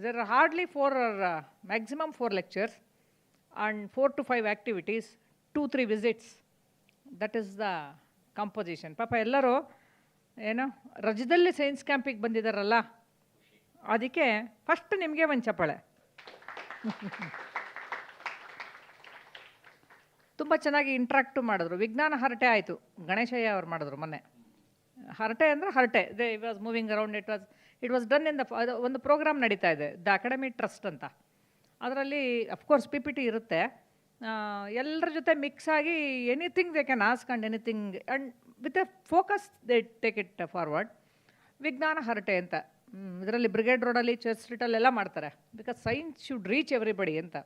there are hardly 4 or maximum 4 lectures and 4 to 5 activities, 2-3 visits. That is the composition. ಪಾಪ ಎಲ್ಲರೂ ಏನು ರಜದಲ್ಲಿ science ಕ್ಯಾಂಪಿಗೆ ಬಂದಿದ್ದಾರಲ್ಲ, ಅದಕ್ಕೆ first ನಿಮಗೆ ಒಂದು ಚಪ್ಪಾಳೆ. ತುಂಬ ಚೆನ್ನಾಗಿ ಇಂಟ್ರಾಕ್ಟು ಮಾಡಿದ್ರು. ವಿಜ್ಞಾನ ಹರಟೆ ಆಯಿತು, ಗಣೇಶಯ್ಯ ಅವ್ರು ಮಾಡಿದ್ರು ಮೊನ್ನೆ. ಹರಟೆ ಅಂದರೆ ಹರಟೆ, they was moving around. It was done in ಒಂದು ಪ್ರೋಗ್ರಾಮ್ ನಡೀತಾ ಇದೆ, ದ ಅಕಾಡೆಮಿ ಟ್ರಸ್ಟ್ ಅಂತ. ಅದರಲ್ಲಿ ಅಫ್ಕೋರ್ಸ್ PPT ಇರುತ್ತೆ. ಎಲ್ಲರ ಜೊತೆ ಮಿಕ್ಸ್ ಆಗಿ anything they can ask and anything and with A focus they take it forward. ವಿಜ್ಞಾನ ಹರಟೆ ಅಂತ ಇದರಲ್ಲಿ ಬ್ರಿಗೇಡ್ ರೋಡಲ್ಲಿ, ಚರ್ಚ್ ಸ್ಟ್ರೀಟಲ್ಲೆಲ್ಲ ಮಾಡ್ತಾರೆ. Because science should reach everybody ಅಂತ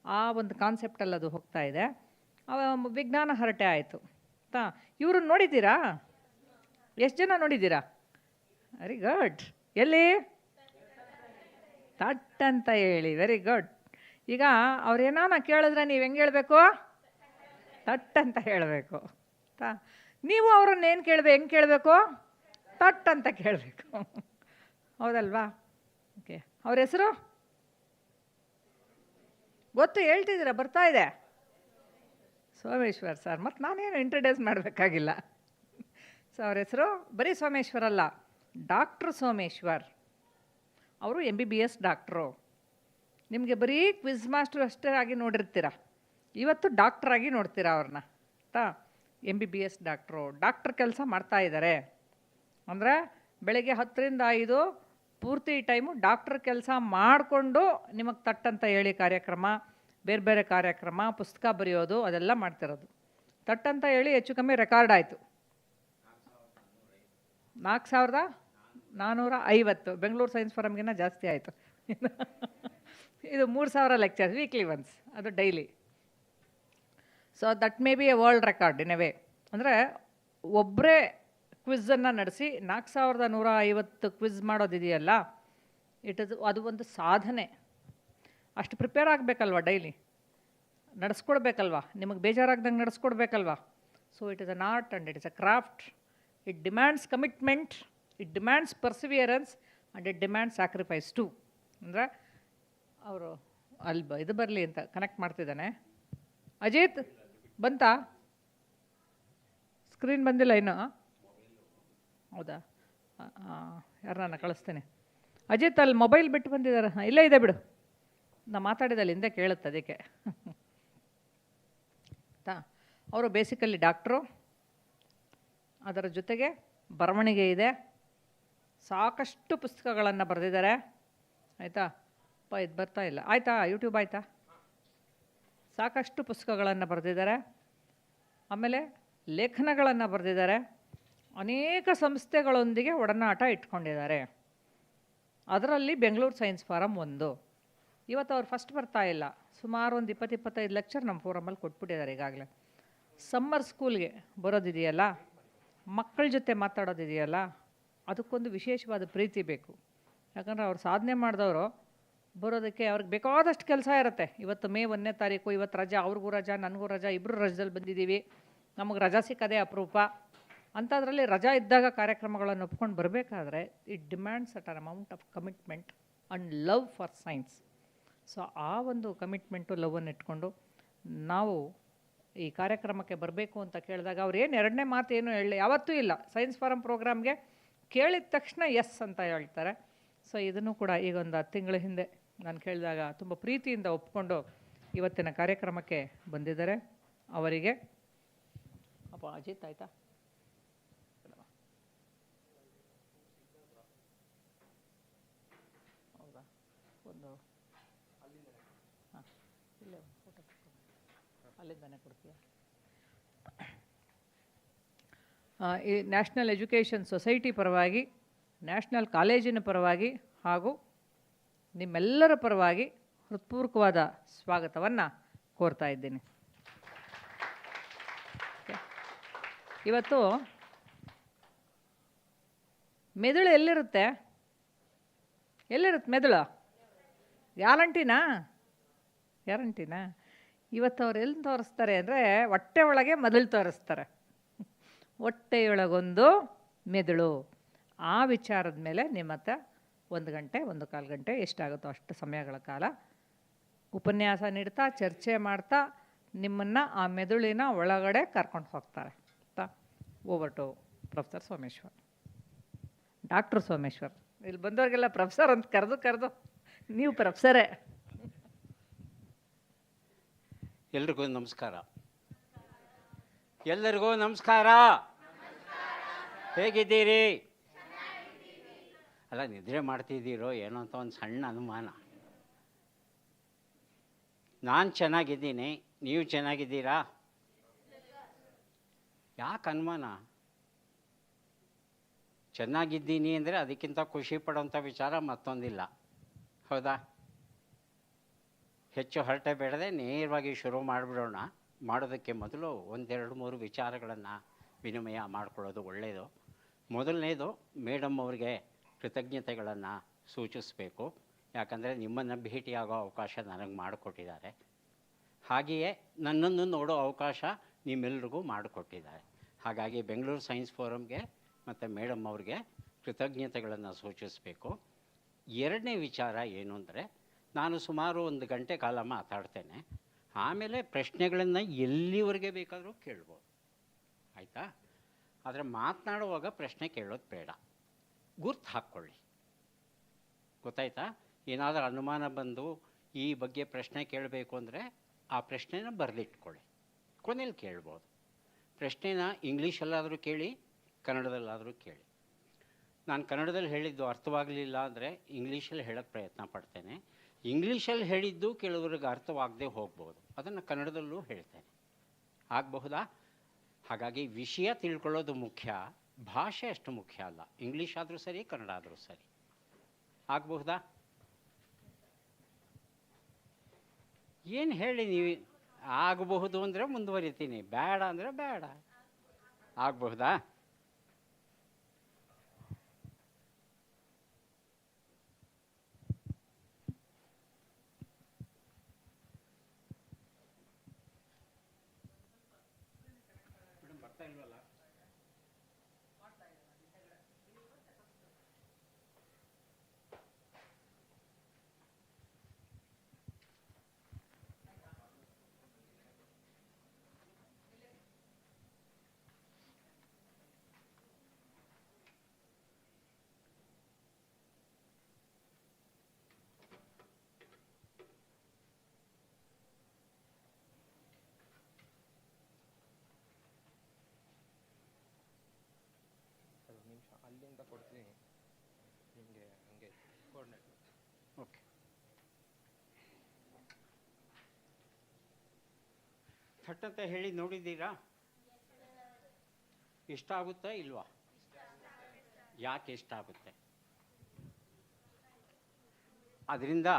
ಆ ಒಂದು ಕಾನ್ಸೆಪ್ಟಲ್ಲಿ ಅದು ಹೋಗ್ತಾ ಇದೆ. ವಿಜ್ಞಾನ ಹರಟೆ ಆಯಿತು. ಇವ್ರನ್ನ ನೋಡಿದ್ದೀರಾ? ಎಷ್ಟು ಜನ ನೋಡಿದ್ದೀರಾ? Very good. ಎಲ್ಲಿ? ತಟ್ ಅಂತ ಹೇಳಿ. Very good. ಈಗ ಅವ್ರೇನಾನ ಕೇಳಿದ್ರೆ ನೀವು ಹೆಂಗೆ ಹೇಳಬೇಕು? ತಟ್ ಅಂತ ಹೇಳಬೇಕು. ನೀವು ಅವ್ರನ್ನ ಏನು ಹೆಂಗೆ ಕೇಳಬೇಕು? ತಟ್ ಅಂತ ಕೇಳಬೇಕು. ಹೌದಲ್ವಾ? ಓಕೆ. ಅವ್ರ ಹೆಸರು ಗೊತ್ತು, ಹೇಳ್ತಿದ್ದೀರಾ, ಬರ್ತಾ ಇದೆ. ಸೋಮೇಶ್ವರ್ ಸರ್. ಮತ್ತು ನಾನೇನು ಇಂಟ್ರಡ್ಯೂಸ್ ಮಾಡಬೇಕಾಗಿಲ್ಲ. ಸೊ ಅವ್ರ ಹೆಸರು ಬರೀ ಸೋಮೇಶ್ವರ್ ಅಲ್ಲ, ಡಾಕ್ಟ್ರ್ ಸೋಮೇಶ್ವರ್. ಅವರು MBBS ಡಾಕ್ಟ್ರು. ನಿಮಗೆ ಬರೀ ಕ್ವಿಜ್ ಮಾಸ್ಟರ್ ಅಷ್ಟೇ ಆಗಿ ನೋಡಿರ್ತೀರ, ಇವತ್ತು ಡಾಕ್ಟ್ರಾಗಿ ನೋಡ್ತೀರಾ ಅವ್ರನ್ನ. MBBS doctor. ಡಾಕ್ಟ್ರ್ ಕೆಲಸ ಮಾಡ್ತಾ ಇದ್ದಾರೆ ಅಂದರೆ ಬೆಳಗ್ಗೆ 10ರಿಂದ 5 ಪೂರ್ತಿ ಟೈಮು ಡಾಕ್ಟ್ರ್ ಕೆಲಸ ಮಾಡಿಕೊಂಡು ನಿಮಗೆ ತಟ್ಟಂತ ಹೇಳಿ ಕಾರ್ಯಕ್ರಮ, ಬೇರೆ ಬೇರೆ ಕಾರ್ಯಕ್ರಮ, ಪುಸ್ತಕ ಬರೆಯೋದು, ಅದೆಲ್ಲ ಮಾಡ್ತಿರೋದು. ತಟ್ಟಂತ ಹೇಳಿ ಹೆಚ್ಚು ಕಮ್ಮಿ ರೆಕಾರ್ಡ್ ಆಯಿತು. 4450. ಬೆಂಗಳೂರು ಸೈನ್ಸ್ ಫಾರಮ್ಗಿನ್ನ ಜಾಸ್ತಿ ಆಯಿತು. ಇದು 3000 ಲೆಕ್ಚರ್ಸ್ ವೀಕ್ಲಿ ಒನ್ಸ್, ಅದು daily. So that may be A world record in a way. ಅಂದರೆ ಒಬ್ಬರೇ ಕ್ವಿಝನ್ನು ನಡೆಸಿ 4150 ಕ್ವಿಝ್ ಮಾಡೋದಿದೆಯಲ್ಲ, ಅದು ಒಂದು ಸಾಧನೆ. ಅಷ್ಟು ಪ್ರಿಪೇರ್ ಆಗಬೇಕಲ್ವ, ಡೈಲಿ ನಡೆಸ್ಕೊಡ್ಬೇಕಲ್ವ, ನಿಮಗೆ ಬೇಜಾರಾಗ್ದಂಗೆ ನಡೆಸ್ಕೊಡ್ಬೇಕಲ್ವ. So it is an art and it is a craft. It demands commitment, it demands perseverance and it demands sacrifice too. ಅಂದರೆ ಅವರು ಅಲ್ಲಿ ಇದು ಬರಲಿ ಅಂತ ಕನೆಕ್ಟ್ ಮಾಡ್ತಿದ್ದಾನೆ. ಅಜಿತ್ ಬಂತಾ? ಸ್ಕ್ರೀನ್ ಬಂದಿಲ್ಲ ಇನ್ನೂ? ಹೌದಾ? ಯಾರನ್ನ ಕಳಿಸ್ತೇನೆ. ಅಜಿತ್ ಅಲ್ಲಿ ಮೊಬೈಲ್ ಬಿಟ್ಟು ಬಂದಿದ್ದಾರೆ. ಇಲ್ಲೇ ಇದೆ ಬಿಡು, ನಾ ಮಾತಾಡಿದಲ್ಲಿ ಹಿಂದೆ ಕೇಳುತ್ತೆ ಅದಕ್ಕೆ. ಅವರು ಬೇಸಿಕಲಿ ಡಾಕ್ಟ್ರು, ಅದರ ಜೊತೆಗೆ ಬರವಣಿಗೆ ಇದೆ, ಸಾಕಷ್ಟು ಪುಸ್ತಕಗಳನ್ನು ಬರೆದಿದ್ದಾರೆ. ಆಯಿತಾ? ಇದು ಬರ್ತಾ ಇಲ್ಲ, ಆಯಿತಾ? ಯೂಟ್ಯೂಬ್ ಆಯಿತಾ? ಸಾಕಷ್ಟು ಪುಸ್ತಕಗಳನ್ನು ಬರೆದಿದ್ದಾರೆ. ಆಮೇಲೆ ಲೇಖನಗಳನ್ನು ಬರೆದಿದ್ದಾರೆ. ಅನೇಕ ಸಂಸ್ಥೆಗಳೊಂದಿಗೆ ಒಡನಾಟ ಇಟ್ಕೊಂಡಿದ್ದಾರೆ. ಅದರಲ್ಲಿ ಬೆಂಗಳೂರು ಸೈನ್ಸ್ ಫಾರಮ್ ಒಂದು. ಇವತ್ತು ಅವ್ರು ಫಸ್ಟ್ ಬರ್ತಾ ಇಲ್ಲ, ಸುಮಾರು ಒಂದು 20-25 ಲೆಕ್ಚರ್ ನಮ್ಮ ಫೋರಮಲ್ಲಿ ಕೊಟ್ಬಿಟ್ಟಿದ್ದಾರೆ ಈಗಾಗಲೇ. ಸಮ್ಮರ್ ಸ್ಕೂಲ್ಗೆ ಬರೋದಿದೆಯಲ್ಲ, ಮಕ್ಕಳ ಜೊತೆ ಮಾತಾಡೋದಿದೆಯಲ್ಲ, ಅದಕ್ಕೊಂದು ವಿಶೇಷವಾದ ಪ್ರೀತಿ ಬೇಕು. ಯಾಕಂದರೆ ಅವ್ರು ಸಾಧನೆ ಮಾಡಿದವರು ಬರೋದಕ್ಕೆ ಅವ್ರಿಗೆ ಬೇಕಾದಷ್ಟು ಕೆಲಸ ಇರುತ್ತೆ. ಇವತ್ತು ಮೇ 1ನೇ ತಾರೀಕು, ಇವತ್ತು ರಜಾ, ಅವ್ರಿಗೂ ರಜಾ, ನನಗೂ ರಜಾ, ಇಬ್ಬರು ರಜದಲ್ಲಿ ಬಂದಿದ್ದೀವಿ, ನಮಗೆ ರಜಾ ಸಿಕ್ಕದೇ ಅಪರೂಪ. ಅಂಥದ್ರಲ್ಲಿ ರಜಾ ಇದ್ದಾಗ ಕಾರ್ಯಕ್ರಮಗಳನ್ನು ಒಪ್ಕೊಂಡು ಬರಬೇಕಾದ್ರೆ it demands at an amount of commitment and love for science. So ಆ ಒಂದು ಕಮಿಟ್ಮೆಂಟು, ಲವನ್ನು ಇಟ್ಕೊಂಡು ನಾವು ಈ ಕಾರ್ಯಕ್ರಮಕ್ಕೆ ಬರಬೇಕು ಅಂತ ಕೇಳಿದಾಗ ಅವ್ರು ಏನು ಎರಡನೇ ಮಾತು ಏನು ಹೇಳಿ ಯಾವತ್ತೂ ಇಲ್ಲ. ಸೈನ್ಸ್ ಫಾರಮ್ ಪ್ರೋಗ್ರಾಮ್ಗೆ ಕೇಳಿದ ತಕ್ಷಣ ಎಸ್ ಅಂತ ಹೇಳ್ತಾರೆ. ಸೊ ಇದನ್ನು ಕೂಡ ಈಗ ಒಂದು 10 ತಿಂಗಳ ಹಿಂದೆ ನಾನು ಕೇಳಿದಾಗ ತುಂಬ ಪ್ರೀತಿಯಿಂದ ಒಪ್ಕೊಂಡು ಇವತ್ತಿನ ಕಾರ್ಯಕ್ರಮಕ್ಕೆ ಬಂದಿದ್ದಾರೆ. ಅವರಿಗೆ ಅಪ್ಪ ಅಜಿತ್ ಆಯಿತಾ? ಹೌದಾ? ಒಂದು ಹಾಂ, ಇಲ್ಲೇ ಫೋಟೋ ಅಲ್ಲಿಂದಾನೆ ಕೊಡ್ತೀಯಾ? ಈ ನ್ಯಾಷನಲ್ ಎಜುಕೇಷನ್ ಸೊಸೈಟಿ ಪರವಾಗಿ, ನ್ಯಾಷನಲ್ ಕಾಲೇಜಿನ ಪರವಾಗಿ ಹಾಗೂ ನಿಮ್ಮೆಲ್ಲರ ಪರವಾಗಿ ಹೃತ್ಪೂರ್ವಕವಾದ ಸ್ವಾಗತವನ್ನು ಕೋರ್ತಾ ಇದ್ದೀನಿ. ಇವತ್ತು ಮೆದುಳು ಎಲ್ಲಿರುತ್ತೆ? ಮೆದುಳು? ಗ್ಯಾರಂಟಿನಾ? ಇವತ್ತು ಅವ್ರು ಎಲ್ಲಿ ತೋರಿಸ್ತಾರೆ ಅಂದರೆ ಹೊಟ್ಟೆ ಒಳಗೆ ಮೊದಲು ತೋರಿಸ್ತಾರೆ. ಹೊಟ್ಟೆಯೊಳಗೊಂದು ಮೆದುಳು. ಆ ವಿಚಾರದ ಮೇಲೆ ನಿಮ್ಮ ಹತ್ರ 1 ಗಂಟೆ 1 ಕಾಲು ಗಂಟೆ ಎಷ್ಟಾಗುತ್ತೋ ಅಷ್ಟು ಸಮಯಗಳ ಕಾಲ ಉಪನ್ಯಾಸ ನೀಡ್ತಾ ಚರ್ಚೆ ಮಾಡ್ತಾ ನಿಮ್ಮನ್ನು ಆ ಮೆದುಳಿನ ಒಳಗಡೆ ಕರ್ಕೊಂಡು ಹೋಗ್ತಾರೆ. ಆಯಿತಾ? Over to professor Someshwar. Doctor Someshwar. ಇಲ್ಲಿ ಬಂದವ್ರಿಗೆಲ್ಲ ಪ್ರೊಫೆಸರ್ ಅಂತ ಕರೆದು ನೀವು ಪ್ರೊಫೆಸರೇ. ಎಲ್ರಿಗೂ ನಮಸ್ಕಾರ. ಎಲ್ಲರಿಗೂ ನಮಸ್ಕಾರ. ಹೇಗಿದ್ದೀರಿ? ಅಲ್ಲ, ನಿದ್ರೆ ಮಾಡ್ತಿದ್ದೀರೋ ಏನೋ ಅಂತ ಒಂದು ಸಣ್ಣ ಅನುಮಾನ. ನಾನು ಚೆನ್ನಾಗಿದ್ದೀನಿ, ನೀವು ಚೆನ್ನಾಗಿದ್ದೀರಾ? ಯಾಕೆ ಅನುಮಾನ? ಚೆನ್ನಾಗಿದ್ದೀನಿ ಅಂದರೆ ಅದಕ್ಕಿಂತ ಖುಷಿ ಪಡೋಂಥ ವಿಚಾರ ಮತ್ತೊಂದಿಲ್ಲ, ಹೌದಾ? ಹೆಚ್ಚು ಹರಟೆ ಬೇಡದೆ ನೇರವಾಗಿ ಶುರು ಮಾಡಿಬಿಡೋಣ. ಮಾಡೋದಕ್ಕೆ ಮೊದಲು 1-2-3 ವಿಚಾರಗಳನ್ನು ವಿನಿಮಯ ಮಾಡಿಕೊಳ್ಳೋದು ಒಳ್ಳೆಯದು. ಮೊದಲನೇದು, ಮೇಡಮ್ ಅವ್ರಿಗೆ ಕೃತಜ್ಞತೆಗಳನ್ನು ಸೂಚಿಸಬೇಕು. ಯಾಕಂದರೆ ನಿಮ್ಮನ್ನು ಭೇಟಿಯಾಗೋ ಅವಕಾಶ ನನಗೆ ಮಾಡಿಕೊಟ್ಟಿದ್ದಾರೆ. ಹಾಗೆಯೇ ನನ್ನನ್ನು ನೋಡೋ ಅವಕಾಶ ನಿಮ್ಮೆಲ್ರಿಗೂ ಮಾಡಿಕೊಟ್ಟಿದ್ದಾರೆ. ಹಾಗಾಗಿ ಬೆಂಗಳೂರು ಸೈನ್ಸ್ ಫೋರಮ್ಗೆ ಮತ್ತು ಮೇಡಮ್ ಅವ್ರಿಗೆ ಕೃತಜ್ಞತೆಗಳನ್ನು ಸೂಚಿಸಬೇಕು. ಎರಡನೇ ವಿಚಾರ ಏನು ಅಂದರೆ, ನಾನು ಸುಮಾರು 1 ಗಂಟೆ ಕಾಲ ಮಾತಾಡ್ತೇನೆ. ಆಮೇಲೆ ಪ್ರಶ್ನೆಗಳನ್ನು ಎಲ್ಲಿವರೆಗೆ ಬೇಕಾದರೂ ಕೇಳ್ಬೋದು, ಆಯಿತಾ? ಆದರೆ ಮಾತನಾಡುವಾಗ ಪ್ರಶ್ನೆ ಕೇಳೋದು ಬೇಡ, ಗುರ್ತು ಹಾಕ್ಕೊಳ್ಳಿ. ಗೊತ್ತಾಯ್ತಾ? ಏನಾದರೂ ಅನುಮಾನ ಬಂದು ಈ ಬಗ್ಗೆ ಪ್ರಶ್ನೆ ಕೇಳಬೇಕು ಅಂದರೆ ಆ ಪ್ರಶ್ನೆನ ಬರೆದಿಟ್ಕೊಳ್ಳಿ, ಕೊನೆಯಲ್ಲಿ ಕೇಳ್ಬೋದು. ಪ್ರಶ್ನೆನ ಇಂಗ್ಲೀಷಲ್ಲಾದರೂ ಕೇಳಿ, ಕನ್ನಡದಲ್ಲಾದರೂ ಕೇಳಿ. ನಾನು ಕನ್ನಡದಲ್ಲಿ ಹೇಳಿದ್ದು ಅರ್ಥವಾಗಲಿಲ್ಲ ಅಂದರೆ ಇಂಗ್ಲೀಷಲ್ಲಿ ಹೇಳೋಕ್ಕೆ ಪ್ರಯತ್ನ ಪಡ್ತೇನೆ. ಇಂಗ್ಲೀಷಲ್ಲಿ ಹೇಳಿದ್ದು ಕೆಲವರಿಗೆ ಅರ್ಥವಾಗದೆ ಹೋಗ್ಬೋದು, ಅದನ್ನು ಕನ್ನಡದಲ್ಲೂ ಹೇಳ್ತೇನೆ. ಆಗಬಹುದಾ? ಹಾಗಾಗಿ ವಿಷಯ ತಿಳ್ಕೊಳ್ಳೋದು ಮುಖ್ಯ, ಭಾಷೆ ಅಷ್ಟು ಮುಖ್ಯ ಅಲ್ಲ. ಇಂಗ್ಲೀಷ್ ಆದರೂ ಸರಿ, ಕನ್ನಡ ಆದರೂ ಸರಿ. ಆಗಬಹುದಾ? ಏನು ಹೇಳಿ ನೀವು? ಆಗಬಹುದು ಅಂದರೆ ಮುಂದುವರಿತೀನಿ, ಬೇಡ ಅಂದರೆ ಬೇಡ. ಆಗಬಹುದಾ? ಬರ್ತಾ ಇಲ್ವಲ್ಲ? ಅಲ್ಲಿಂದ ಕೊಡ್ತೀನಿ ನಿಮಗೆ, ಹಂಗೆ ಕೋರ್ಡಿನೇಟ್. ಓಕೆ. ಥಟ್ಟಂತ ಹೇಳಿ ನೋಡಿದ್ದೀರಾ? ಇಷ್ಟ ಆಗುತ್ತಾ ಇಲ್ವಾ? ಯಾಕೆ ಇಷ್ಟ ಆಗುತ್ತೆ? ಅದರಿಂದ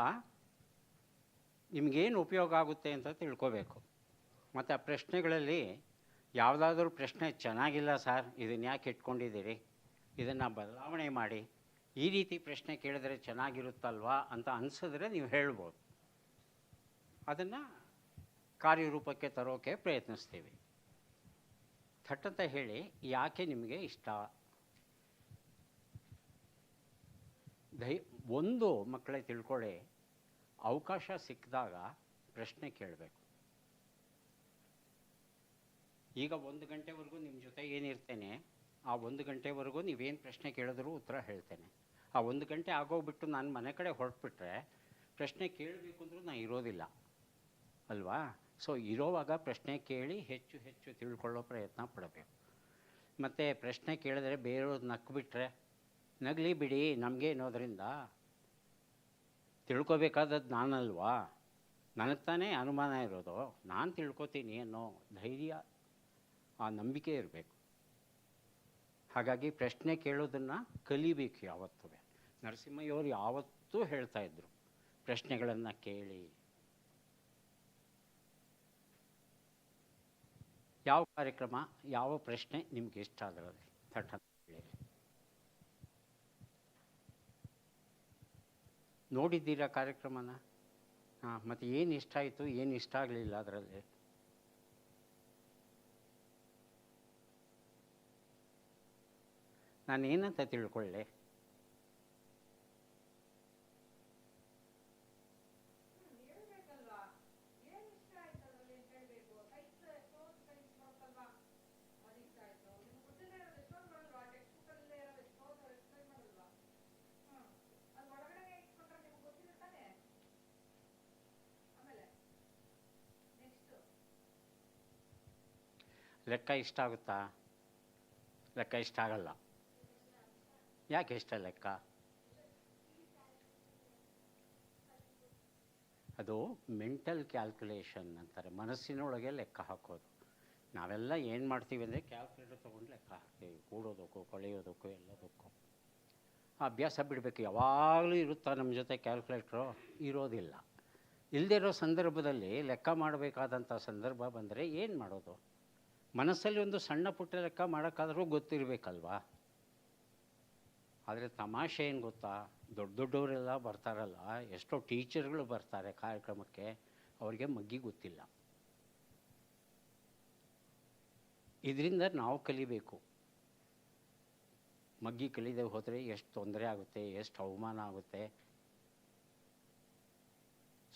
ನಿಮಗೇನು ಉಪಯೋಗ ಆಗುತ್ತೆ ಅಂತ ತಿಳ್ಕೋಬೇಕು. ಮತ್ತು ಆ ಪ್ರಶ್ನೆಗಳಲ್ಲಿ ಯಾವುದಾದ್ರೂ ಪ್ರಶ್ನೆ ಚೆನ್ನಾಗಿಲ್ಲ ಸರ್, ಇದನ್ನು ಯಾಕೆ ಇಟ್ಕೊಂಡಿದ್ದೀರಿ, ಇದನ್ನು ಬದಲಾವಣೆ ಮಾಡಿ, ಈ ರೀತಿ ಪ್ರಶ್ನೆ ಕೇಳಿದ್ರೆ ಚೆನ್ನಾಗಿರುತ್ತಲ್ವಾ ಅಂತ ಅನಿಸಿದ್ರೆ ನೀವು ಹೇಳ್ಬೋದು. ಅದನ್ನು ಕಾರ್ಯರೂಪಕ್ಕೆ ತರೋಕ್ಕೆ ಪ್ರಯತ್ನಿಸ್ತೀವಿ. ಥಟ್ಟಂತ ಹೇಳಿ, ಯಾಕೆ ನಿಮಗೆ ಇಷ್ಟ? ಒಂದು ಮಕ್ಕಳೇ ತಿಳ್ಕೊಳ್ಳಿ, ಅವಕಾಶ ಸಿಕ್ಕಿದಾಗ ಪ್ರಶ್ನೆ ಕೇಳಬೇಕು. ಈಗ 1 ಗಂಟೆವರೆಗೂ ನಿಮ್ಮ ಜೊತೆ ಏನಿರ್ತೇನೆ, ಆ 1 ಗಂಟೆವರೆಗೂ ನೀವೇನು ಪ್ರಶ್ನೆ ಕೇಳಿದ್ರೂ ಉತ್ತರ ಹೇಳ್ತೇನೆ. ಆ 1 ಗಂಟೆ ಆಗೋಗ್ಬಿಟ್ಟು ನಾನು ಮನೆ ಕಡೆ ಹೊರಟ್ಬಿಟ್ರೆ ಪ್ರಶ್ನೆ ಕೇಳಬೇಕು ಅಂದರೂ ನಾನು ಇರೋದಿಲ್ಲ ಅಲ್ವಾ? ಸೊ ಇರೋವಾಗ ಪ್ರಶ್ನೆ ಕೇಳಿ ಹೆಚ್ಚು ಹೆಚ್ಚು ತಿಳ್ಕೊಳ್ಳೋ ಪ್ರಯತ್ನ ಪಡಬೇಕು. ಮತ್ತು ಪ್ರಶ್ನೆ ಕೇಳಿದ್ರೆ ಬೇರೆಯವ್ರು ನಕ್ಬಿಟ್ರೆ, ನಗಲಿ ಬಿಡಿ, ನಮಗೆ ಅನ್ನೋದರಿಂದ ತಿಳ್ಕೊಬೇಕಾದದ್ದು ನಾನಲ್ವಾ, ನನಗೆ ತಾನೇ ಅನುಮಾನ ಇರೋದು, ನಾನು ತಿಳ್ಕೊತೀನಿ ಅನ್ನೋ ಧೈರ್ಯ, ಆ ನಂಬಿಕೆ ಇರಬೇಕು. ಹಾಗಾಗಿ ಪ್ರಶ್ನೆ ಕೇಳೋದನ್ನು ಕಲಿಬೇಕು ಯಾವತ್ತೂ. ನರಸಿಂಹಯ್ಯವರು ಯಾವತ್ತೂ ಹೇಳ್ತಾಯಿದ್ರು, ಪ್ರಶ್ನೆಗಳನ್ನು ಕೇಳಿ. ಯಾವ ಕಾರ್ಯಕ್ರಮ, ಯಾವ ಪ್ರಶ್ನೆ ನಿಮ್ಗೆ ಇಷ್ಟ ಅದರಲ್ಲಿ ಥಟ್ ಅಂತ ಹೇಳಿ. ನೋಡಿದ್ದೀರಾ ಕಾರ್ಯಕ್ರಮನ? ಹಾಂ, ಮತ್ತು ಏನು ಇಷ್ಟ ಆಯಿತು, ಏನು ಇಷ್ಟ ಆಗಲಿಲ್ಲ ಅದರಲ್ಲಿ? ನಾನೇನಂತ ತಿಳ್ಕೊಳ್ಳೆ? ಲೆಕ್ಕ ಇಷ್ಟ ಆಗುತ್ತಾ? ಲೆಕ್ಕ ಇಷ್ಟ ಆಗಲ್ಲ. ಯಾಕೆ ಇಷ್ಟ ಲೆಕ್ಕ? ಅದು ಮೆಂಟಲ್ ಕ್ಯಾಲ್ಕುಲೇಷನ್ ಅಂತಾರೆ, ಮನಸ್ಸಿನೊಳಗೆ ಲೆಕ್ಕ ಹಾಕೋದು. ನಾವೆಲ್ಲ ಏನು ಮಾಡ್ತೀವಿ ಅಂದರೆ ಕ್ಯಾಲ್ಕುಲೇಟರ್ ತೊಗೊಂಡು ಲೆಕ್ಕ ಹಾಕ್ತೀವಿ, ಕೂಡೋದಕ್ಕೂ ಕಳೆಯೋದಕ್ಕೂ ಎಲ್ಲದಕ್ಕೂ. ಅಭ್ಯಾಸ ಬಿಡಬೇಕು. ಯಾವಾಗಲೂ ಇರುತ್ತಾ ನಮ್ಮ ಜೊತೆ ಕ್ಯಾಲ್ಕುಲೇಟ್ರು? ಇರೋದಿಲ್ಲ. ಇಲ್ಲದೇ ಇರೋ ಸಂದರ್ಭದಲ್ಲಿ ಲೆಕ್ಕ ಮಾಡಬೇಕಾದಂಥ ಸಂದರ್ಭ ಬಂದರೆ ಏನು ಮಾಡೋದು? ಮನಸ್ಸಲ್ಲಿ ಒಂದು ಸಣ್ಣ ಪುಟ್ಟ ಲೆಕ್ಕ ಮಾಡೋಕ್ಕಾದರೂ ಗೊತ್ತಿರಬೇಕಲ್ವಾ? ಆದರೆ ತಮಾಷೆ ಏನು ಗೊತ್ತಾ, ದೊಡ್ಡ ದೊಡ್ಡವರೆಲ್ಲ ಬರ್ತಾರಲ್ಲ, ಎಷ್ಟೋ ಟೀಚರ್ಗಳು ಬರ್ತಾರೆ ಕಾರ್ಯಕ್ರಮಕ್ಕೆ, ಅವ್ರಿಗೆ ಮಗ್ಗಿ ಗೊತ್ತಿಲ್ಲ. ಇದರಿಂದ ನಾವು ಕಲಿಬೇಕು. ಮಗ್ಗಿ ಕಲಿದೆ ಹೋದರೆ ಎಷ್ಟು ತೊಂದರೆ ಆಗುತ್ತೆ, ಎಷ್ಟು ಅವಮಾನ ಆಗುತ್ತೆ.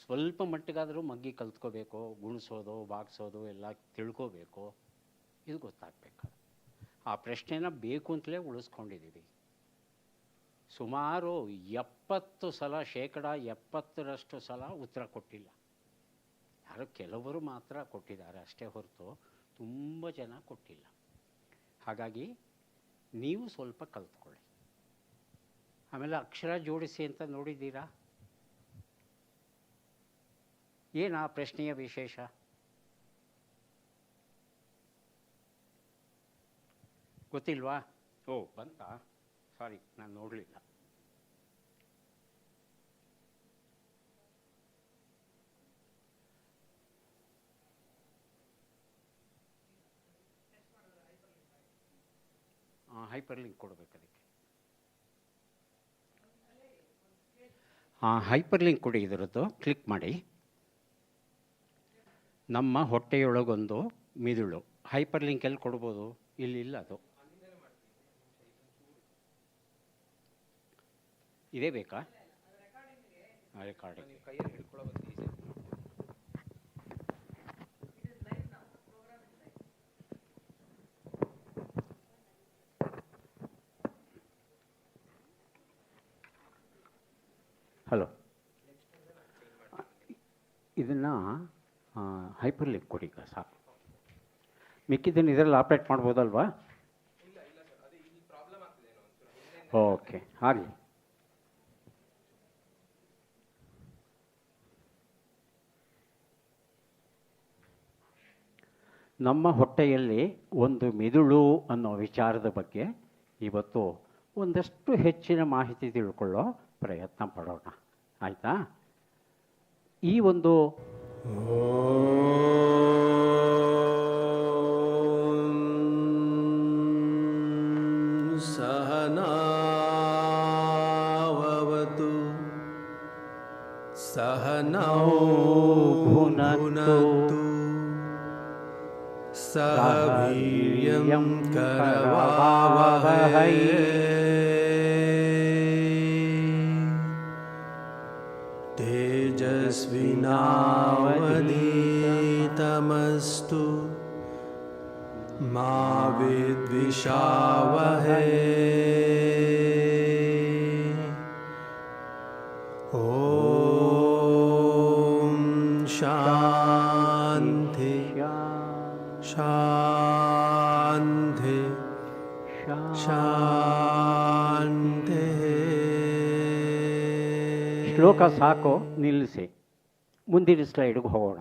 ಸ್ವಲ್ಪ ಮಟ್ಟಿಗಾದರೂ ಮಗ್ಗಿ ಕಲ್ತ್ಕೋಬೇಕು, ಗುಣಿಸೋದು ಬಾಗಿಸೋದು ಎಲ್ಲ ತಿಳ್ಕೋಬೇಕು. ಇದು ಗೊತ್ತಾಗಬೇಕು. ಆ ಪ್ರಶ್ನೆನ ಬೇಕು ಅಂತಲೇ ಉಳಿಸ್ಕೊಂಡಿದ್ದೀವಿ. ಸುಮಾರು 70 ಸಲ, 70% ಸಲ ಉತ್ತರ ಕೊಟ್ಟಿಲ್ಲ. ಯಾರೋ ಕೆಲವರು ಮಾತ್ರ ಕೊಟ್ಟಿದ್ದಾರೆ ಅಷ್ಟೇ ಹೊರತು ತುಂಬ ಜನ ಕೊಟ್ಟಿಲ್ಲ. ಹಾಗಾಗಿ ನೀವು ಸ್ವಲ್ಪ ಕಲ್ತ್ಕೊಳ್ಳಿ. ಆಮೇಲೆ ಅಕ್ಷರ ಜೋಡಿಸಿ ಅಂತ ನೋಡಿದ್ದೀರಾ? ಏನು ಆ ಪ್ರಶ್ನೆಯ ವಿಶೇಷ? ಗೊತ್ತಿಲ್ವಾ? ಓ ಬಂತಾ? ಸಾರಿ, ನಾನು ನೋಡಲಿಲ್ಲ. ಹೈಪರ್ ಲಿಂಕ್ ಕೊಡಬೇಕು ಅದಕ್ಕೆ. ಹೈಪರ್ ಲಿಂಕ್ ಕೊಡಿ. ಇದರದ್ದು ಕ್ಲಿಕ್ ಮಾಡಿ. ನಮ್ಮ ಹೊಟ್ಟೆಯೊಳಗೊಂದು ಮಿದುಳು. ಹೈಪರ್ ಲಿಂಕ್ ಎಲ್ಲಿ ಕೊಡ್ಬೋದು? ಇಲ್ಲಿಲ್ಲ. ಅದು ಇದೇ ಬೇಕಾ? ರೆಕಾರ್ಡಿಂಗ್ ಕೈಯಲ್ಲಿ ಹಿಡ್ಕೊಳ್ಳೋದು ಈಸಿ. ಹಲೋ, ಇದನ್ನು ಹೈಪರ್ ಲಿಂಕ್ ಕೊಡಿ ಸಾಕು. ಮಿಕ್ಕಿದ್ದನ್ನು ಇದರಲ್ಲಿ ಆಪ್ರೇಟ್ ಮಾಡ್ಬೋದಲ್ವಾ? ಓಕೆ, ಆಗಲಿ. ನಮ್ಮ ಹೊಟ್ಟೆಯಲ್ಲಿ ಒಂದು ಮಿದುಳು ಅನ್ನೋ ವಿಚಾರದ ಬಗ್ಗೆ ಇವತ್ತು ಒಂದಷ್ಟು ಹೆಚ್ಚಿನ ಮಾಹಿತಿ ತಿಳ್ಕೊಳ್ಳೋ ಪ್ರಯತ್ನ ಪಡೋಣ. ಆಯಿತಾ? ಈ ಒಂದು ಸಹನಾವವತು ಸಹನೌ ಭುನಕ್ತು ಸಹ ವೀರ್ಯಂ ಕರವಾವಹೈ ತೇಜಸ್ವಿನಾವಧೀತಮಸ್ತು ಮಾ ವಿದ್ವಿಷಾವಹೈ. ಓಂ ಶಾಂತಿ ಶಾಂತಿ ಶಾಂತಿ. ಶ್ಲೋಕ ಸಾಕು, ನಿಲ್ಲಿಸಿ. ಮುಂದಿನ ಸ್ಲೈಡ್ಗೆ ಹೋಗೋಣ.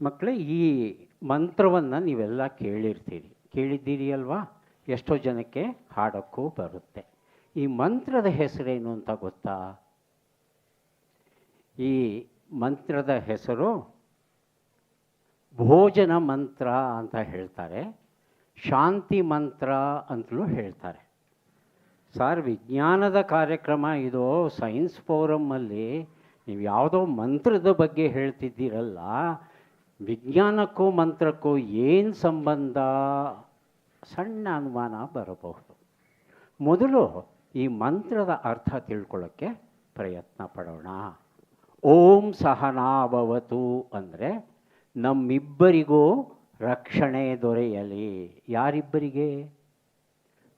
ಮಕ್ಕಳೇ, ಈ ಮಂತ್ರವನ್ನು ನೀವೆಲ್ಲ ಕೇಳಿದ್ದೀರಿ ಅಲ್ವಾ? ಎಷ್ಟೋ ಜನಕ್ಕೆ ಹಾಡೋಕ್ಕೂ ಬರುತ್ತೆ. ಈ ಮಂತ್ರದ ಹೆಸರೇನು ಅಂತ ಗೊತ್ತಾ? ಈ ಮಂತ್ರದ ಹೆಸರು ಭೋಜನ ಮಂತ್ರ ಅಂತ ಹೇಳ್ತಾರೆ, ಶಾಂತಿ ಮಂತ್ರ ಅಂತಲೂ ಹೇಳ್ತಾರೆ. ಸರ್, ವಿಜ್ಞಾನದ ಕಾರ್ಯಕ್ರಮ ಇದು. ಸೈನ್ಸ್ ಫೋರಮ್ಮಲ್ಲಿ ನೀವು ಯಾವುದೋ ಮಂತ್ರದ ಬಗ್ಗೆ ಹೇಳ್ತಿದ್ದೀರಲ್ಲ, ವಿಜ್ಞಾನಕ್ಕೂ ಮಂತ್ರಕ್ಕೂ ಏನು ಸಂಬಂಧ? ಸಣ್ಣ ಅನುಮಾನ ಬರಬಹುದು. ಮೊದಲು ಈ ಮಂತ್ರದ ಅರ್ಥ ತಿಳ್ಕೊಳ್ಳೋಕ್ಕೆ ಪ್ರಯತ್ನ ಪಡೋಣ. ಓಂ ಸಹನಾಭವತು ಅಂದರೆ ನಮ್ಮಿಬ್ಬರಿಗೂ ರಕ್ಷಣೆ ದೊರೆಯಲಿ. ಯಾರಿಬ್ಬರಿಗೆ?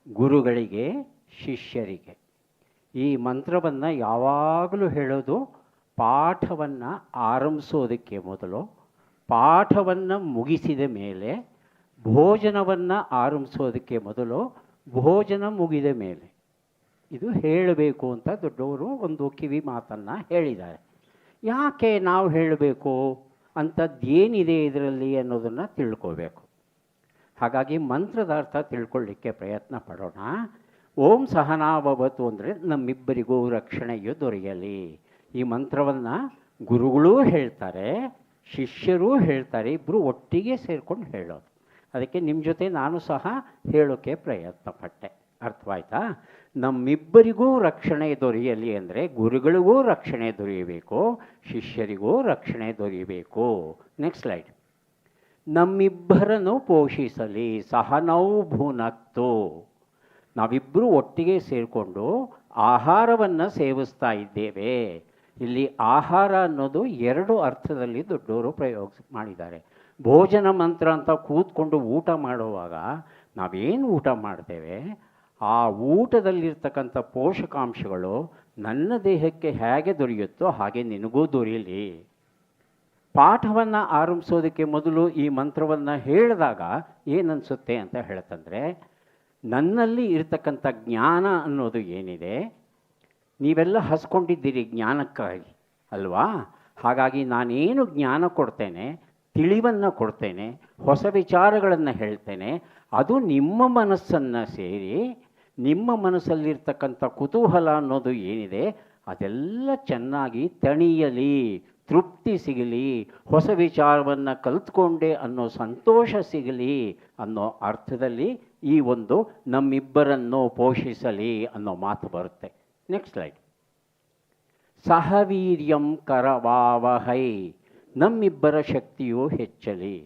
ಗುರುಗಳಿಗೆ, ಶಿಷ್ಯರಿಗೆ. ಈ ಮಂತ್ರವನ್ನು ಯಾವಾಗಲೂ ಹೇಳೋದು ಪಾಠವನ್ನು ಆರಂಭಿಸೋದಕ್ಕೆ ಮೊದಲು, ಪಾಠವನ್ನು ಮುಗಿಸಿದ ಮೇಲೆ, ಭೋಜನವನ್ನು ಆರಂಭಿಸೋದಕ್ಕೆ ಮೊದಲು, ಭೋಜನ ಮುಗಿದ ಮೇಲೆ ಇದು ಹೇಳಬೇಕು ಅಂತ ದೊಡ್ಡವರು ಒಂದು ಕಿವಿ ಮಾತನ್ನು ಹೇಳಿದ್ದಾರೆ. ಯಾಕೆ ನಾವು ಹೇಳಬೇಕು ಅಂಥದ್ದೇನಿದೆ ಇದರಲ್ಲಿ ಅನ್ನೋದನ್ನು ತಿಳ್ಕೋಬೇಕು. ಹಾಗಾಗಿ ಮಂತ್ರದ ಅರ್ಥ ತಿಳ್ಕೊಳ್ಳಿಕ್ಕೆ ಪ್ರಯತ್ನ ಪಡೋಣ. ಓಂ ಸಹನಾಭವತು ಅಂದರೆ ನಮ್ಮಿಬ್ಬರಿಗೂ ರಕ್ಷಣೆಯು ದೊರೆಯಲಿ. ಈ ಮಂತ್ರವನ್ನು ಗುರುಗಳೂ ಹೇಳ್ತಾರೆ, ಶಿಷ್ಯರೂ ಹೇಳ್ತಾರೆ, ಇಬ್ಬರು ಒಟ್ಟಿಗೆ ಸೇರ್ಕೊಂಡು ಹೇಳೋದು. ಅದಕ್ಕೆ ನಿಮ್ಮ ಜೊತೆ ನಾನು ಸಹ ಹೇಳೋಕ್ಕೆ ಪ್ರಯತ್ನ ಪಟ್ಟೆ. ಅರ್ಥವಾಯ್ತಾ? ನಮ್ಮಿಬ್ಬರಿಗೂ ರಕ್ಷಣೆ ದೊರೆಯಲಿ ಅಂದರೆ ಗುರುಗಳಿಗೂ ರಕ್ಷಣೆ ದೊರೆಯಬೇಕು, ಶಿಷ್ಯರಿಗೂ ರಕ್ಷಣೆ ದೊರೆಯಬೇಕು. Next slide. ನಮ್ಮಿಬ್ಬರನ್ನು ಪೋಷಿಸಲಿ ಸಹನೌ ಭುನಕ್ತು. ನಾವಿಬ್ಬರು ಒಟ್ಟಿಗೆ ಸೇರಿಕೊಂಡು ಆಹಾರವನ್ನು ಸೇವಿಸ್ತಾ ಇದ್ದೇವೆ. ಇಲ್ಲಿ ಆಹಾರ ಅನ್ನೋದು ಎರಡು ಅರ್ಥದಲ್ಲಿ ದೊಡ್ಡವರು ಪ್ರಯೋಗ ಮಾಡಿದ್ದಾರೆ. ಭೋಜನ ಮಂತ್ರ ಅಂತ ಕೂತ್ಕೊಂಡು ಊಟ ಮಾಡುವಾಗ ನಾವೇನು ಊಟ ಮಾಡ್ತೇವೆ, ಆ ಊಟದಲ್ಲಿರ್ತಕ್ಕಂಥ ಪೋಷಕಾಂಶಗಳು ನನ್ನ ದೇಹಕ್ಕೆ ಹೇಗೆ ದೊರೆಯುತ್ತೋ ಹಾಗೆ ನಿನಗೂ ದೊರೆಯಲಿ. ಪಾಠವನ್ನು ಆರಂಭಿಸೋದಕ್ಕೆ ಮೊದಲು ಈ ಮಂತ್ರವನ್ನು ಹೇಳಿದಾಗ ಏನನ್ಸುತ್ತೆ ಅಂತ ಹೇಳ್ತಂದರೆ, ನನ್ನಲ್ಲಿ ಇರ್ತಕ್ಕಂಥ ಜ್ಞಾನ ಅನ್ನೋದು ಏನಿದೆ, ನೀವೆಲ್ಲ ಹಸ್ಕೊಂಡಿದ್ದೀರಿ ಜ್ಞಾನಕ್ಕಾಗಿ ಅಲ್ವಾ? ಹಾಗಾಗಿ ನಾನೇನು ಜ್ಞಾನ ಕೊಡ್ತೇನೆ, ತಿಳಿವನ್ನು ಕೊಡ್ತೇನೆ, ಹೊಸ ವಿಚಾರಗಳನ್ನು ಹೇಳ್ತೇನೆ, ಅದು ನಿಮ್ಮ ಮನಸ್ಸನ್ನು ಸೇರಿ ನಿಮ್ಮ ಮನಸ್ಸಲ್ಲಿರ್ತಕ್ಕಂಥ ಕುತೂಹಲ ಅನ್ನೋದು ಏನಿದೆ ಅದೆಲ್ಲ ಚೆನ್ನಾಗಿ ತಣಿಯಲಿ, ತೃಪ್ತಿ ಸಿಗಲಿ, ಹೊಸ ವಿಚಾರವನ್ನು ಕಲಿತ್ಕೊಂಡೆ ಅನ್ನೋ ಸಂತೋಷ ಸಿಗಲಿ ಅನ್ನೋ ಅರ್ಥದಲ್ಲಿ ಈ ಒಂದು ನಮ್ಮಿಬ್ಬರನ್ನು ಪೋಷಿಸಲಿ ಅನ್ನೋ ಮಾತು ಬರುತ್ತೆ. Next slide. ಸಹವೀರ್ಯಂ ಕರವಾವಹೈ. ನಮ್ಮಿಬ್ಬರ ಶಕ್ತಿಯು ಹೆಚ್ಚಲಿ.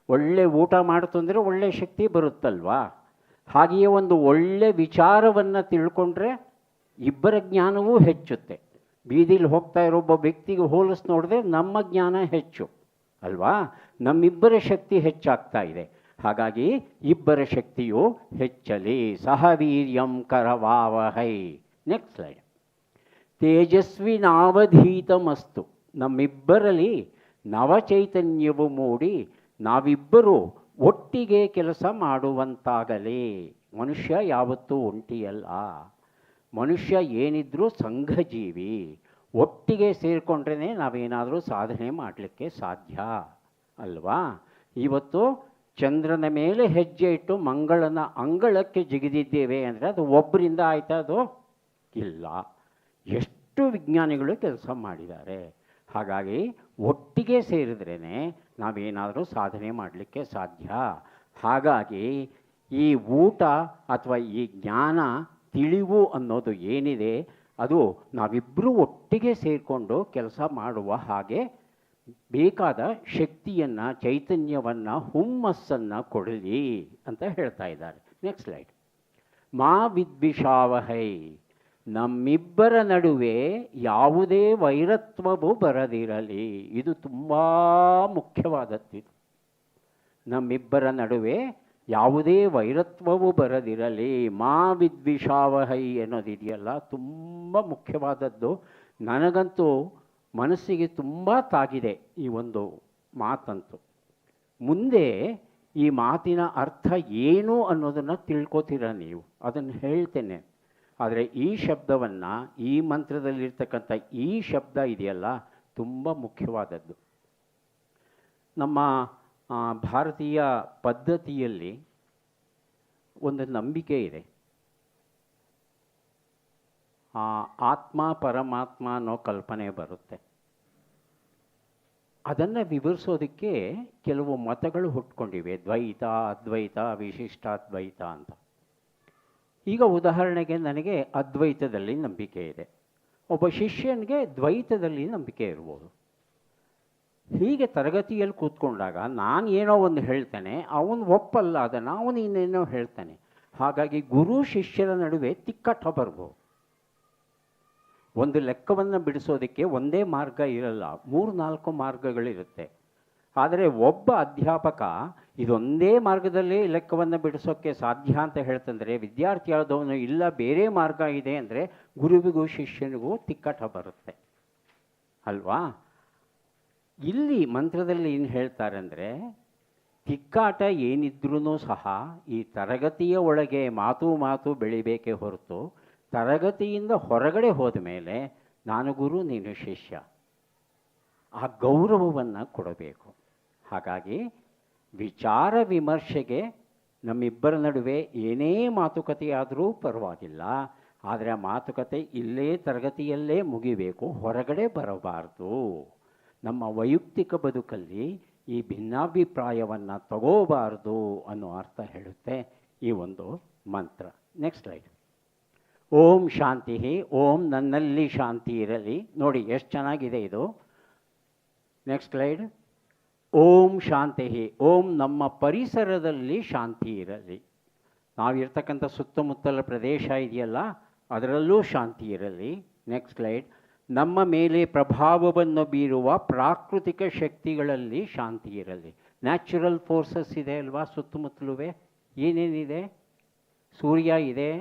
ಒಳ್ಳೆ ಊಟ ಮಾಡ್ತು ಅಂದರೆ ಒಳ್ಳೆ ಶಕ್ತಿ ಬರುತ್ತಲ್ವಾ? ಹಾಗೆಯೇ ಒಂದು ಒಳ್ಳೆ ವಿಚಾರವನ್ನು ತಿಳ್ಕೊಂಡ್ರೆ ಇಬ್ಬರ ಜ್ಞಾನವೂ ಹೆಚ್ಚುತ್ತೆ. ಬೀದಿಲಿ ಹೋಗ್ತಾ ಇರೋ ಒಬ್ಬ ವ್ಯಕ್ತಿಗೆ ಹೋಲಿಸಿ ನೋಡಿದ್ರೆ ನಮ್ಮ ಜ್ಞಾನ ಹೆಚ್ಚು ಅಲ್ವಾ? ನಮ್ಮಿಬ್ಬರ ಶಕ್ತಿ ಹೆಚ್ಚಾಗ್ತಾ ಇದೆ. ಹಾಗಾಗಿ ಇಬ್ಬರ ಶಕ್ತಿಯು ಹೆಚ್ಚಲಿ. ಸಹವೀರ್ಯಂ ಕರವಾವಹೈ. Next slide. ತೇಜಸ್ವಿನಾವಧೀತಮಸ್ತು. ನಮ್ಮಿಬ್ಬರಲ್ಲಿ ನವಚೈತನ್ಯವು ಮೂಡಿ ನಾವಿಬ್ಬರು ಒಟ್ಟಿಗೆ ಕೆಲಸ ಮಾಡುವಂತಾಗಲಿ. ಮನುಷ್ಯ ಯಾವತ್ತೂ ಒಂಟಿಯಲ್ಲ. ಮನುಷ್ಯ ಏನಿದ್ರೂ ಸಂಘಜೀವಿ. ಒಟ್ಟಿಗೆ ಸೇರಿಕೊಂಡ್ರೇ ನಾವೇನಾದರೂ ಸಾಧನೆ ಮಾಡಲಿಕ್ಕೆ ಸಾಧ್ಯ ಅಲ್ವಾ? ಇವತ್ತು ಚಂದ್ರನ ಮೇಲೆ ಹೆಜ್ಜೆ ಇಟ್ಟು ಮಂಗಳನ ಅಂಗಳಕ್ಕೆ ಜಿಗಿದಿದ್ದೇವೆ ಅಂದರೆ ಅದು ಒಬ್ಬರಿಂದ ಆಯ್ತಾ? ಅದು ಇಲ್ಲ. ಎಷ್ಟು ವಿಜ್ಞಾನಿಗಳು ಕೆಲಸ ಮಾಡಿದ್ದಾರೆ. ಹಾಗಾಗಿ ಒಟ್ಟಿಗೆ ಸೇರಿದ್ರೇ ನಾವೇನಾದರೂ ಸಾಧನೆ ಮಾಡಲಿಕ್ಕೆ ಸಾಧ್ಯ. ಹಾಗಾಗಿ ಈ ಊಟ ಅಥವಾ ಈ ಜ್ಞಾನ ತಿಳಿವು ಅನ್ನೋದು ಏನಿದೆ ಅದು ನಾವಿಬ್ಬರೂ ಒಟ್ಟಿಗೆ ಸೇರಿಕೊಂಡು ಕೆಲಸ ಮಾಡುವ ಹಾಗೆ ಬೇಕಾದ ಶಕ್ತಿಯನ್ನು, ಚೈತನ್ಯವನ್ನು, ಹುಮ್ಮಸ್ಸನ್ನು ಕೊಡಲಿ ಅಂತ ಹೇಳ್ತಾ ಇದ್ದಾರೆ. Next slide. ಮಾ ವಿದ್ವಿಷಾವಹೈ. ನಮ್ಮಿಬ್ಬರ ನಡುವೆ ಯಾವುದೇ ವೈರತ್ವವು ಬರದಿರಲಿ. ಇದು ತುಂಬ ಮುಖ್ಯವಾದದ್ದು. ನಮ್ಮಿಬ್ಬರ ನಡುವೆ ಯಾವುದೇ ವೈರತ್ವವು ಬರದಿರಲಿ. ಮಾ ವಿದ್ವಿಷಾವಹೈ ಅನ್ನೋದಿದೆಯಲ್ಲ, ತುಂಬ ಮುಖ್ಯವಾದದ್ದು. ನನಗಂತೂ ಮನಸ್ಸಿಗೆ ತುಂಬ ತಾಗಿದೆ ಈ ಒಂದು ಮಾತಂತೂ. ಮುಂದೆ ಈ ಮಾತಿನ ಅರ್ಥ ಏನು ಅನ್ನೋದನ್ನು ತಿಳ್ಕೊತೀರ ನೀವು, ಅದನ್ನು ಹೇಳ್ತೇನೆ. ಆದರೆ ಈ ಶಬ್ದವನ್ನು, ಈ ಮಂತ್ರದಲ್ಲಿರ್ತಕ್ಕಂಥ ಈ ಶಬ್ದ ಇದೆಯಲ್ಲ ತುಂಬ ಮುಖ್ಯವಾದದ್ದು. ನಮ್ಮ ಭಾರತೀಯ ಪದ್ಧತಿಯಲ್ಲಿ ಒಂದು ನಂಬಿಕೆ ಇದೆ. ಆತ್ಮ ಪರಮಾತ್ಮ ಅನ್ನೋ ಕಲ್ಪನೆ ಬರುತ್ತೆ. ಅದನ್ನು ವಿವರಿಸೋದಕ್ಕೆ ಕೆಲವು ಮತಗಳು ಹುಟ್ಕೊಂಡಿವೆ. ದ್ವೈತ, ಅದ್ವೈತ, ವಿಶಿಷ್ಟಾದ್ವೈತ ಅಂತ. ಈಗ ಉದಾಹರಣೆಗೆ ನನಗೆ ಅದ್ವೈತದಲ್ಲಿ ನಂಬಿಕೆ ಇದೆ, ಒಬ್ಬ ಶಿಷ್ಯನಿಗೆ ದ್ವೈತದಲ್ಲಿ ನಂಬಿಕೆ ಇರ್ಬೋದು. ಹೀಗೆ ತರಗತಿಯಲ್ಲಿ ಕೂತ್ಕೊಂಡಾಗ ನಾನು ಏನೋ ಒಂದು ಹೇಳ್ತೇನೆ, ಅವನು ಒಪ್ಪಲ್ಲ ಅದನ್ನು, ಅವನು ಇನ್ನೇನೋ ಹೇಳ್ತಾನೆ. ಹಾಗಾಗಿ ಗುರು ಶಿಷ್ಯರ ನಡುವೆ ತಿಕ್ಕಟ್ಟ ಬರ್ಬೋದು. ಒಂದು ಲೆಕ್ಕವನ್ನು ಬಿಡಿಸೋದಕ್ಕೆ ಒಂದೇ ಮಾರ್ಗ ಇರಲ್ಲ, 3-4 ಮಾರ್ಗಗಳಿರುತ್ತೆ. ಆದರೆ ಒಬ್ಬ ಅಧ್ಯಾಪಕ ಇದೊಂದೇ ಮಾರ್ಗದಲ್ಲಿ ಲೆಕ್ಕವನ್ನು ಬಿಡಿಸೋಕ್ಕೆ ಸಾಧ್ಯ ಅಂತ ಹೇಳ್ತಂದರೆ, ವಿದ್ಯಾರ್ಥಿಯಾದವನು ಇಲ್ಲ ಬೇರೆ ಮಾರ್ಗ ಇದೆ ಅಂದರೆ ಗುರುವಿಗೂ ಶಿಷ್ಯನಿಗೂ ತಿಕ್ಕಟ ಬರುತ್ತೆ. ಅಲ್ವಾ? ಇಲ್ಲಿ ಮಂತ್ರದಲ್ಲಿ ಏನು ಹೇಳ್ತಾರೆ ಅಂದರೆ, ತಿಕ್ಕಾಟ ಏನಿದ್ರೂ ಸಹ ಈ ತರಗತಿಯ ಒಳಗೆ ಮಾತು ಬೆಳಿಬೇಕೇ ಹೊರತು ತರಗತಿಯಿಂದ ಹೊರಗಡೆ ಹೋದ ಮೇಲೆ ನಾನು ಗುರು ನೀನು ಶಿಷ್ಯ, ಆ ಗೌರವವನ್ನು ಕೊಡಬೇಕು. ಹಾಗಾಗಿ ವಿಚಾರ ವಿಮರ್ಶೆಗೆ ನಮ್ಮಿಬ್ಬರ ನಡುವೆ ಏನೇ ಮಾತುಕತೆಯಾದರೂ ಪರವಾಗಿಲ್ಲ, ಆದರೆ ಆ ಮಾತುಕತೆ ಇಲ್ಲೇ ತರಗತಿಯಲ್ಲೇ ಮುಗಿಬೇಕು, ಹೊರಗಡೆ ಬರಬಾರ್ದು. ನಮ್ಮ ವೈಯಕ್ತಿಕ ಬದುಕಲ್ಲಿ ಈ ಭಿನ್ನಾಭಿಪ್ರಾಯವನ್ನು ತಗೋಬಾರ್ದು ಅನ್ನೋ ಅರ್ಥ ಹೇಳುತ್ತೆ ಈ ಒಂದು ಮಂತ್ರ. Next slide. ಓಂ ಶಾಂತಿ, ಓಂ ನನ್ನಲ್ಲಿ ಶಾಂತಿ ಇರಲಿ. ನೋಡಿ ಎಷ್ಟು ಚೆನ್ನಾಗಿದೆ ಇದು. Next slide. ಓಂ ಶಾಂತಿ, ಓಂ ನಮ್ಮ ಪರಿಸರದಲ್ಲಿ ಶಾಂತಿ ಇರಲಿ. ನಾವಿರ್ತಕ್ಕಂಥ ಸುತ್ತಮುತ್ತಲ ಪ್ರದೇಶ ಇದೆಯಲ್ಲ, ಅದರಲ್ಲೂ ಶಾಂತಿ ಇರಲಿ. Next slide. ನಮ್ಮ ಮೇಲೆ ಪ್ರಭಾವವನ್ನು ಬೀರುವ ಪ್ರಾಕೃತಿಕ ಶಕ್ತಿಗಳಲ್ಲಿ ಶಾಂತಿ ಇರಲಿ. ನ್ಯಾಚುರಲ್ ಫೋರ್ಸಸ್ ಇದೆ ಅಲ್ವಾ ಸುತ್ತಮುತ್ತಲೂ? ಏನೇನಿದೆ? ಸೂರ್ಯ ಇದೆ,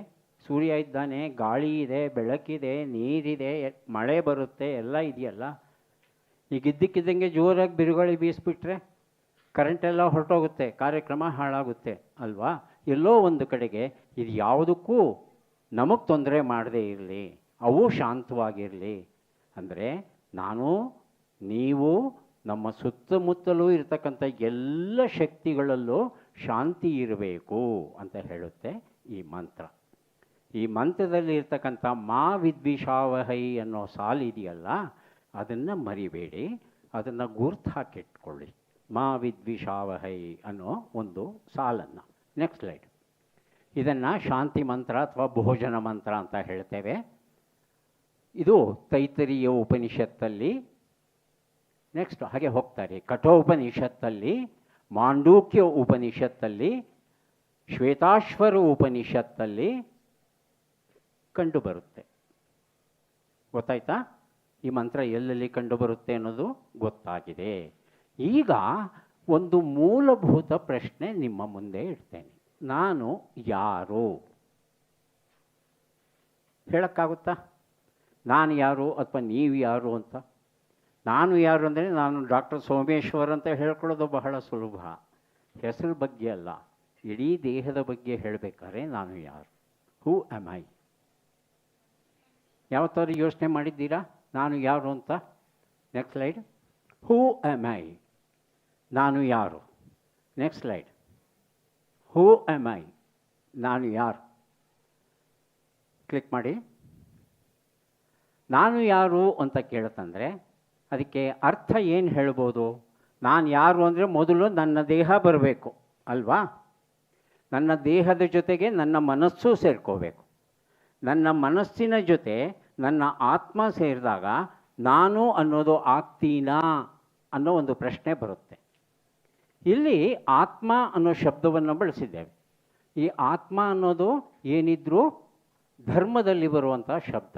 ಸೂರ್ಯ ಇದ್ದಾನೆ, ಗಾಳಿ ಇದೆ, ಬೆಳಕಿದೆ, ನೀರಿದೆ, ಮಳೆ ಬರುತ್ತೆ, ಎಲ್ಲ ಇದೆಯಲ್ಲ. ಈಗ ಇದ್ದಕ್ಕಿದ್ದಂಗೆ ಜೋರಾಗಿ ಬಿರುಗಾಳಿ ಬೀಸಿಬಿಟ್ರೆ ಕರೆಂಟೆಲ್ಲ ಹೊರಟೋಗುತ್ತೆ, ಕಾರ್ಯಕ್ರಮ ಹಾಳಾಗುತ್ತೆ ಅಲ್ವಾ? ಎಲ್ಲೋ ಒಂದು ಕಡೆಗೆ ಇದು ಯಾವುದಕ್ಕೂ ನಮಗೆ ತೊಂದರೆ ಮಾಡದೇ ಇರಲಿ, ಅವು ಶಾಂತವಾಗಿರಲಿ ಅಂದರೆ ನಾನು ನೀವು ನಮ್ಮ ಸುತ್ತಮುತ್ತಲೂ ಇರತಕ್ಕಂಥ ಎಲ್ಲ ಶಕ್ತಿಗಳಲ್ಲೂ ಶಾಂತಿ ಇರಬೇಕು ಅಂತ ಹೇಳುತ್ತೆ ಈ ಮಂತ್ರ. ಈ ಮಂತ್ರದಲ್ಲಿ ಇರ್ತಕ್ಕಂಥ ಮಾ ವಿದ್ವಿಷಾವಹೈ ಅನ್ನೋ ಸಾಲಿದೆಯಲ್ಲ, ಅದನ್ನು ಮರಿಬೇಡಿ, ಅದನ್ನು ಗುರ್ತು ಹಾಕಿಟ್ಕೊಳ್ಳಿ. ಮಾ ವಿದ್ವಿಷಾವಹೈ ಅನ್ನೋ ಒಂದು ಸಾಲನ್ನು. Next slide. ಇದನ್ನು ಶಾಂತಿ ಮಂತ್ರ ಅಥವಾ ಭೋಜನ ಮಂತ್ರ ಅಂತ ಹೇಳ್ತೇವೆ. ಇದು ತೈತರಿಯ ಉಪನಿಷತ್ತಲ್ಲಿ, ನೆಕ್ಸ್ಟ್ ಹಾಗೆ ಹೋಗ್ತಾರೆ, ಕಠೋಪನಿಷತ್ತಲ್ಲಿ, ಮಾಂಡೂಕ್ಯ ಉಪನಿಷತ್ತಲ್ಲಿ, ಶ್ವೇತಾಶ್ವರ ಉಪನಿಷತ್ತಲ್ಲಿ ಕಂಡುಬರುತ್ತೆ. ಗೊತ್ತಾಯ್ತಾ? ಈ ಮಂತ್ರ ಎಲ್ಲೆಲ್ಲಿ ಕಂಡುಬರುತ್ತೆ ಅನ್ನೋದು ಗೊತ್ತಾಗಿದೆ. ಈಗ ಒಂದು ಮೂಲಭೂತ ಪ್ರಶ್ನೆ ನಿಮ್ಮ ಮುಂದೆ ಇಡ್ತೇನೆ. ನಾನು ಯಾರು ಹೇಳೋಕ್ಕಾಗುತ್ತಾ? ನಾನು ಯಾರು ಅಥವಾ ನೀವು ಯಾರು ಅಂತ? ನಾನು ಯಾರು ಅಂದರೆ ನಾನು ಡಾಕ್ಟರ್ ಸೋಮೇಶ್ವರ್ ಅಂತ ಹೇಳ್ಕೊಳ್ಳೋದು ಬಹಳ ಸುಲಭ. ಹೆಸರು ಬಗ್ಗೆ ಅಲ್ಲ, ಇಡೀ ದೇಹದ ಬಗ್ಗೆ ಹೇಳಬೇಕಾದ್ರೆ ನಾನು ಯಾರು? ಹೂ ಆಮ್ ಐ? ಯಾವತ್ತಾದ್ರೂ ಯೋಚನೆ ಮಾಡಿದ್ದೀರಾ ನಾನು ಯಾರು ಅಂತ? Next slide. Who am I? ನಾನು ಯಾರು? Next slide. Who am I? ನಾನು ಯಾರು? ಕ್ಲಿಕ್ ಮಾಡಿ. ನಾನು ಯಾರು ಅಂತ ಕೇಳುತ್ತಂದರೆ ಅದಕ್ಕೆ ಅರ್ಥ ಏನು ಹೇಳ್ಬೋದು? ನಾನು ಯಾರು ಅಂದರೆ ಮೊದಲು ನನ್ನ ದೇಹ ಬರಬೇಕು ಅಲ್ವಾ? ನನ್ನ ದೇಹದ ಜೊತೆಗೆ ನನ್ನ ಮನಸ್ಸು ಸೇರ್ಕೋಬೇಕು. ನನ್ನ ಮನಸ್ಸಿನ ಜೊತೆ ನನ್ನ ಆತ್ಮ ಸೇರಿದಾಗ ನಾನು ಅನ್ನೋದು ಆಗ್ತೀನಾ ಅನ್ನೋ ಒಂದು ಪ್ರಶ್ನೆ ಬರುತ್ತೆ. ಇಲ್ಲಿ ಆತ್ಮ ಅನ್ನೋ ಶಬ್ದವನ್ನು ಬಳಸಿದ್ದೇವೆ. ಈ ಆತ್ಮ ಅನ್ನೋದು ಏನಿದ್ರೂ ಧರ್ಮದಲ್ಲಿ ಬರುವಂಥ ಶಬ್ದ.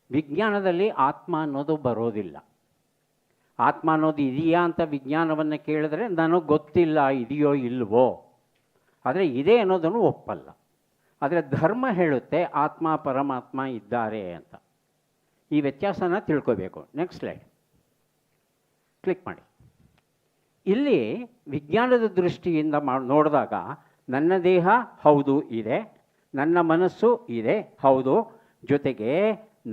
ವಿಜ್ಞಾನದಲ್ಲಿ ಆತ್ಮ ಅನ್ನೋದು ಬರೋದಿಲ್ಲ. ಆತ್ಮ ಅನ್ನೋದು ಇದೆಯಾ ಅಂತ ವಿಜ್ಞಾನವನ್ನು ಕೇಳಿದ್ರೆ ನನಗೆ ಗೊತ್ತಿಲ್ಲ ಇದೆಯೋ ಇಲ್ವೋ, ಆದರೆ ಇದೆ ಅನ್ನೋದನ್ನು ಒಪ್ಪಲ್ಲ. ಆದರೆ ಧರ್ಮ ಹೇಳುತ್ತೆ ಆತ್ಮ ಪರಮಾತ್ಮ ಇದ್ದಾರೆ ಅಂತ. ಈ ವ್ಯತ್ಯಾಸನ ತಿಳ್ಕೋಬೇಕು. Next slide. ಕ್ಲಿಕ್ ಮಾಡಿ. ಇಲ್ಲಿ ವಿಜ್ಞಾನದ ದೃಷ್ಟಿಯಿಂದ ನೋಡಿದಾಗ ನನ್ನ ದೇಹ ಹೌದು ಇದೆ, ನನ್ನ ಮನಸ್ಸು ಇದೆ ಹೌದು, ಜೊತೆಗೆ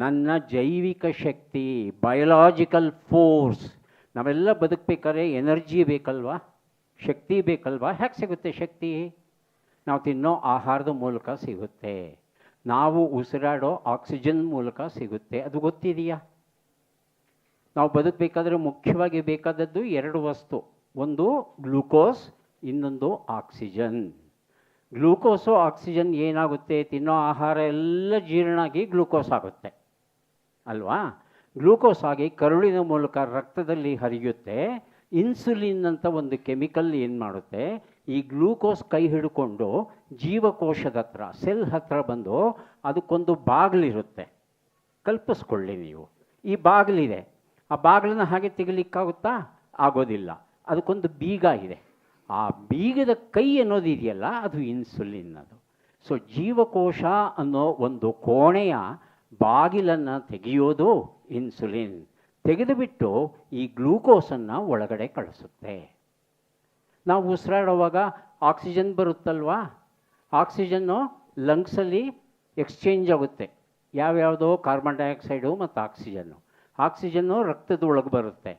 ನನ್ನ ಜೈವಿಕ ಶಕ್ತಿ, ಬಯೋಲಾಜಿಕಲ್ ಫೋರ್ಸ್. ನಾವೆಲ್ಲ ಬದುಕಬೇಕಾದ್ರೆ ಎನರ್ಜಿ ಬೇಕಲ್ವಾ, ಶಕ್ತಿ ಬೇಕಲ್ವಾ? ಹೇಗೆ ಸಿಗುತ್ತೆ ಶಕ್ತಿ? ನಾವು ತಿನ್ನೋ ಆಹಾರದ ಮೂಲಕ ಸಿಗುತ್ತೆ, ನಾವು ಉಸಿರಾಡೋ ಆಕ್ಸಿಜನ್ ಮೂಲಕ ಸಿಗುತ್ತೆ. ಅದು ಗೊತ್ತಿದೆಯಾ? ನಾವು ಬದುಕಬೇಕಾದ್ರೆ ಮುಖ್ಯವಾಗಿ ಬೇಕಾದದ್ದು ಎರಡು ವಸ್ತು, ಒಂದು ಗ್ಲೂಕೋಸ್, ಇನ್ನೊಂದು ಆಕ್ಸಿಜನ್. ಗ್ಲೂಕೋಸು ಆಕ್ಸಿಜನ್ ಏನಾಗುತ್ತೆ? ತಿನ್ನೋ ಆಹಾರ ಎಲ್ಲ ಜೀರ್ಣಾಗಿ ಗ್ಲೂಕೋಸ್ ಆಗುತ್ತೆ ಅಲ್ವಾ? ಗ್ಲೂಕೋಸ್ ಆಗಿ ಕರುಳಿನ ಮೂಲಕ ರಕ್ತದಲ್ಲಿ ಹರಿಯುತ್ತೆ. ಇನ್ಸುಲಿನ್ ಅಂತ ಒಂದು ಕೆಮಿಕಲ್ ಏನು ಮಾಡುತ್ತೆ, ಈ ಗ್ಲೂಕೋಸ್ ಕೈ ಹಿಡ್ಕೊಂಡು ಜೀವಕೋಶದ ಹತ್ರ, ಸೆಲ್ ಹತ್ರ ಬಂದು ಅದಕ್ಕೊಂದು ಬಾಗಿಲಿರುತ್ತೆ. ಕಲ್ಪಿಸ್ಕೊಳ್ಳಿ ನೀವು, ಈ ಬಾಗಿಲಿದೆ, ಆ ಬಾಗಿಲನ್ನ ಹಾಗೆ ತೆಗಿಲಿಕ್ಕಾಗುತ್ತಾ? ಆಗೋದಿಲ್ಲ. ಅದಕ್ಕೊಂದು ಬೀಗ ಇದೆ. ಆ ಬೀಗದ ಕೈ ಅನ್ನೋದು ಇದೆಯಲ್ಲ, ಅದು ಇನ್ಸುಲಿನ್. ಅದು ಸೊ ಜೀವಕೋಶ ಅನ್ನೋ ಒಂದು ಕೋಣೆಯ ಬಾಗಿಲನ್ನು ತೆಗೆಯೋದು ಇನ್ಸುಲಿನ್. ತೆಗೆದುಬಿಟ್ಟು ಈ ಗ್ಲೂಕೋಸನ್ನು ಒಳಗಡೆ ಕಳಿಸುತ್ತೆ. ನಾವು ಉಸಿರಾಡುವಾಗ ಆಕ್ಸಿಜನ್ ಬರುತ್ತಲ್ವಾ, ಆಕ್ಸಿಜನ್ನು ಲಂಗ್ಸಲ್ಲಿ ಎಕ್ಸ್ಚೇಂಜ್ ಆಗುತ್ತೆ. ಯಾವ್ಯಾವುದೋ ಕಾರ್ಬನ್ ಡೈಆಕ್ಸೈಡು ಮತ್ತು ಆಕ್ಸಿಜನ್ನು ರಕ್ತದೊಳಗೆ ಬರುತ್ತೆ.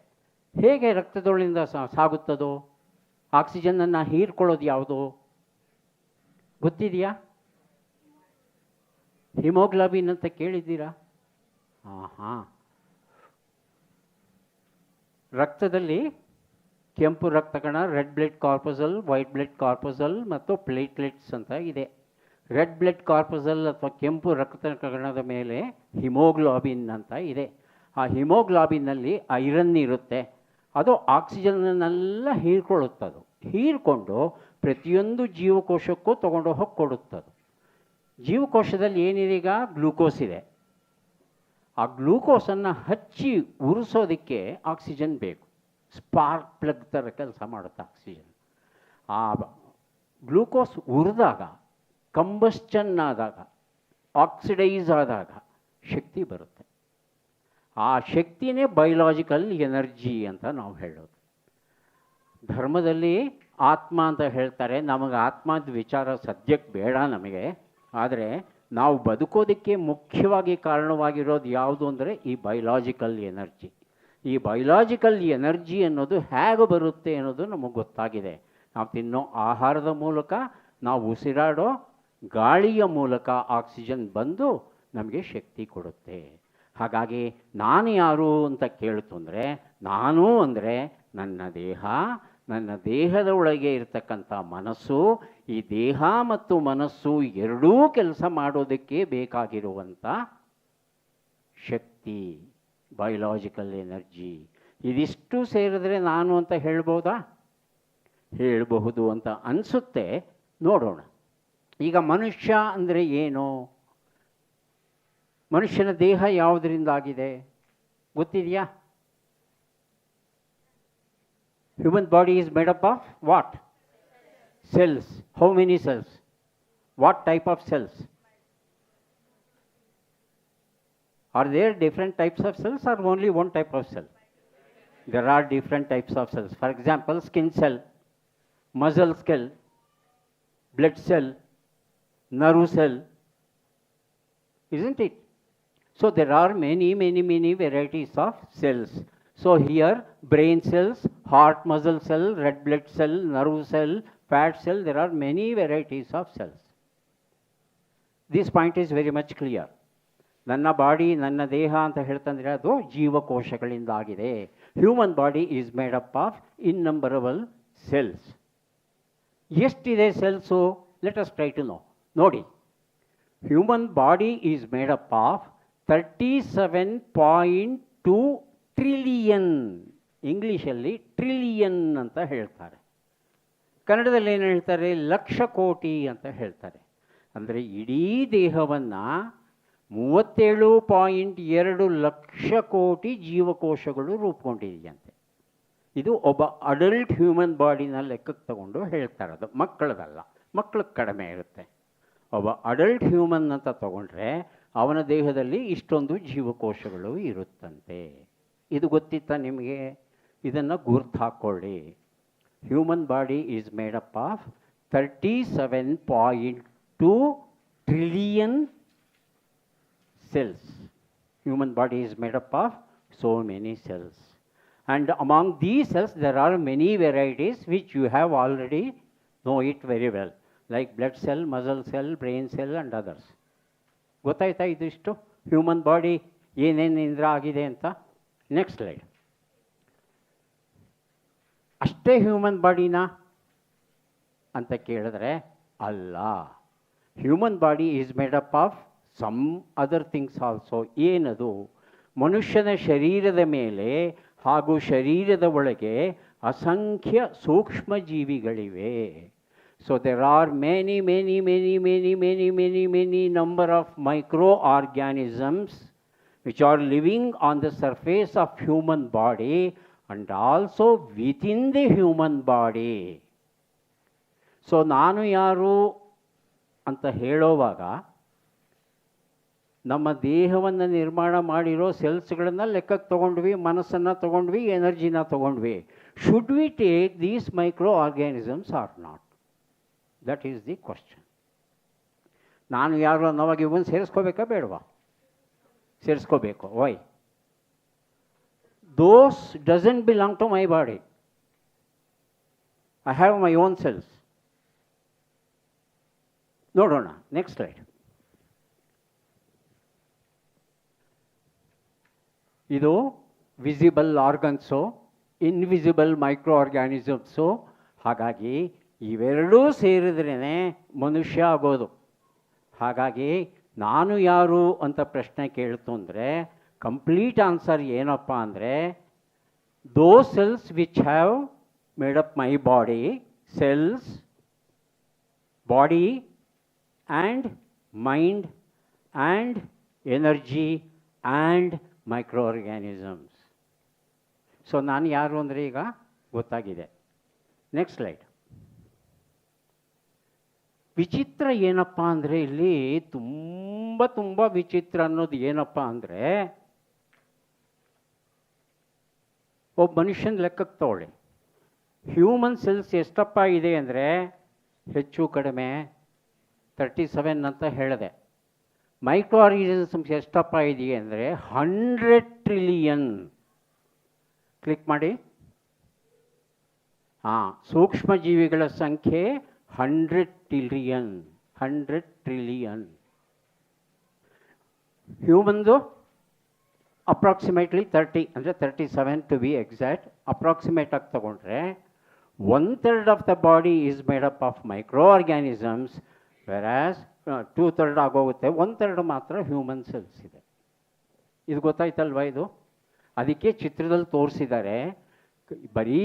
ಹೇಗೆ ರಕ್ತದೊಳಗಿಂದ ಸಾಗುತ್ತದೋ? ಆಕ್ಸಿಜನನ್ನು ಹೀರ್ಕೊಳ್ಳೋದು ಯಾವುದು ಗೊತ್ತಿದೆಯಾ? ಹಿಮೋಗ್ಲೋಬಿನ್ ಅಂತ ಕೇಳಿದ್ದೀರಾ? ಹಾಂ. ರಕ್ತದಲ್ಲಿ ಕೆಂಪು ರಕ್ತಕಣ, ರೆಡ್ ಬ್ಲಡ್ ಕಾರ್ಪಸಲ್, ವೈಟ್ ಬ್ಲಡ್ ಕಾರ್ಪಸಲ್ ಮತ್ತು ಪ್ಲೇಟ್ಲೆಟ್ಸ್ ಅಂತ ಇದೆ. ರೆಡ್ ಬ್ಲಡ್ ಕಾರ್ಪಸಲ್ ಅಥವಾ ಕೆಂಪು ರಕ್ತಕಣದ ಮೇಲೆ ಹಿಮೋಗ್ಲೋಬಿನ್ ಅಂತ ಇದೆ. ಆ ಹಿಮೋಗ್ಲೋಬಿನ್ನಲ್ಲಿ ಐರನ್ ಇರುತ್ತೆ. ಅದು ಆಕ್ಸಿಜನ್ನನ್ನೆಲ್ಲ ಹೀರ್ಕೊಳ್ಳುತ್ತದು. ಹೀರ್ಕೊಂಡು ಪ್ರತಿಯೊಂದು ಜೀವಕೋಶಕ್ಕೂ ತೊಗೊಂಡು ಹೋಗಿ ಕೊಡುತ್ತದು. ಜೀವಕೋಶದಲ್ಲಿ ಏನಿದೆ ಈಗ? ಗ್ಲೂಕೋಸ್ ಇದೆ. ಆ ಗ್ಲೂಕೋಸನ್ನು ಹಚ್ಚಿ ಉರಿಸೋದಕ್ಕೆ ಆಕ್ಸಿಜನ್ ಬೇಕು. ಸ್ಪಾರ್ಕ್ ಪ್ಲಗ್ ಥರ ಕೆಲಸ ಮಾಡುತ್ತೆ ಆಕ್ಸಿಜನ್. ಆ ಗ್ಲೂಕೋಸ್ ಉರಿದಾಗ, ಕಂಬಸ್ಟನ್ ಆದಾಗ, ಆಕ್ಸಿಡೈಸ್ ಆದಾಗ ಶಕ್ತಿ ಬರುತ್ತೆ. ಆ ಶಕ್ತಿನೇ ಬಯೋಲಾಜಿಕಲ್ ಎನರ್ಜಿ ಅಂತ ನಾವು ಹೇಳೋದು. ಧರ್ಮದಲ್ಲಿ ಆತ್ಮ ಅಂತ ಹೇಳ್ತಾರೆ. ನಮಗೆ ಆತ್ಮದ ವಿಚಾರ ಸದ್ಯಕ್ಕೆ ಬೇಡ ನಮಗೆ. ಆದರೆ ನಾವು ಬದುಕೋದಕ್ಕೆ ಮುಖ್ಯವಾಗಿ ಕಾರಣವಾಗಿರೋದು ಯಾವುದು ಅಂದರೆ ಈ ಬಯೋಲಾಜಿಕಲ್ ಎನರ್ಜಿ. ಈ ಬಯೋಲಾಜಿಕಲ್ ಎನರ್ಜಿ ಅನ್ನೋದು ಹೇಗೆ ಬರುತ್ತೆ ಅನ್ನೋದು ನಮಗೆ ಗೊತ್ತಾಗಿದೆ. ನಾವು ತಿನ್ನೋ ಆಹಾರದ ಮೂಲಕ, ನಾವು ಉಸಿರಾಡೋ ಗಾಳಿಯ ಮೂಲಕ ಆಕ್ಸಿಜನ್ ಬಂದು ನಮಗೆ ಶಕ್ತಿ ಕೊಡುತ್ತೆ. ಹಾಗಾಗಿ ನಾನು ಯಾರು ಅಂತ ಕೇಳ್ತು ಅಂದರೆ, ನಾನು ಅಂದರೆ ನನ್ನ ದೇಹ, ನನ್ನ ದೇಹದ ಒಳಗೆ ಇರತಕ್ಕಂಥ ಮನಸ್ಸು. ಈ ದೇಹ ಮತ್ತು ಮನಸ್ಸು ಎರಡೂ ಕೆಲಸ ಮಾಡೋದಕ್ಕೆ ಬೇಕಾಗಿರುವಂಥ ಶಕ್ತಿ, ಬಯೋಲಾಜಿಕಲ್ ಎನರ್ಜಿ. ಇದಿಷ್ಟು ಸೇರಿದ್ರೆ ನಾನು ಅಂತ ಹೇಳ್ಬೋದಾ? ಹೇಳಬಹುದು ಅಂತ ಅನಿಸುತ್ತೆ. ನೋಡೋಣ. ಈಗ ಮನುಷ್ಯ ಅಂದರೆ ಏನು? ಮನುಷ್ಯನ ದೇಹ ಯಾವುದರಿಂದ ಆಗಿದೆ ಗೊತ್ತಿದೆಯಾ? Human body is made up of what? Cells. How many cells? What type of cells? Are there different types of cells or only one type of cell? There are different types of cells. For example, skin cell, muscle cell, blood cell, nerve cell, isn't it? So there are many varieties of cells. So here, brain cells, heart muscle cell, red blood cell, nerve cell, fat cell, there are many varieties of cells. This point is very much clear. ನನ್ನ body, ನನ್ನ ದೇಹ ಅಂತ ಹೇಳ್ತಂದ್ರೆ ಅದು ಜೀವಕೋಶಗಳಿಂದ ಆಗಿದೆ. Human body is made up of innumerable cells. ಎಷ್ಟಿದೆ cells? Let us try to know. ನೋಡಿ, human body is made up of 37.2 trillion. ಇಂಗ್ಲೀಷಲ್ಲಿ ಟ್ರಿಲಿಯನ್ ಅಂತ ಹೇಳ್ತಾರೆ. ಕನ್ನಡದಲ್ಲಿ ಏನು ಹೇಳ್ತಾರೆ? ಲಕ್ಷ ಕೋಟಿ ಅಂತ ಹೇಳ್ತಾರೆ. ಅಂದರೆ ಇಡೀ ದೇಹವನ್ನು 37.2 ಲಕ್ಷ ಕೋಟಿ ಜೀವಕೋಶಗಳು ರೂಪುಗೊಂಡಿದೆಯಂತೆ. ಇದು ಒಬ್ಬ ಅಡಲ್ಟ್ ಹ್ಯೂಮನ್ ಬಾಡಿನ ಲೆಕ್ಕಕ್ಕೆ ತಗೊಂಡು ಹೇಳ್ತಾರದು, ಮಕ್ಕಳದಲ್ಲ. ಮಕ್ಕಳಿಗೆ ಕಡಿಮೆ ಇರುತ್ತೆ. ಒಬ್ಬ ಅಡಲ್ಟ್ ಹ್ಯೂಮನ್ ಅಂತ ತಗೊಂಡ್ರೆ ಅವನ ದೇಹದಲ್ಲಿ ಇಷ್ಟೊಂದು ಜೀವಕೋಶಗಳು ಇರುತ್ತಂತೆ. ಇದು ಗೊತ್ತಿತ್ತಾ ನಿಮಗೆ? ಇದನ್ನು ಗುರ್ತು ಹಾಕ್ಕೊಳ್ಳಿ. Human body is made up of 37.2 trillion cells. Human body is made up of so many cells. And among these cells, there are many varieties which you have already know it very well. Like blood cell, muscle cell, brain cell and others. ಗೊತ್ತಾಯ್ತಾ ಇದಿಷ್ಟು? Human body ಏನೇನಿಂದ ಆಗಿದೆ ಅಂತ. Next slide. ಅಷ್ಟೇ human ಬಾಡಿನಾ ಅಂತ ಕೇಳಿದ್ರೆ ಅಲ್ಲ. Human body is made up of some other things also. ಏನದು? ಮನುಷ್ಯನ ಶರೀರದ ಮೇಲೆ ಹಾಗೂ ಶರೀರದ ಒಳಗೆ ಅಸಂಖ್ಯ ಸೂಕ್ಷ್ಮ ಜೀವಿಗಳಿವೆ. So there are many number of microorganisms which are living on the surface of human body and also within the human body. So ನಾನು ಯಾರು ಅಂತ ಹೇಳೋವಾಗ ನಮ್ಮ ದೇಹವನ್ನು ನಿರ್ಮಾಣ ಮಾಡಿರೋ ಸೆಲ್ಸ್ಗಳನ್ನು ಲೆಕ್ಕಕ್ಕೆ ತೊಗೊಂಡ್ವಿ, ಮನಸ್ಸನ್ನು ತೊಗೊಂಡ್ವಿ, ಎನರ್ಜಿನ ತೊಗೊಂಡ್ವಿ. Should we take these micro organisms R not? That is the question. ನಾನು ಯಾರು ಅನ್ನೋವಾಗ ಇವನ್ ಸೇರಿಸ್ಕೋಬೇಕಾ ಬೇಡವಾ? ಸೇರಿಸ್ಕೋಬೇಕು. Why? Those doesn't belong to my body. I have my own cells. ನೋಡೋಣ, ನೆಕ್ಸ್ಟ್ ಸ್ಲೈಡ್. ಇದು visible organs, invisible micro organisms. ಹಾಗಾಗಿ ಇವೆರಡೂ ಸೇರಿದ್ರೇ ಮನುಷ್ಯ ಆಗೋದು. ಹಾಗಾಗಿ ನಾನು ಯಾರು ಅಂತ ಪ್ರಶ್ನೆ ಕೇಳ್ತು ಅಂದರೆ ಕಂಪ್ಲೀಟ್ ಆನ್ಸರ್ ಏನಪ್ಪ ಅಂದರೆ, those cells which have made up my body, cells, body and mind and energy and micro organisms. So ನಾನು ಯಾರು ಅಂದರೆ ಈಗ ಗೊತ್ತಾಗಿದೆ. Next slide. ವಿಚಿತ್ರ ಏನಪ್ಪ ಅಂದರೆ, ಇಲ್ಲಿ ತುಂಬ ವಿಚಿತ್ರ ಅನ್ನೋದು ಏನಪ್ಪ ಅಂದರೆ, ಒಬ್ಬ ಮನುಷ್ಯನ ಲೆಕ್ಕಕ್ಕೆ ತಗೊಳ್ಳಿ. ಹ್ಯೂಮನ್ ಸೆಲ್ಸ್ ಎಷ್ಟಪ್ಪ ಇದೆ ಅಂದರೆ ಹೆಚ್ಚು ಕಡಿಮೆ 37 ಅಂತ ಹೇಳಿದೆ. ಮೈಕ್ರೋ ಆರ್ಗ್ಯಾನಿಸಮ್ಸ್ ಎಷ್ಟಪ್ಪ ಇದೆಯೇ ಅಂದರೆ 100 ಟ್ರಿಲಿಯನ್. ಕ್ಲಿಕ್ ಮಾಡಿ. ಸೂಕ್ಷ್ಮ ಜೀವಿಗಳ ಸಂಖ್ಯೆ 100 ಟ್ರಿಲಿಯನ್. 100 ಟ್ರಿಲಿಯನ್. ಹ್ಯೂಮನ್ದು ಅಪ್ರಾಕ್ಸಿಮೇಟ್ಲಿ 30, ಅಂದರೆ 37 ಟು ಬಿ ಎಕ್ಸಾಕ್ಟ್. ಅಪ್ರಾಕ್ಸಿಮೇಟ್ ಆಗಿ ತಗೊಂಡ್ರೆ 1/3 of the body is made up of microorganisms, versus 2/3 ಆಗೋಗುತ್ತೆ. 1/3 ಮಾತ್ರ ಹ್ಯೂಮನ್ ಸೆಲ್ಸ್ ಇದೆ. ಇದು ಗೊತ್ತಾಯ್ತಲ್ವ? ಇದು ಅದಕ್ಕೆ ಚಿತ್ರದಲ್ಲಿ ತೋರಿಸಿದ್ದಾರೆ. ಬರೀ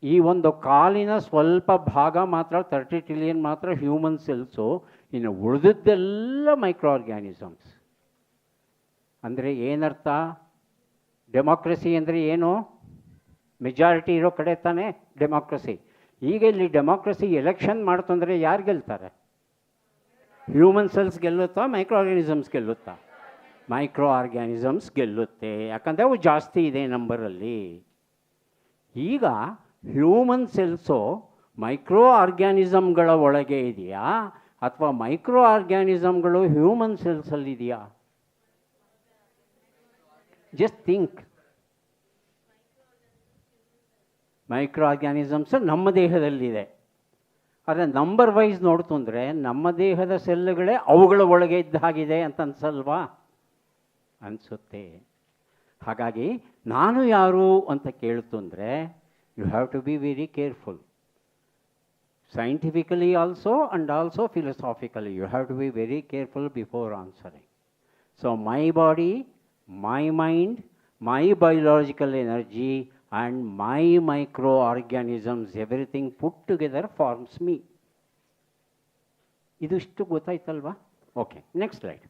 ಈ ಒಂದು ಕಾಲಿನ ಸ್ವಲ್ಪ ಭಾಗ ಮಾತ್ರ 30 ಟ್ರಿಲಿಯನ್ ಮಾತ್ರ ಹ್ಯೂಮನ್ ಸೆಲ್ಸು, ಇನ್ನು ಉಳಿದದ್ದೆಲ್ಲ ಮೈಕ್ರೋ ಆರ್ಗ್ಯಾನಿಸಮ್ಸ್. ಅಂದರೆ ಏನರ್ಥ? ಡೆಮಾಕ್ರಸಿ ಅಂದರೆ ಏನು? ಮೆಜಾರಿಟಿ ಇರೋ ಕಡೆ ತಾನೇ ಡೆಮಾಕ್ರಸಿ. ಈಗ ಇಲ್ಲಿ ಡೆಮಾಕ್ರಸಿ ಎಲೆಕ್ಷನ್ ಮಾಡ್ತಂದರೆ ಯಾರು ಗೆಲ್ತಾರೆ? ಹ್ಯೂಮನ್ ಸೆಲ್ಸ್ ಗೆಲ್ಲುತ್ತಾ, ಮೈಕ್ರೋ ಆರ್ಗ್ಯಾನಿಸಮ್ಸ್ ಗೆಲ್ಲುತ್ತಾ? ಮೈಕ್ರೋ ಆರ್ಗ್ಯಾನಿಸಮ್ಸ್ ಗೆಲ್ಲುತ್ತೆ, ಯಾಕಂದರೆ ಅವು ಜಾಸ್ತಿ ಇದೆ ನಂಬರಲ್ಲಿ. ಈಗ ಹ್ಯೂಮನ್ ಸೆಲ್ಸು ಮೈಕ್ರೋ ಆರ್ಗ್ಯಾನಿಸಮ್ಗಳ ಒಳಗೆ ಇದೆಯಾ ಅಥವಾ ಮೈಕ್ರೋ ಆರ್ಗ್ಯಾನಿಸಮ್ಗಳು ಹ್ಯೂಮನ್ ಸೆಲ್ಸಲ್ಲಿದೆಯಾ? Just think. ಮೈಕ್ರೋ ಆರ್ಗ್ಯಾನಿಸಮ್ಸ್ ನಮ್ಮ ದೇಹದಲ್ಲಿದೆ. ಆದರೆ ನಂಬರ್ ವೈಸ್ ನೋಡ್ತಂದರೆ ನಮ್ಮ ದೇಹದ ಸೆಲ್ಗಳೇ ಅವುಗಳ ಒಳಗೆ ಇದ್ದ ಹಾಗಿದೆ ಅಂತ ಅನ್ಸಲ್ವಾ? ಅನಿಸುತ್ತೆ. ಹಾಗಾಗಿ ನಾನು ಯಾರು ಅಂತ ಕೇಳ್ತಂದರೆ you have to be very careful. Scientifically also and also philosophically you have to be very careful before answering. So my body, my mind, my biological energy and my microorganisms, everything put together forms me. ಇದಿಷ್ಟು ಗೊತ್ತಾಯ್ತಲ್ವಾ? Okay, next slide.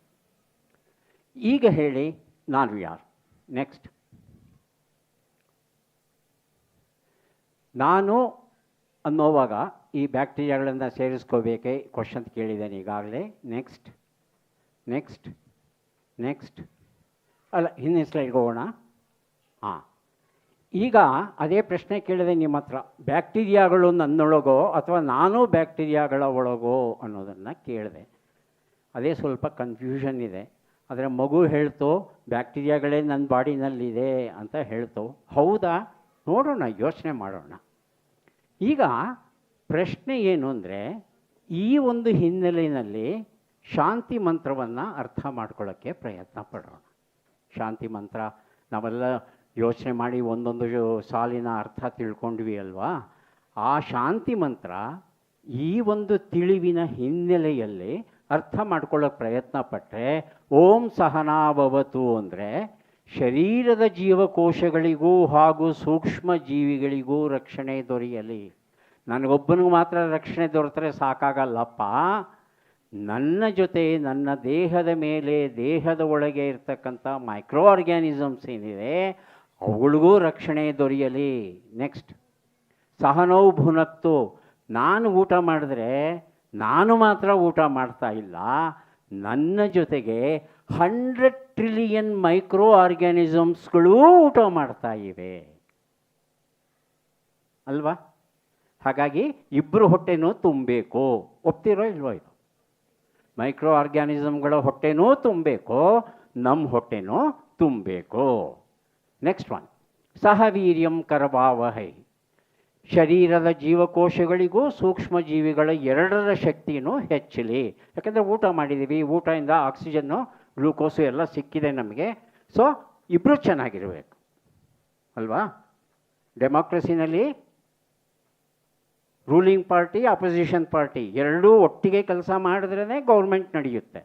ಈಗ ಹೇಳಿ ನಾನು ಯಾರು? Next. ನಾನು ಅನ್ನೋವಾಗ ಈ ಬ್ಯಾಕ್ಟೀರಿಯಾಗಳನ್ನು ಸೇರಿಸ್ಕೋಬೇಕೆ question ಕೇಳಿದ್ದೇನೆ ಈಗಾಗಲೇ. ನೆಕ್ಸ್ಟ್ ನೆಕ್ಸ್ಟ್ ನೆಕ್ಸ್ಟ್ ಅಲ್ಲ, ಹಿಂದಿನ ಸ್ಲೈಡ್ಗೆ ಹೋಗೋಣ. ಈಗ ಅದೇ ಪ್ರಶ್ನೆ ಕೇಳಿದೆ ನಿಮ್ಮ ಹತ್ರ. ಬ್ಯಾಕ್ಟೀರಿಯಾಗಳು ನನ್ನೊಳಗೋ ಅಥವಾ ನಾನು ಬ್ಯಾಕ್ಟೀರಿಯಾಗಳ ಒಳಗೋ ಅನ್ನೋದನ್ನು ಕೇಳಿದೆ. ಅದೇ ಸ್ವಲ್ಪ ಕನ್ಫ್ಯೂಷನ್ ಇದೆ. ಆದರೆ ಮಗು ಹೇಳ್ತು ಬ್ಯಾಕ್ಟೀರಿಯಾಗಳೇ ನನ್ನ ಬಾಡಿನಲ್ಲಿದೆ ಅಂತ ಹೇಳ್ತು. ಹೌದಾ? ನೋಡೋಣ, ಯೋಚನೆ ಮಾಡೋಣ. ಈಗ ಪ್ರಶ್ನೆ ಏನು ಅಂದರೆ, ಈ ಒಂದು ಹಿನ್ನೆಲೆಯಲ್ಲಿ ಶಾಂತಿ ಮಂತ್ರವನ್ನು ಅರ್ಥ ಮಾಡ್ಕೊಳ್ಳೋಕ್ಕೆ ಪ್ರಯತ್ನ ಪಡೋಣ. ಶಾಂತಿ ಮಂತ್ರ ನಾವೆಲ್ಲ ಯೋಚನೆ ಮಾಡಿ ಒಂದೊಂದು ಸಾಲಿನ ಅರ್ಥ ತಿಳ್ಕೊಂಡ್ವಿ ಅಲ್ವಾ? ಆ ಶಾಂತಿ ಮಂತ್ರ ಈ ಒಂದು ತಿಳಿವಿನ ಹಿನ್ನೆಲೆಯಲ್ಲಿ ಅರ್ಥ ಮಾಡ್ಕೊಳ್ಳೋಕೆ ಪ್ರಯತ್ನ ಪಟ್ಟರೆ, ಓಂ ಸಹನಾಭವತು ಅಂದರೆ ಶರೀರದ ಜೀವಕೋಶಗಳಿಗೂ ಹಾಗೂ ಸೂಕ್ಷ್ಮ ಜೀವಿಗಳಿಗೂ ರಕ್ಷಣೆ ದೊರೆಯಲಿ. ನನಗೊಬ್ಬನಿಗೆ ಮಾತ್ರ ರಕ್ಷಣೆ ದೊರೆತರೆ ಸಾಕಾಗಲ್ಲಪ್ಪ. ನನ್ನ ಜೊತೆ ನನ್ನ ದೇಹದ ಮೇಲೆ, ದೇಹದ ಒಳಗೆ ಇರ್ತಕ್ಕಂಥ ಮೈಕ್ರೋ ಆರ್ಗ್ಯಾನಿಸಮ್ಸ್ ಏನಿದೆ ಅವುಗಳಿಗೂ ರಕ್ಷಣೆ ದೊರೆಯಲಿ. ನೆಕ್ಸ್ಟ್, ಸಹನೌ ಭುನಕ್ತು. ನಾನು ಊಟ ಮಾಡಿದ್ರೆ ನಾನು ಮಾತ್ರ ಊಟ ಮಾಡ್ತಾ ಇಲ್ಲ, ನನ್ನ ಜೊತೆಗೆ 100 ಟ್ರಿಲಿಯನ್ ಮೈಕ್ರೋ ಆರ್ಗ್ಯಾನಿಸಮ್ಸ್ಗಳೂ ಊಟ ಮಾಡ್ತಾ ಇವೆ ಅಲ್ವಾ? ಹಾಗಾಗಿ ಇಬ್ಬರು ಹೊಟ್ಟೆನೂ ತುಂಬಬೇಕು. ಒಪ್ತಿರೋ ಇಲ್ವೋ? ಇದು ಮೈಕ್ರೋ ಆರ್ಗ್ಯಾನಿಸಮ್ಗಳ ಹೊಟ್ಟೆನೂ ತುಂಬಬೇಕು, ನಮ್ಮ ಹೊಟ್ಟೆನೂ ತುಂಬಬೇಕು. ನೆಕ್ಸ್ಟ್ ಒನ್, ಸಹವೀರ್ಯಂ ಕರವಾವಹೈ. ಶರೀರದ ಜೀವಕೋಶಗಳಿಗೂ ಸೂಕ್ಷ್ಮ ಜೀವಿಗಳ ಎರಡರ ಶಕ್ತಿನೂ ಹೆಚ್ಚಲಿ. ಯಾಕಂದರೆ ಊಟ ಮಾಡಿದ್ದೀವಿ, ಊಟದಿಂದ ಆಕ್ಸಿಜನ್ನು ಗ್ಲೂಕೋಸು ಎಲ್ಲ ಸಿಕ್ಕಿದೆ ನಮಗೆ. ಸೊ ಇಬ್ಬರು ಚೆನ್ನಾಗಿರಬೇಕು ಅಲ್ವಾ? ಡೆಮಾಕ್ರಸಿನಲ್ಲಿ ರೂಲಿಂಗ್ ಪಾರ್ಟಿ, ಅಪೋಸಿಷನ್ ಪಾರ್ಟಿ ಎರಡೂ ಒಟ್ಟಿಗೆ ಕೆಲಸ ಮಾಡಿದ್ರೇ ಗೌರ್ಮೆಂಟ್ ನಡೆಯುತ್ತೆ.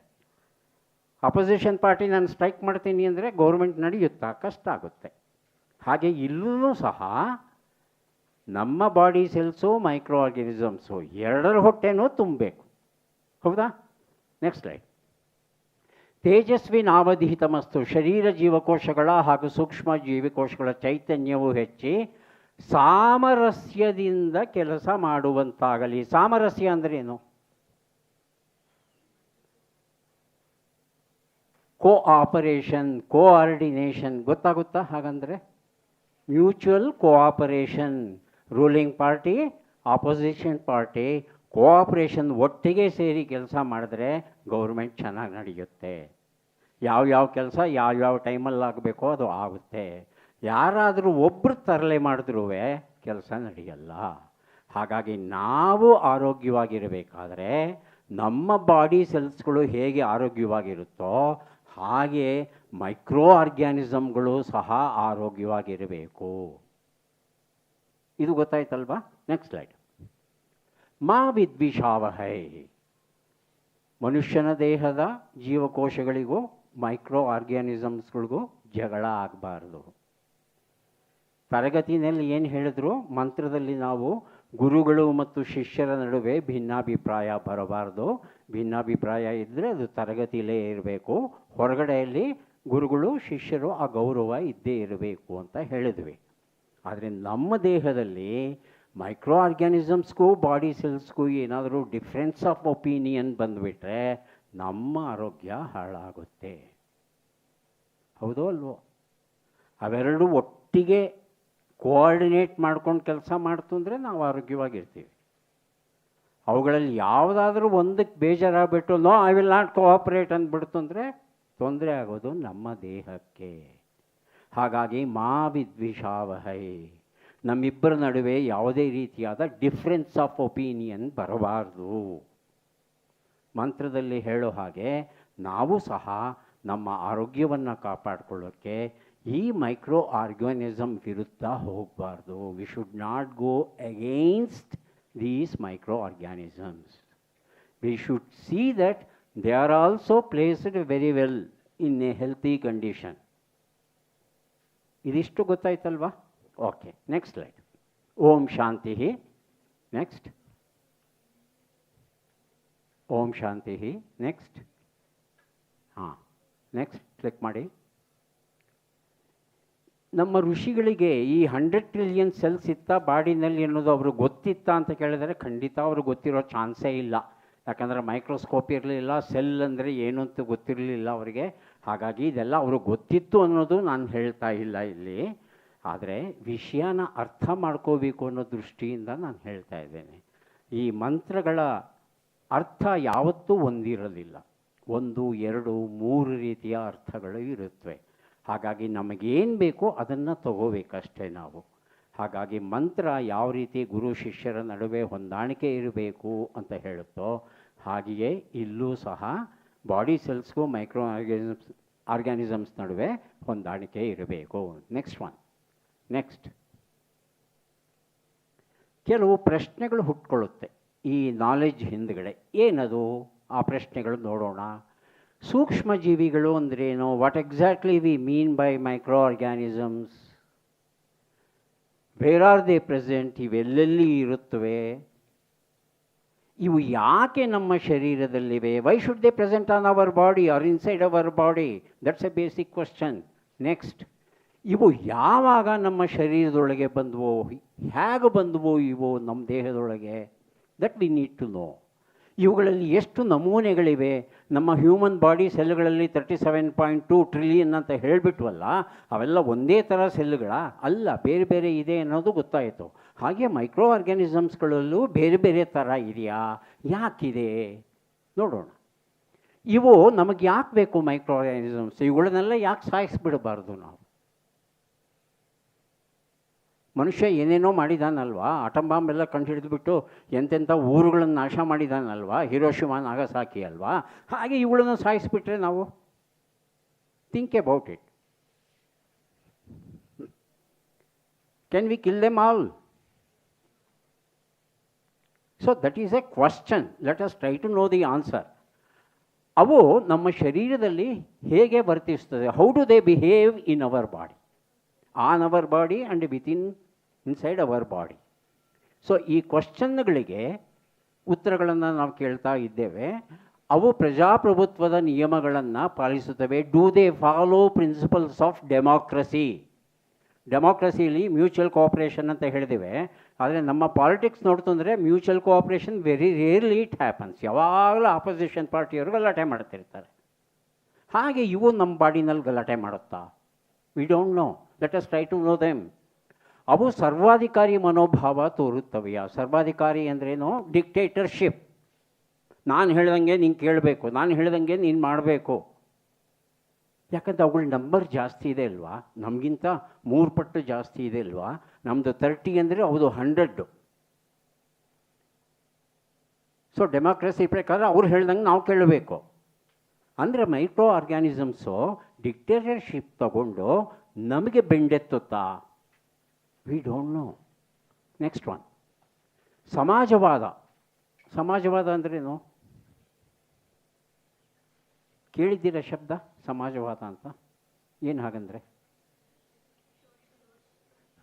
ಅಪೋಸಿಷನ್ ಪಾರ್ಟಿ ನಾನು ಸ್ಟ್ರೈಕ್ ಮಾಡ್ತೀನಿ ಅಂದರೆ ಗೌರ್ಮೆಂಟ್ ನಡೆಯುತ್ತಾ? ಕಷ್ಟ ಆಗುತ್ತೆ. ಹಾಗೆ ಇಲ್ಲೂ ಸಹ ನಮ್ಮ ಬಾಡಿ ಸೆಲ್ಸು, ಮೈಕ್ರೋ ಆರ್ಗ್ಯಾನಿಸಮ್ಸು ಎರಡರ ಹೊಟ್ಟೆನೂ ತುಂಬಬೇಕು. ಹೌದಾ? Next slide. ತೇಜಸ್ವಿ ನಾವಧಿಹಿತಮಸ್ತು. ಶರೀರ ಜೀವಕೋಶಗಳ ಹಾಗೂ ಸೂಕ್ಷ್ಮ ಜೀವಕೋಶಗಳ ಚೈತನ್ಯವು ಹೆಚ್ಚಿ ಸಾಮರಸ್ಯದಿಂದ ಕೆಲಸ ಮಾಡುವಂತಾಗಲಿ. ಸಾಮರಸ್ಯ ಅಂದ್ರೇನು? ಕೋಆಪರೇಷನ್, ಕೋಆರ್ಡಿನೇಷನ್ ಗೊತ್ತಾಗುತ್ತಾ? ಹಾಗಂದರೆ mutual cooperation. Ruling party, opposition party cooperation ಒಟ್ಟಿಗೆ ಸೇರಿ ಕೆಲಸ ಮಾಡಿದ್ರೆ ಗೌರ್ಮೆಂಟ್ ಚೆನ್ನಾಗಿ ನಡೆಯುತ್ತೆ. ಯಾವ್ಯಾವ ಕೆಲಸ ಯಾವ್ಯಾವ ಟೈಮಲ್ಲಿ ಆಗಬೇಕೋ ಅದು ಆಗುತ್ತೆ. ಯಾರಾದರೂ ಒಬ್ಬರು ತರಲೆ ಮಾಡಿದ್ರೂ ಕೆಲಸ ನಡೆಯಲ್ಲ. ಹಾಗಾಗಿ ನಾವು ಆರೋಗ್ಯವಾಗಿರಬೇಕಾದ್ರೆ ನಮ್ಮ ಬಾಡಿ ಸೆಲ್ಸ್ಗಳು ಹೇಗೆ ಆರೋಗ್ಯವಾಗಿರುತ್ತೋ ಹಾಗೆ ಮೈಕ್ರೋ ಆರ್ಗ್ಯಾನಿಸಮ್ಗಳು ಸಹ ಆರೋಗ್ಯವಾಗಿರಬೇಕು. ಇದು ಗೊತ್ತಾಯ್ತಲ್ವಾ? Next slide. ಮಾ ವಿದ್ವಿಷಾವಹೈ. ಮನುಷ್ಯನ ದೇಹದ ಜೀವಕೋಶಗಳಿಗೂ ಮೈಕ್ರೋ ಆರ್ಗ್ಯಾನಿಸಮ್ಸ್ಗಳಿಗೂ ಜಗಳ ಆಗಬಾರ್ದು. ತರಗತಿನಲ್ಲಿ ಏನು ಹೇಳಿದ್ರು, ಮಂತ್ರದಲ್ಲಿ ನಾವು ಗುರುಗಳು ಮತ್ತು ಶಿಷ್ಯರ ನಡುವೆ ಭಿನ್ನಾಭಿಪ್ರಾಯ ಬರಬಾರ್ದು. ಭಿನ್ನಾಭಿಪ್ರಾಯ ಇದ್ದರೆ ಅದು ತರಗತಿಯಲ್ಲೇ ಇರಬೇಕು. ಹೊರಗಡೆಯಲ್ಲಿ ಗುರುಗಳು ಶಿಷ್ಯರು ಆ ಗೌರವ ಇದ್ದೇ ಇರಬೇಕು ಅಂತ ಹೇಳಿದ್ವಿ. ಆದರೆ ನಮ್ಮ ದೇಹದಲ್ಲಿ ಮೈಕ್ರೋ ಆರ್ಗ್ಯಾನಿಸಮ್ಸ್ಗೂ ಬಾಡಿ ಸೆಲ್ಸ್ಗೂ ಏನಾದರೂ ಡಿಫ್ರೆನ್ಸ್ ಆಫ್ ಒಪಿನಿಯನ್ ಬಂದುಬಿಟ್ರೆ ನಮ್ಮ ಆರೋಗ್ಯ ಹಾಳಾಗುತ್ತೆ. ಹೌದೋ ಅಲ್ವೋ? ಅವೆರಡು ಒಟ್ಟಿಗೆ ಕೋಆರ್ಡಿನೇಟ್ ಮಾಡ್ಕೊಂಡು ಕೆಲಸ ಮಾಡ್ತು ಅಂದರೆ ನಾವು ಆರೋಗ್ಯವಾಗಿರ್ತೀವಿ. ಅವುಗಳಲ್ಲಿ ಯಾವುದಾದ್ರೂ ಒಂದಕ್ಕೆ ಬೇಜಾರಾಗ್ಬಿಟ್ಟು no I will not cooperate ಅಂದ್ಬಿಡ್ತು ಅಂದರೆ ತೊಂದರೆ ಆಗೋದು ನಮ್ಮ ದೇಹಕ್ಕೆ. ಹಾಗಾಗಿ ಮಾ ವಿದ್ವಿಷಾವಹೈ. ನಮ್ಮಿಬ್ಬರ ನಡುವೆ ಯಾವುದೇ ರೀತಿಯಾದ ಡಿಫ್ರೆನ್ಸ್ ಆಫ್ ಒಪಿನಿಯನ್ ಬರಬಾರ್ದು. ಮಂತ್ರದಲ್ಲಿ ಹೇಳೋ ಹಾಗೆ ನಾವು ಸಹ ನಮ್ಮ ಆರೋಗ್ಯವನ್ನು ಕಾಪಾಡಿಕೊಳ್ಳೋಕ್ಕೆ ಈ ಮೈಕ್ರೋ ಆರ್ಗ್ಯಾನಿಸಮ್ ವಿರುದ್ಧ ಹೋಗಬಾರ್ದು. We should not go against these micro organisms. We should see that they are also placed very well in a healthy condition. ಇದಿಷ್ಟು ಗೊತ್ತಾಯ್ತಲ್ವಾ? Okay, next slide. ಓಂ ಶಾಂತಿ. ನೆಕ್ಸ್ಟ್. ಓಂ ಶಾಂತಿ. ನೆಕ್ಸ್ಟ್. ಹಾಂ, ನೆಕ್ಸ್ಟ್ ಕ್ಲಿಕ್ ಮಾಡಿ. ನಮ್ಮ ಋಷಿಗಳಿಗೆ ಈ 100 ಟ್ರಿಲಿಯನ್ ಸೆಲ್ಸ್ ಇತ್ತ ಬಾಡಿನಲ್ಲಿ ಅನ್ನೋದು ಅವರು ಗೊತ್ತಿತ್ತಾ ಅಂತ ಕೇಳಿದರೆ ಖಂಡಿತ ಅವರು ಗೊತ್ತಿರೋ ಚಾನ್ಸೇ ಇಲ್ಲ. ಯಾಕಂದರೆ ಮೈಕ್ರೋಸ್ಕೋಪ್ ಇರಲಿಲ್ಲ, ಸೆಲ್ ಅಂದರೆ ಏನು ಅಂತ ಗೊತ್ತಿರಲಿಲ್ಲ ಅವರಿಗೆ. ಹಾಗಾಗಿ ಇದೆಲ್ಲ ಅವರು ಗೊತ್ತಿತ್ತು ಅನ್ನೋದು ನಾನು ಹೇಳ್ತಾ ಇಲ್ಲ ಇಲ್ಲಿ. ಆದರೆ ವಿಷಯನ ಅರ್ಥ ಮಾಡ್ಕೋಬೇಕು ಅನ್ನೋ ದೃಷ್ಟಿಯಿಂದ ನಾನು ಹೇಳ್ತಾ ಇದ್ದೇನೆ. ಈ ಮಂತ್ರಗಳ ಅರ್ಥ ಯಾವತ್ತೂ ಒಂದಿರಲಿಲ್ಲ. 1, 2, 3 ರೀತಿಯ ಅರ್ಥಗಳು ಇರುತ್ತವೆ. ಹಾಗಾಗಿ ನಮಗೇನು ಬೇಕೋ ಅದನ್ನು ತಗೋಬೇಕಷ್ಟೇ ನಾವು. ಹಾಗಾಗಿ ಮಂತ್ರ ಯಾವ ರೀತಿ ಗುರು ಶಿಷ್ಯರ ನಡುವೆ ಹೊಂದಾಣಿಕೆ ಇರಬೇಕು ಅಂತ ಹೇಳುತ್ತೋ ಹಾಗೆಯೇ ಇಲ್ಲೂ ಸಹ ಬಾಡಿ ಸೆಲ್ಸ್ಗೂ ಮೈಕ್ರೋ ಆರ್ಗ್ಯಾನಿಸಮ್ಸ್ ನಡುವೆ ಹೊಂದಾಣಿಕೆ ಇರಬೇಕು. Next one. ನೆಕ್ಸ್ಟ್. ಕೆಲವು ಪ್ರಶ್ನೆಗಳು ಹುಟ್ಕೊಳ್ಳುತ್ತೆ ಈ ನಾಲೆಡ್ಜ್ ಹಿಂದ್ಗಡೆ. ಏನದು ಆ ಪ್ರಶ್ನೆಗಳು ನೋಡೋಣ. ಸೂಕ್ಷ್ಮ ಜೀವಿಗಳು ಅಂದ್ರೇನು? What exactly we mean by microorganisms? Where are they present? ಇವೆಲ್ಲೆಲ್ಲಿ ಇರುತ್ತವೆ? ಇವು ಯಾಕೆ ನಮ್ಮ ಶರೀರದಲ್ಲಿವೆ? Why should they present on our body or inside our body? That's a basic question. Next. ಇವು ಯಾವಾಗ ನಮ್ಮ ಶರೀರದೊಳಗೆ ಬಂದವು? ಹೇಗೆ ಬಂದವು ಇವು ನಮ್ಮ ದೇಹದೊಳಗೆ? That we need to know. ಇವುಗಳಲ್ಲಿ ಎಷ್ಟು ನಮೂನೆಗಳಿವೆ. ನಮ್ಮ ಹ್ಯೂಮನ್ ಬಾಡಿ ಸೆಲ್ಗಳಲ್ಲಿ 37.2 ಟ್ರಿಲಿಯನ್ ಅಂತ ಹೇಳಿಬಿಟ್ವಲ್ಲ, ಅವೆಲ್ಲ ಒಂದೇ ಥರ ಸೆಲ್ಗಳ ಅಲ್ಲ, ಬೇರೆ ಬೇರೆ ಇದೆ ಅನ್ನೋದು ಗೊತ್ತಾಯಿತು. ಹಾಗೆ ಮೈಕ್ರೋ ಆರ್ಗ್ಯಾನಿಸಮ್ಸ್ಗಳಲ್ಲೂ ಬೇರೆ ಬೇರೆ ಥರ ಇದೆಯಾ, ಯಾಕಿದೆ ನೋಡೋಣ. ಇವು ನಮಗೆ ಯಾಕೆ ಬೇಕು ಮೈಕ್ರೋ ಆರ್ಗ್ಯಾನಿಸಮ್ಸ್? ಇವುಗಳನ್ನೆಲ್ಲ ಯಾಕೆ ಸಾಯಿಸ್ಬಿಡಬಾರ್ದು ನಾವು? ಮನುಷ್ಯ ಏನೇನೋ ಮಾಡಿದಾನಲ್ವಾ, ಆಟಮ್ ಬಾಂಬ್ ಎಲ್ಲ ಕಂಡು ಹಿಡಿದುಬಿಟ್ಟು ಎಂತೆಂಥ ಊರುಗಳನ್ನು ನಾಶ ಮಾಡಿದಾನಲ್ವಾ, ಹಿರೋಶಿಮಾ ನಾಗಸಾಕಿ ಅಲ್ವಾ, ಹಾಗೆ ಇವುಗಳನ್ನು ಸಾಯಿಸಿಬಿಟ್ರೆ ನಾವು think about it. Can we kill them all? So that is a question. Let us try to know the answer. ಅವು ನಮ್ಮ ಶರೀರದಲ್ಲಿ ಹೇಗೆ ವರ್ತಿಸ್ತದೆ? How do they behave in our body, on our body and inside our body. So ಈ ಕ್ವಶನ್ಗಳಿಗೆ ಉತ್ತರಗಳನ್ನು ನಾವು ಕೇಳ್ತಾ ಇದ್ದೇವೆ. ಅವು ಪ್ರಜಾಪ್ರಭುತ್ವದ ನಿಯಮಗಳನ್ನು ಪಾಲಿಸುತ್ತವೆ. Do they follow principles of democracy? ಡೆಮಾಕ್ರಸಿಲಿ ಮ್ಯೂಚುವಲ್ ಕೋಆಪ್ರೇಷನ್ ಅಂತ ಹೇಳಿದ್ದೇವೆ, ಆದರೆ ನಮ್ಮ ಪಾಲಿಟಿಕ್ಸ್ ನೋಡ್ತಂದರೆ mutual cooperation very rarely it happens. ಯಾವಾಗಲೂ ಆಪೋಸಿಷನ್ ಪಾರ್ಟಿಯವರು ಗಲಾಟೆ ಮಾಡ್ತಿರ್ತಾರೆ. ಹಾಗೆ ಇವು ನಮ್ಮ ಬಾಡಿನಲ್ಲಿ ಗಲಾಟೆ ಮಾಡುತ್ತಾ? We don't know. Let us try to know them. ಅವು ಸರ್ವಾಧಿಕಾರಿ ಮನೋಭಾವ ತೋರುತ್ತವೆಯಾ? ಸರ್ವಾಧಿಕಾರಿ ಅಂದ್ರೇನು? ಡಿಕ್ಟೇಟರ್ಶಿಪ್. ನಾನು ಹೇಳ್ದಂಗೆ ನೀನು ಕೇಳಬೇಕು, ನಾನು ಹೇಳ್ದಂಗೆ ನೀನು ಮಾಡಬೇಕು. ಯಾಕಂದ್ರೆ ಅವುಗಳ ನಂಬರ್ ಜಾಸ್ತಿ ಇದೆ ಅಲ್ವಾ, ನಮಗಿಂತ 3 ಪಟ್ಟು ಜಾಸ್ತಿ ಇದೆ ಅಲ್ವಾ. ನಮ್ಮದು 30 ಅಂದರೆ ಅವ್ದು 100. ಸೊ ಡೆಮಾಕ್ರಸಿ ಪ್ರಕಾರ ಅವ್ರು ಹೇಳ್ದಂಗೆ ನಾವು ಕೇಳಬೇಕು. ಅಂದರೆ ಮೈಕ್ರೋ ಆರ್ಗ್ಯಾನಿಸಮ್ಸು ಡಿಕ್ಟೇಟರ್ಶಿಪ್ ತಗೊಂಡು ನಮಗೆ ಬೆಂಡೆತ್ತುತ್ತಾ? We don't know. Next one, ಸಮಾಜವಾದ. ಸಮಾಜವಾದ ಅಂದ್ರೇನು? ಕೇಳಿದ್ದೀರ ಶಬ್ದ ಸಮಾಜವಾದ ಅಂತ? ಏನು ಹಾಗಂದರೆ?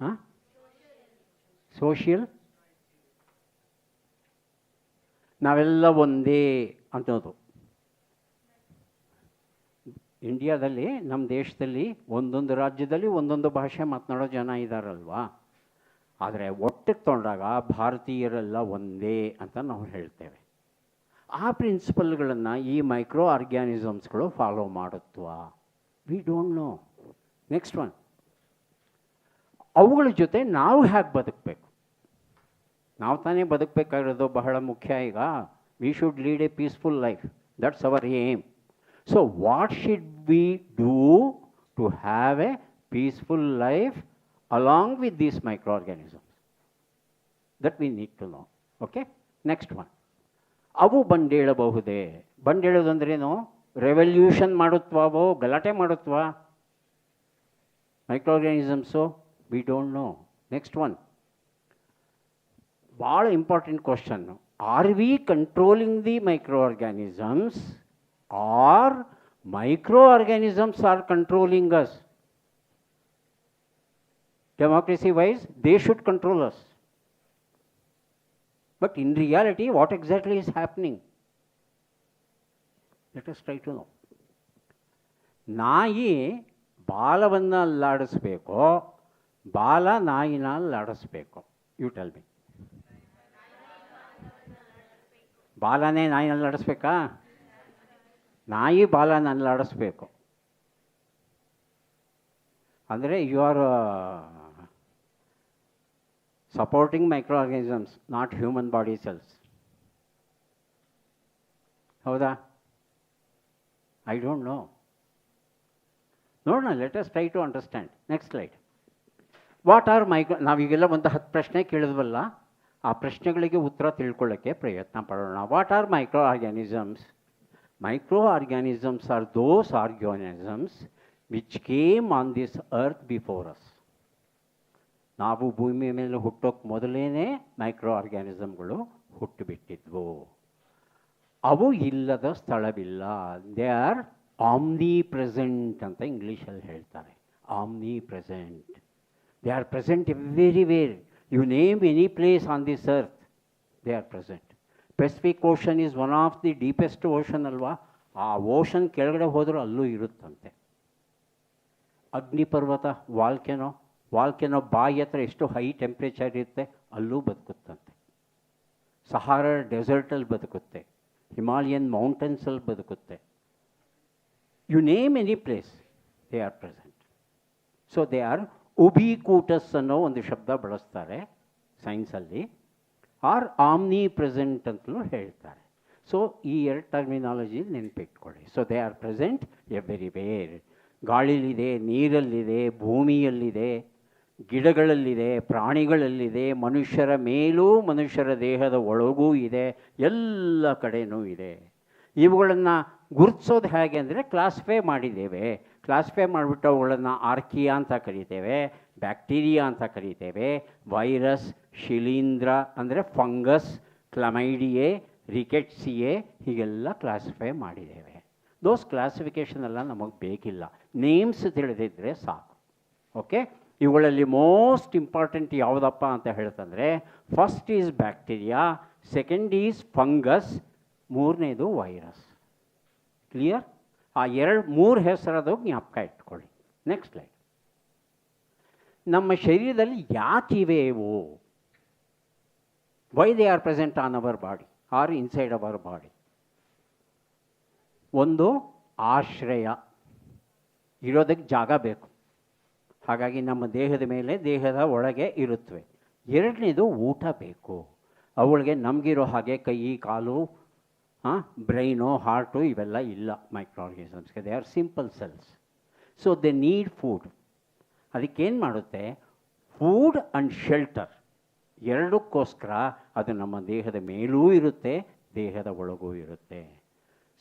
ಹಾಂ, ಸೋಷಿಯಲ್, ನಾವೆಲ್ಲ ಒಂದೇ ಅನ್ನೋದು. ಇಂಡಿಯಾದಲ್ಲಿ, ನಮ್ಮ ದೇಶದಲ್ಲಿ ಒಂದೊಂದು ರಾಜ್ಯದಲ್ಲಿ ಒಂದೊಂದು ಭಾಷೆ ಮಾತನಾಡೋ ಜನ ಇದ್ದಾರಲ್ವಾ, ಆದರೆ ಒಟ್ಟಿಗೆ ತೊಗೊಂಡಾಗ ಭಾರತೀಯರೆಲ್ಲ ಒಂದೇ ಅಂತ ನಾವು ಹೇಳ್ತೇವೆ. ಆ ಪ್ರಿನ್ಸಿಪಲ್ಗಳನ್ನು ಈ ಮೈಕ್ರೋ ಆರ್ಗ್ಯಾನಿಸಮ್ಸ್ಗಳು ಫಾಲೋ ಮಾಡುತ್ತವಾ? We don't know. Next one, ಅವುಗಳ ಜೊತೆ ನಾವು ಹೇಗೆ ಬದುಕಬೇಕು? ನಾವು ತಾನೇ ಬದುಕಬೇಕಾಗಿರೋದು ಬಹಳ ಮುಖ್ಯ. ಈಗ we should lead a peaceful life, that's our aim. So what should we do to have a peaceful life along with these micro organisms? That we need to know. Okay, next one, ಅವು ಬಂಡೇಳಬಹುದೇ? ಬಂಡೇಳೋದಂದ್ರೇನು? Revolution ಮಾಡುತ್ತವೋ, ಗಲಾಟೆ ಮಾಡುತ್ತವಾ microorganisms? We don't know. Next one, ಭಾಳ important question. Are we controlling the micro organisms or micro organisms are controlling us? Democracy wise they should control us. But in reality, what exactly is happening? Let us try to know. ನಾಯಿ ಬಾಲವನ್ನು ಅಲ್ಲಾಡಿಸ್ಬೇಕೋ, ಬಾಲ ನಾಯಿನ ಅಲ್ಲಾಡಿಸ್ಬೇಕು? You tell me. ಬಾಲನೇ ನಾಯಿನ ಅಲ್ಲಾಡಿಸ್ಬೇಕಾ? ನಾಯಿ ಬಾಲನ ಅಲ್ಲಾಡಿಸ್ಬೇಕು. ಅಂದರೆ you are supporting microorganisms, not human body cells. ಹೌದಾ? I don't know. ನೋಡೋಣ, let us try to understand. Next slide. What are micro, ನಾವೀಗೆಲ್ಲ ಒಂದು 10 ಪ್ರಶ್ನೆ ಕೇಳಿದ್ವಲ್ಲ, ಆ ಪ್ರಶ್ನೆಗಳಿಗೆ ಉತ್ತರ ತಿಳ್ಕೊಳ್ಳೋಕ್ಕೆ ಪ್ರಯತ್ನ ಪಡೋಣ. What are microorganisms? Micro organisms are those organisms which came on this earth before us. ನಾವು ಭೂಮಿ ಮೇಲೆ ಹುಟ್ಟೋಕ್ಕೆ ಮೊದಲೇ ಮೈಕ್ರೋ ಆರ್ಗ್ಯಾನಿಸಮ್ಗಳು ಹುಟ್ಟುಬಿಟ್ಟಿದ್ವು. ಅವು ಇಲ್ಲದ ಸ್ಥಳವಿಲ್ಲ. ದೇ ಆರ್ ಆಮ್ನಿ ಪ್ರೆಸೆಂಟ್ ಅಂತ ಇಂಗ್ಲೀಷಲ್ಲಿ ಹೇಳ್ತಾರೆ. Omnipresent. They are present everywhere. You name any place on this earth, they are present. Pacific Ocean is one of the deepest ocean ಅಲ್ವಾ? ಆ ಓಷನ್ ಕೆಳಗಡೆ ಹೋದರೂ ಅಲ್ಲೂ ಇರುತ್ತಂತೆ. ಅಗ್ನಿಪರ್ವತ, ವಾಲ್ಕೆನೋ ಬಾಯಿ ಹತ್ರ ಎಷ್ಟು ಹೈ ಟೆಂಪ್ರೇಚರ್ ಇರುತ್ತೆ, ಅಲ್ಲೂ ಬದುಕುತ್ತಂತೆ. ಸಹಾರಾ ಡೆಸರ್ಟಲ್ಲಿ ಬದುಕುತ್ತೆ. ಹಿಮಾಲಯನ್ ಮೌಂಟೇನ್ಸಲ್ಲಿ ಬದುಕುತ್ತೆ. You name any place, they are present. So they are ubiquitous ಅನ್ನೋ ಒಂದು ಶಬ್ದ ಬಳಸ್ತಾರೆ ಸೈನ್ಸಲ್ಲಿ, ಆರ್ ಆಮ್ನಿ ಪ್ರೆಸೆಂಟ್ ಅಂತಲೂ ಹೇಳ್ತಾರೆ. ಸೊ ಈ ಎರಡು ಟರ್ಮಿನಾಲಜಿ ನೆನಪಿಟ್ಕೊಳ್ಳಿ. So they are present everywhere. ಗಾಳಿಲಿದೆ, ನೀರಲ್ಲಿದೆ, ಭೂಮಿಯಲ್ಲಿದೆ, ಗಿಡಗಳಲ್ಲಿದೆ, ಪ್ರಾಣಿಗಳಲ್ಲಿದೆ, ಮನುಷ್ಯರ ಮೇಲೂ ಮನುಷ್ಯರ ದೇಹದ ಒಳಗೂ ಇದೆ, ಎಲ್ಲ ಕಡೆಯೂ ಇದೆ. ಇವುಗಳನ್ನು ಗುರುತಿಸೋದು ಹೇಗೆ ಅಂದರೆ ಕ್ಲಾಸಿಫೈ ಮಾಡಿದ್ದೇವೆ. ಕ್ಲಾಸಿಫೈ ಮಾಡಿಬಿಟ್ಟು ಅವುಗಳನ್ನು ಆರ್ಕಿಯಾ ಅಂತ ಕರೀತೇವೆ, ಬ್ಯಾಕ್ಟೀರಿಯಾ ಅಂತ ಕರೀತೇವೆ, ವೈರಸ್, ಶಿಲೀಂಧ್ರ ಅಂದರೆ ಫಂಗಸ್, ಕ್ಲಮೈಡಿಯೆ, ರಿಕೆಟ್ಸಿಯೆ, ಹೀಗೆಲ್ಲ ಕ್ಲಾಸಿಫೈ ಮಾಡಿದ್ದೇವೆ. ದೋಸ್ ಕ್ಲಾಸಿಫಿಕೇಷನ್ ಎಲ್ಲ ನಮಗೆ ಬೇಕಿಲ್ಲ, ನೇಮ್ಸ್ ತಿಳಿದಿದ್ದರೆ ಸಾಕು. ಓಕೆ, ಇವುಗಳಲ್ಲಿ ಮೋಸ್ಟ್ ಇಂಪಾರ್ಟೆಂಟ್ ಯಾವುದಪ್ಪ ಅಂತ ಹೇಳ್ತಂದರೆ, first is bacteria, second is fungus, ಮೂರನೇದು ವೈರಸ್. ಕ್ಲಿಯರ್? ಆ ಮೂರು ಹೆಸರದು ಜ್ಞಾಪಕ ಇಟ್ಕೊಳ್ಳಿ. Next slide. ನಮ್ಮ ಶರೀರದಲ್ಲಿ ಯಾಕಿವೆ ಇವು? Why they are present on our body or inside our body? ಒಂದು, ಆಶ್ರಯ, ಇರೋದಕ್ಕೆ ಜಾಗ ಬೇಕು, ಹಾಗಾಗಿ ನಮ್ಮ ದೇಹದ ಮೇಲೆ, ದೇಹದ ಒಳಗೆ ಇರುತ್ತವೆ. ಎರಡನೇದು, ಊಟ ಬೇಕು. ಅವಳಿಗೆ ನಮಗಿರೋ ಹಾಗೆ ಕೈ, ಕಾಲು, ಬ್ರೈನು, ಹಾರ್ಟು ಇವೆಲ್ಲ ಇಲ್ಲ ಮೈಕ್ರೋ ಆರ್ಗನಿಸಮ್ಸ್ಗೆ. They are simple cells. So they need food. ಅದಕ್ಕೇನು ಮಾಡುತ್ತೆ? ಫುಡ್ ಆ್ಯಂಡ್ ಶೆಲ್ಟರ್ ಎರಡಕ್ಕೋಸ್ಕರ ಅದು ನಮ್ಮ ದೇಹದ ಮೇಲೂ ಇರುತ್ತೆ, ದೇಹದ ಒಳಗೂ ಇರುತ್ತೆ.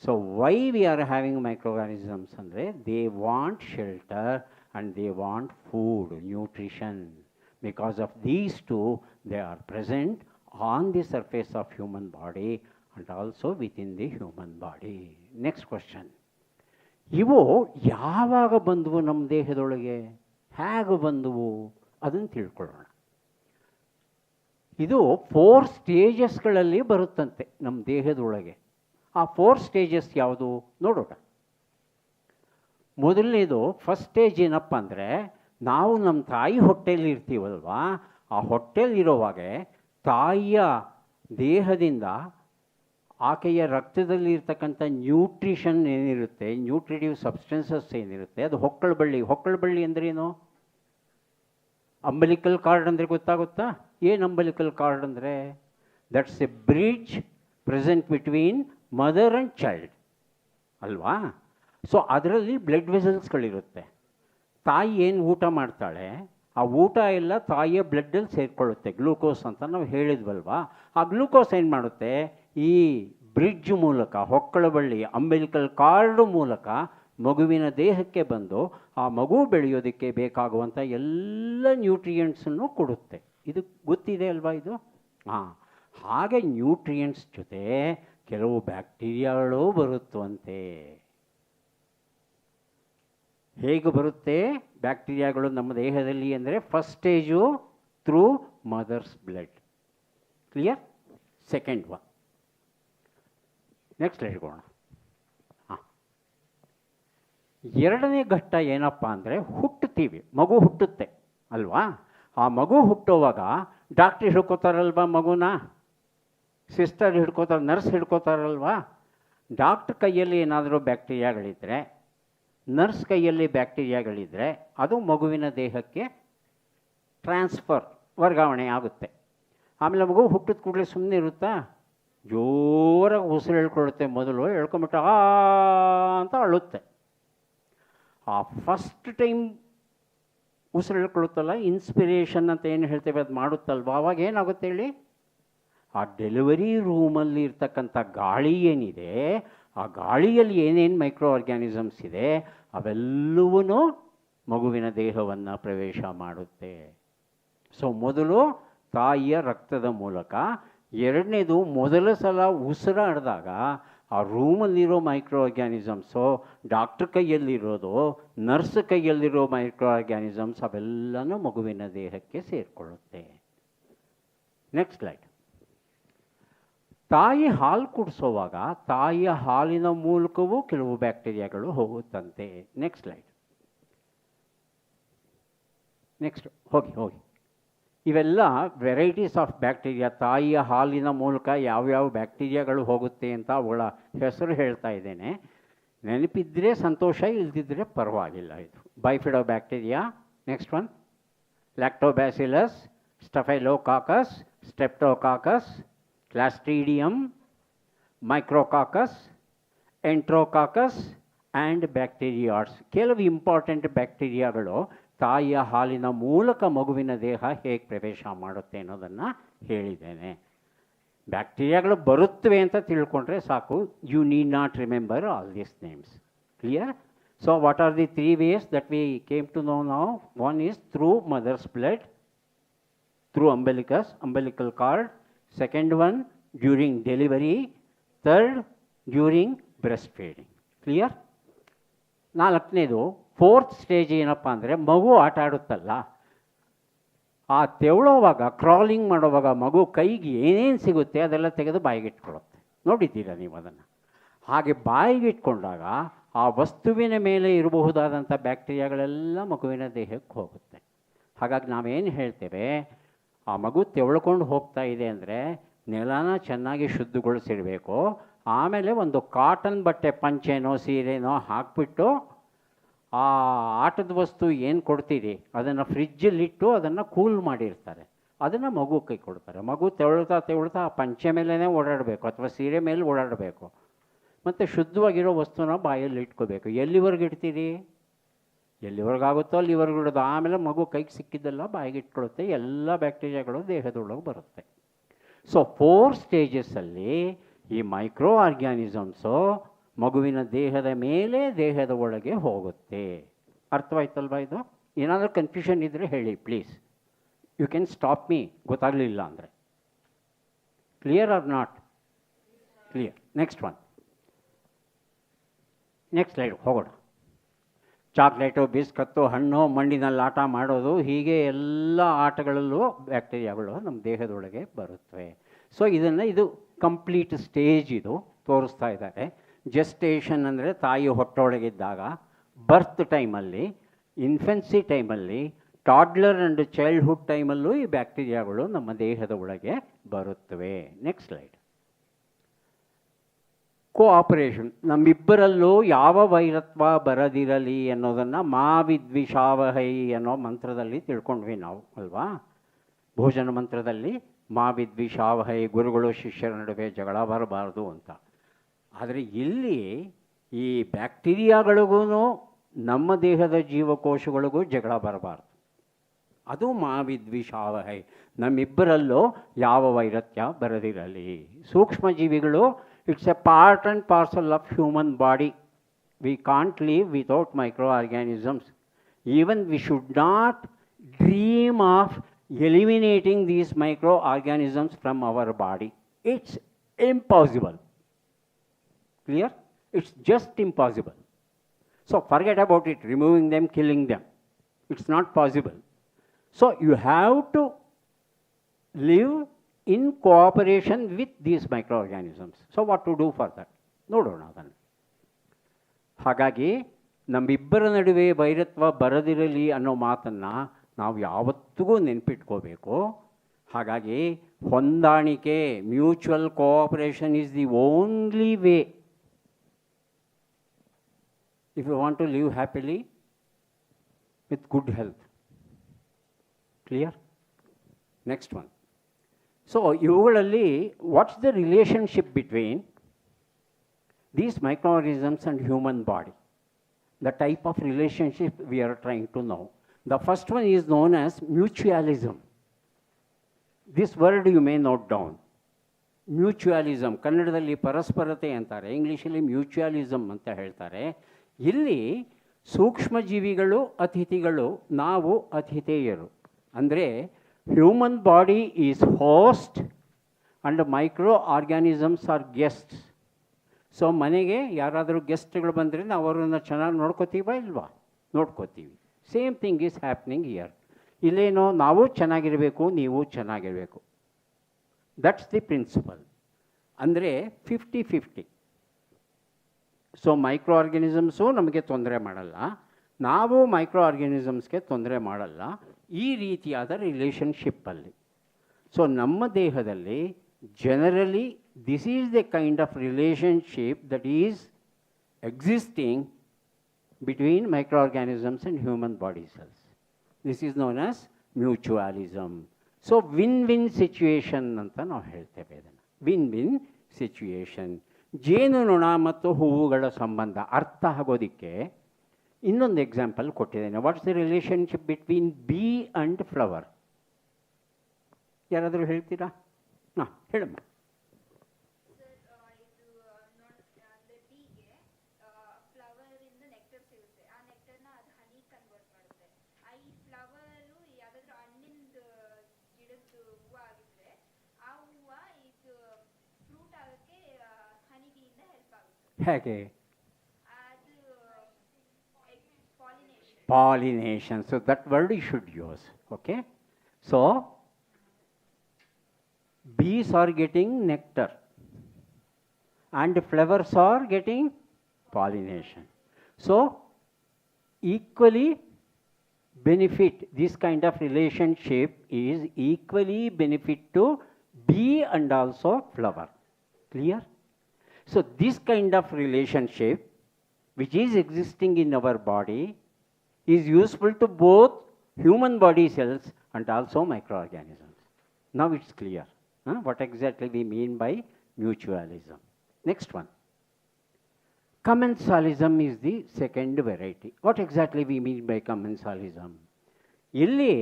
So why we are having microorganisms ಅಂದರೆ they want shelter and they want food, nutrition. Because of these two they are present on the surface of human body and also within the human body. Next question. ಇವು ಯಾವಾಗ ಬಂದವು ನಮ್ಮ ದೇಹದೊಳಗೆ, ಹೇಗೆ ಬಂದವು ಅದನ್ನು ತಿಳ್ಕೊಳ್ಳೋಣ. ಇದು 4 ಸ್ಟೇಜಸ್ಗಳಲ್ಲಿ ಬರುತ್ತಂತೆ ನಮ್ಮ ದೇಹದೊಳಗೆ. ಆ 4 ಸ್ಟೇಜಸ್ ಯಾವುದು ನೋಡೋಣ. ಮೊದಲನೇದು, ಫಸ್ಟ್ ಸ್ಟೇಜ್ ಏನಪ್ಪ ಅಂದರೆ, ನಾವು ನಮ್ಮ ತಾಯಿ ಹೊಟ್ಟೆಯಲ್ಲಿ ಇರ್ತೀವಲ್ವ, ಆ ಹೊಟ್ಟೆಯಲ್ಲಿರೋವಾಗ ತಾಯಿಯ ದೇಹದಿಂದ ಆಕೆಯ ರಕ್ತದಲ್ಲಿ ಇರ್ತಕ್ಕಂಥ ನ್ಯೂಟ್ರಿಷನ್ ಏನಿರುತ್ತೆ, ನ್ಯೂಟ್ರಿಟಿವ್ ಸಬ್ಸ್ಟೆನ್ಸಸ್ ಏನಿರುತ್ತೆ, ಅದು ಹೊಕ್ಕಳ ಬಳ್ಳಿ ಅಂದ್ರೇನು? ಅಂಬಲಿಕಲ್ ಕಾರ್ಡ್ ಅಂದರೆ ಗೊತ್ತಾಗುತ್ತಾ? ಏನು ಅಂಬಲಿಕಲ್ ಕಾರ್ಡ್ ಅಂದರೆ? That's A bridge present between mother and child ಅಲ್ವಾ? ಸೊ ಅದರಲ್ಲಿ ಬ್ಲಡ್ ವೆಸಲ್ಸ್ಗಳಿರುತ್ತೆ. ತಾಯಿ ಏನು ಊಟ ಮಾಡ್ತಾಳೆ, ಆ ಊಟ ಎಲ್ಲ ತಾಯಿಯ ಬ್ಲಡ್ಡಲ್ಲಿ ಸೇರಿಕೊಳ್ಳುತ್ತೆ, ಗ್ಲೂಕೋಸ್ ಅಂತ ನಾವು ಹೇಳಿದ್ವಲ್ವಾ. ಆ ಗ್ಲೂಕೋಸ್ ಏನು ಮಾಡುತ್ತೆ, ಈ ಬ್ರಿಡ್ಜ್ ಮೂಲಕ, ಹೊಕ್ಕಳ ಬಳ್ಳಿ ಅಂಬಲಿಕಲ್ ಕಾರ್ಡ್ ಮೂಲಕ ಮಗುವಿನ ದೇಹಕ್ಕೆ ಬಂದು ಆ ಮಗು ಬೆಳೆಯೋದಕ್ಕೆ ಬೇಕಾಗುವಂಥ ಎಲ್ಲ ನ್ಯೂಟ್ರಿಯೆಂಟ್ಸನ್ನು ಕೊಡುತ್ತೆ. ಇದು ಗೊತ್ತಿದೆ ಅಲ್ವಾ ಇದು? ಹಾಗೆ ನ್ಯೂಟ್ರಿಯೆಂಟ್ಸ್ ಜೊತೆ ಕೆಲವು ಬ್ಯಾಕ್ಟೀರಿಯಾಗಳು ಬರುತ್ತವಂತೆ. ಹೇಗೆ ಬರುತ್ತೆ ಬ್ಯಾಕ್ಟೀರಿಯಾಗಳು ನಮ್ಮ ದೇಹದಲ್ಲಿ ಅಂದರೆ, first stage through mother's blood. Clear? Second one. Next ಹೇಳ್ಕೋಣ. ಎರಡನೇ ಘಟ್ಟ ಏನಪ್ಪ ಅಂದರೆ, ಹುಟ್ಟುತ್ತೀವಿ, ಮಗು ಹುಟ್ಟುತ್ತೆ ಅಲ್ವಾ? ಆ ಮಗು ಹುಟ್ಟುವಾಗ ಡಾಕ್ಟ್ರ್ ಹಿಡ್ಕೋತಾರಲ್ವ ಮಗುನ, ಸಿಸ್ಟರ್ ಹಿಡ್ಕೋತಾರೆ, ನರ್ಸ್ ಹಿಡ್ಕೋತಾರಲ್ವ. ಡಾಕ್ಟ್ರ್ ಕೈಯಲ್ಲಿ ಏನಾದರೂ ಬ್ಯಾಕ್ಟೀರಿಯಾಗಳಿದ್ದರೆ, ನರ್ಸ್ ಕೈಯಲ್ಲಿ ಬ್ಯಾಕ್ಟೀರಿಯಾಗಳಿದ್ದರೆ, ಅದು ಮಗುವಿನ ದೇಹಕ್ಕೆ ವರ್ಗಾವಣೆ ಆಗುತ್ತೆ. ಆಮೇಲೆ ಮಗು ಹುಟ್ಟಿದ ಕೂಡಲೇ ಸುಮ್ಮನೆ ಇರುತ್ತಾ? ಜೋರಾಗಿ ಉಸಿರು ಹೇಳ್ಕೊಳ್ಳುತ್ತೆ. ಮೊದಲು ಹೇಳ್ಕೊಂಬಿಟ್ಟು ಅಂತ ಅಳುತ್ತೆ. ಆ ಫಸ್ಟ್ ಟೈಮ್ ಉಸಿರು ಹೇಳ್ಕೊಳ್ಳುತ್ತಲ್ಲ, ಇನ್ಸ್ಪಿರೇಷನ್ ಅಂತ ಏನು ಹೇಳ್ತೇವೆ, ಅದು ಮಾಡುತ್ತಲ್ವ, ಆವಾಗ ಏನಾಗುತ್ತೆ ಹೇಳಿ? ಆ ಡೆಲಿವರಿ ರೂಮಲ್ಲಿ ಇರ್ತಕ್ಕಂಥ ಗಾಳಿ ಏನಿದೆ, ಆ ಗಾಳಿಯಲ್ಲಿ ಏನೇನು ಮೈಕ್ರೋ ಆರ್ಗ್ಯಾನಿಸಮ್ಸ್ ಇದೆ ಅವೆಲ್ಲವೂ ಮಗುವಿನ ದೇಹವನ್ನು ಪ್ರವೇಶ ಮಾಡುತ್ತೆ. ಸೊ ಮೊದಲು ತಾಯಿಯ ರಕ್ತದ ಮೂಲಕ, ಎರಡನೇದು ಮೊದಲ ಸಲ ಉಸಿರಾಡಿದಾಗ ಆ ರೂಮಲ್ಲಿರೋ ಮೈಕ್ರೋ ಆರ್ಗ್ಯಾನಿಸಮ್ಸು, ಡಾಕ್ಟ್ರ್ ಕೈಯಲ್ಲಿರೋದು, ನರ್ಸ್ ಕೈಯಲ್ಲಿರೋ ಮೈಕ್ರೋ ಆರ್ಗ್ಯಾನಿಸಮ್ಸ್ ಅವೆಲ್ಲನೂ ಮಗುವಿನ ದೇಹಕ್ಕೆ ಸೇರಿಕೊಳ್ಳುತ್ತೆ. Next slide. ತಾಯಿ ಹಾಲು ಕುಡಿಸೋವಾಗ ತಾಯಿಯ ಹಾಲಿನ ಮೂಲಕವೂ ಕೆಲವು ಬ್ಯಾಕ್ಟೀರಿಯಾಗಳು ಹೋಗುತ್ತಂತೆ. Next slide. ನೆಕ್ಸ್ಟ್ ಹೋಗಿ. ಇವೆಲ್ಲ ವೆರೈಟೀಸ್ ಆಫ್ ಬ್ಯಾಕ್ಟೀರಿಯಾ. ತಾಯಿಯ ಹಾಲಿನ ಮೂಲಕ ಯಾವ್ಯಾವ ಬ್ಯಾಕ್ಟೀರಿಯಾಗಳು ಹೋಗುತ್ತೆ ಅಂತ ಅವುಗಳ ಹೆಸರು ಹೇಳ್ತಾ ಇದ್ದೇನೆ. ನೆನಪಿದ್ದರೆ ಸಂತೋಷ, ಇಲ್ದಿದ್ದರೆ ಪರವಾಗಿಲ್ಲ. ಇದು bifidobacteria. Next one lactobacillus, staphylococcus, streptococcus, clostridium, micrococcus, enterococcus and bacteroides. ಕೆಲವು ಇಂಪಾರ್ಟೆಂಟ್ ಬ್ಯಾಕ್ಟೀರಿಯಾಗಳು ತಾಯಿಯ ಹಾಲಿನ ಮೂಲಕ ಮಗುವಿನ ದೇಹ ಹೇಗೆ ಪ್ರವೇಶ ಮಾಡುತ್ತೆ ಅನ್ನೋದನ್ನು ಹೇಳಿದ್ದೇನೆ. ಬ್ಯಾಕ್ಟೀರಿಯಾಗಳು ಬರುತ್ತವೆ ಅಂತ ತಿಳ್ಕೊಂಡ್ರೆ ಸಾಕು. You need not remember all these names. Clear? So what are the 3 ways that we came to know now? One is through mother's blood, through umbilical cord. Second one, during delivery. Third, during breastfeeding. Clear? ನಾಲ್ಕನೇದು fourth stage ಏನಪ್ಪ ಅಂದರೆ, ಮಗು ಆಟ ಆಡುತ್ತಲ್ಲ, ಆ ತೆವಳೋವಾಗ, crawling ಮಾಡೋವಾಗ ಮಗು ಕೈಗೆ ಏನೇನು ಸಿಗುತ್ತೆ ಅದೆಲ್ಲ ತೆಗೆದು ಬಾಯಿಗೆ ಇಟ್ಕೊಳ್ಳುತ್ತೆ. ನೋಡಿದ್ದೀರಾ ನೀವು ಅದನ್ನು? ಹಾಗೆ ಬಾಯಿಗೆ ಇಟ್ಕೊಂಡಾಗ ಆ ವಸ್ತುವಿನ ಮೇಲೆ ಇರಬಹುದಾದಂಥ ಬ್ಯಾಕ್ಟೀರಿಯಾಗಳೆಲ್ಲ ಮಗುವಿನ ದೇಹಕ್ಕೆ ಹೋಗುತ್ತೆ. ಹಾಗಾಗಿ ನಾವೇನು ಹೇಳ್ತೇವೆ, ಆ ಮಗು ತೆವಳ್ಕೊಂಡು ಹೋಗ್ತಾ ಇದೆ ಅಂದರೆ ನೆಲನ ಚೆನ್ನಾಗಿ ಶುದ್ಧಗೊಳಿಸಿರಬೇಕು. ಆಮೇಲೆ ಒಂದು ಕಾಟನ್ ಬಟ್ಟೆ, ಪಂಚೆನೋ ಸೀರೆನೋ ಹಾಕಿಬಿಟ್ಟು ಆ ಆಟದ ವಸ್ತು ಏನು ಕೊಡ್ತೀರಿ ಅದನ್ನು ಫ್ರಿಜ್ಜಲ್ಲಿಟ್ಟು ಅದನ್ನು ಕೂಲ್ ಮಾಡಿರ್ತಾರೆ, ಅದನ್ನು ಮಗು ಕೈ ಕೊಡ್ತಾರೆ. ಮಗು ತೆವಳ್ತಾ ಆ ಪಂಚೆ ಮೇಲೇ ಓಡಾಡಬೇಕು ಅಥವಾ ಸೀರೆ ಮೇಲೆ ಓಡಾಡಬೇಕು. ಮತ್ತು ಶುದ್ಧವಾಗಿರೋ ವಸ್ತುನ ಬಾಯಲ್ಲಿ ಇಟ್ಕೋಬೇಕು. ಎಲ್ಲಿವರೆಗೆ ಇಡ್ತೀರಿ? ಎಲ್ಲಿವರೆಗಾಗುತ್ತೋ ಅಲ್ಲಿವರೆಗೂ ಇಡೋದು. ಆಮೇಲೆ ಮಗು ಕೈಗೆ ಸಿಕ್ಕಿದ್ದೆಲ್ಲ ಬಾಯಿಗೆ ಇಟ್ಕೊಳ್ಳುತ್ತೆ, ಎಲ್ಲ ಬ್ಯಾಕ್ಟೀರಿಯಾಗಳು ದೇಹದೊಳಗೆ ಬರುತ್ತೆ. ಸೊ 4 ಸ್ಟೇಜಸ್ಸಲ್ಲಿ ಈ ಮೈಕ್ರೋ ಆರ್ಗ್ಯಾನಿಸಮ್ಸು ಮಗುವಿನ ದೇಹದ ಮೇಲೆ, ದೇಹದ ಒಳಗೆ ಹೋಗುತ್ತೆ. ಅರ್ಥವಾಯ್ತಲ್ವಾ ಇದು? ಏನಾದರೂ ಕನ್ಫ್ಯೂಷನ್ ಇದ್ದರೆ ಹೇಳಿ please. You can stop me ಗೊತ್ತಾಗಲಿಲ್ಲ ಅಂದರೆ. Clear or not clear? Next one, next slide ಹೋಗೋಣ. ಚಾಕ್ಲೇಟು, ಬಿಸ್ಕತ್ತು, ಹಣ್ಣು, ಮಣ್ಣಿನಲ್ಲಿ ಆಟ ಮಾಡೋದು, ಹೀಗೆ ಎಲ್ಲ ಆಟಗಳಲ್ಲೂ ಬ್ಯಾಕ್ಟೀರಿಯಾಗಳು ನಮ್ಮ ದೇಹದೊಳಗೆ ಬರುತ್ತವೆ. ಸೊ ಇದು ಕಂಪ್ಲೀಟ್ ಸ್ಟೇಜ್ ಇದು ತೋರಿಸ್ತಾ ಇದ್ದಾರೆ. ಜೆಸ್ಟೇಷನ್ ಅಂದರೆ ತಾಯಿ ಹೊಟ್ಟೊಳಗಿದ್ದಾಗ, ಬರ್ತ್ ಟೈಮಲ್ಲಿ, ಇನ್ಫೆನ್ಸಿ ಟೈಮಲ್ಲಿ, ಟಾಡ್ಲರ್ ಆ್ಯಂಡ್ ಚೈಲ್ಡ್ಹುಡ್ ಟೈಮಲ್ಲೂ ಈ ಬ್ಯಾಕ್ಟೀರಿಯಾಗಳು ನಮ್ಮ ದೇಹದ ಒಳಗೆ ಬರುತ್ತವೆ. Next slide. ಕೋಆಪರೇಷನ್. ನಮ್ಮಿಬ್ಬರಲ್ಲೂ ಯಾವ ವೈರತ್ವ ಬರದಿರಲಿ ಅನ್ನೋದನ್ನು ಮಾ ವಿದ್ವಿಷಾವಹೈ ಅನ್ನೋ ಮಂತ್ರದಲ್ಲಿ ತಿಳ್ಕೊಂಡ್ವಿ ನಾವು ಅಲ್ವಾ? ಭೋಜನ ಮಂತ್ರದಲ್ಲಿ ಮಾ ವಿದ್ವಿಷಾವಹೈ, ಗುರುಗಳು ಶಿಷ್ಯರ ನಡುವೆ ಜಗಳ ಬರಬಾರ್ದು ಅಂತ. ಆದರೆ ಇಲ್ಲಿ ಈ ಬ್ಯಾಕ್ಟೀರಿಯಾಗಳಿಗೂ ನಮ್ಮ ದೇಹದ ಜೀವಕೋಶಗಳಿಗೂ ಜಗಳ ಬರಬಾರ್ದು. ಅದು ಮಾ ವಿದ್ವಿಷಾವಹೈ. ನಮ್ಮಿಬ್ಬರಲ್ಲೂ ಯಾವ ವೈರತ್ಯ ಬರದಿರಲಿ. ಸೂಕ್ಷ್ಮ ಜೀವಿಗಳು, it's A part and parcel of human body. We can't leave without micro organisms. Even we should not dream of eliminating these microorganisms from our body. It's impossible. Clear? It's just impossible. So forget about it, removing them, killing them. It's not possible. So you have to live in cooperation with these microorganisms. So what to do for that? ನೋಡೋಣ ಅದನ್ನು. ಹಾಗಾಗಿ ನಮ್ಮಿಬ್ಬರ ನಡುವೆ ವೈರತ್ವ ಬರದಿರಲಿ ಅನ್ನೋ ಮಾತನ್ನು ನಾವು ಯಾವತ್ತಿಗೂ ನೆನಪಿಟ್ಕೋಬೇಕು. ಹಾಗಾಗಿ ಹೊಂದಾಣಿಕೆ, mutual cooperation is the only way if you want to live happily with good health. Clear? Next one. So ಇವುಗಳಲ್ಲಿ what's the relationship between these microorganisms and human body? The type of relationship we are trying to know. The first one is known as mutualism. This word you may note down. Mutualism, ಕನ್ನಡದಲ್ಲಿ ಪರಸ್ಪರತೆ ಅಂತಾರೆ, ಇಂಗ್ಲೀಷಲ್ಲಿ mutualism ಅಂತ ಹೇಳ್ತಾರೆ. ಇಲ್ಲಿ ಸೂಕ್ಷ್ಮಜೀವಿಗಳು ಅತಿಥಿಗಳು, ನಾವು ಅತಿಥೇಯರು. ಅಂದರೆ human body is host and micro organisms are guests. So ಮನೆಗೆ ಯಾರಾದರೂ ಗೆಸ್ಟ್ಗಳು ಬಂದರೆ ನಾವು ಅವರನ್ನು ಚೆನ್ನಾಗಿ ನೋಡ್ಕೋತೀವ ಇಲ್ವಾ? ನೋಡ್ಕೋತೀವಿ. Same thing is happening here. ಇಲ್ಲೇನೋ ನಾವು ಚೆನ್ನಾಗಿರಬೇಕು, ನೀವು ಚೆನ್ನಾಗಿರಬೇಕು. That's the principle. ಅಂದರೆ 50-50. ಸೊ ಮೈಕ್ರೋ ಆರ್ಗ್ಯಾನಿಸಮ್ಸು ನಮಗೆ ತೊಂದರೆ ಮಾಡಲ್ಲ, ನಾವು ಮೈಕ್ರೋ ಆರ್ಗ್ಯಾನಿಸಮ್ಸ್ಗೆ ತೊಂದರೆ ಮಾಡಲ್ಲ. ಈ ರೀತಿಯಾದ ರಿಲೇಷನ್ಶಿಪ್ಪಲ್ಲಿ. ಸೊ ನಮ್ಮ ದೇಹದಲ್ಲಿ generally this is the kind of relationship that is existing between microorganisms and human body cells. This is known as mutualism. So win-win situation ಅಂತ ನಾವು ಹೇಳ್ತೇವೆ ಇದನ್ನು. Win win situation. ಜೇನುನೊಣ ಮತ್ತು ಹೂವುಗಳ ಸಂಬಂಧ ಅರ್ಥ ಆಗೋದಕ್ಕೆ ಇನ್ನೊಂದು ಎಕ್ಸಾಂಪಲ್ ಕೊಟ್ಟಿದ್ದೇನೆ. What's the relationship between bee and flower? ಯಾರಾದರೂ ಹೇಳ್ತೀರಾ? ಹಾಂ, ಹೇಳಮ್ಮ. ಹೇಗೆ? Pollination. So that word you should use. Okay. So bees are getting nectar and flowers are getting pollination. So equally benefit, this kind of relationship is equally benefit to bee and also flower. Clear? So this kind of relationship which is existing in our body is useful to both human body cells and also microorganisms. Now it's clear what exactly we mean by mutualism. Next one. Commensalism is the second variety. What exactly we mean by commensalism? Illi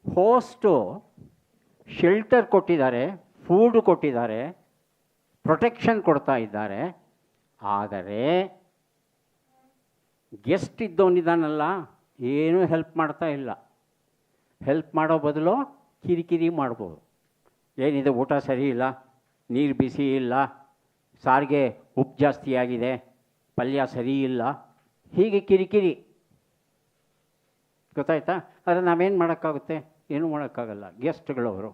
host shelter ಕೊಟ್ಟಿದ್ದಾರೆ, food ಕೊಟ್ಟಿದ್ದಾರೆ, protection ಕೊಡ್ತಾ ಇದ್ದಾರೆ. ಆದರೆ guest ಇದ್ದವನಿದ್ದಾನಲ್ಲ, ಏನೂ help ಮಾಡ್ತಾ ಇಲ್ಲ. Help ಮಾಡೋ ಬದಲು ಕಿರಿಕಿರಿ ಮಾಡ್ಬೋದು. ಏನಿದೆ, ಊಟ ಸರಿ ಇಲ್ಲ, ನೀರು ಬಿಸಿ ಇಲ್ಲ, ಸಾರಿಗೆ ಉಪ್ಪು ಜಾಸ್ತಿ ಆಗಿದೆ, ಪಲ್ಯ ಸರಿ ಇಲ್ಲ, ಹೀಗೆ ಕಿರಿಕಿರಿ. ಗೊತ್ತಾಯ್ತಾ? ಆದರೆ ನಾವೇನು ಮಾಡೋಕ್ಕಾಗುತ್ತೆ? ಏನೂ ಮಾಡೋಕ್ಕಾಗಲ್ಲ, ಗೆಸ್ಟ್ಗಳವರು.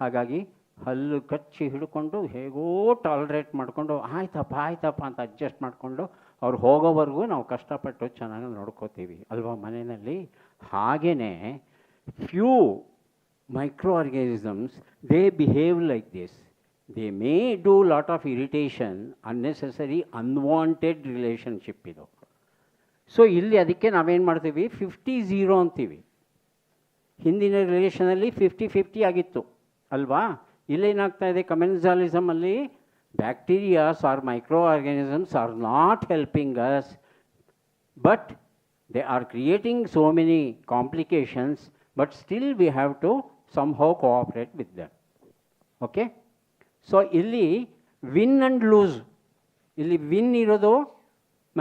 ಹಾಗಾಗಿ ಹಲ್ಲು ಕಚ್ಚಿ ಹಿಡ್ಕೊಂಡು ಹೇಗೋ ಟಾಲ್ರೇಟ್ ಮಾಡಿಕೊಂಡು ಆಯ್ತಪ್ಪ ಅಂತ ಅಡ್ಜಸ್ಟ್ ಮಾಡಿಕೊಂಡು ಅವ್ರು ಹೋಗೋವರೆಗೂ ನಾವು ಕಷ್ಟಪಟ್ಟು ಚೆನ್ನಾಗಿ ನೋಡ್ಕೋತೀವಿ ಅಲ್ವಾ ಮನೆಯಲ್ಲಿ. ಹಾಗೆಯೇ few micro organisms they behave like this. They may do lot of irritation, unnecessary unwanted relationship ಇದು. ಸೊ ಇಲ್ಲಿ ಅದಕ್ಕೆ ನಾವೇನು ಮಾಡ್ತೀವಿ, 50-0 ಅಂತೀವಿ. ಹಿಂದಿನ ರಿಲೇಷನಲ್ಲಿ 50-50 ಆಗಿತ್ತು ಅಲ್ವಾ. ಇಲ್ಲೇನಾಗ್ತಾ ಇದೆ, ಕಮೆನ್ಸಾಲಿಸಮಲ್ಲಿ bacterias or micro organisms R not helping us, but they are creating so many complications, but still we have to somehow cooperate with them. Okay. So ಇಲ್ಲಿ ವಿನ್ ಆ್ಯಂಡ್ ಲೂಸ್. ಇಲ್ಲಿ ವಿನ್ ಇರೋದು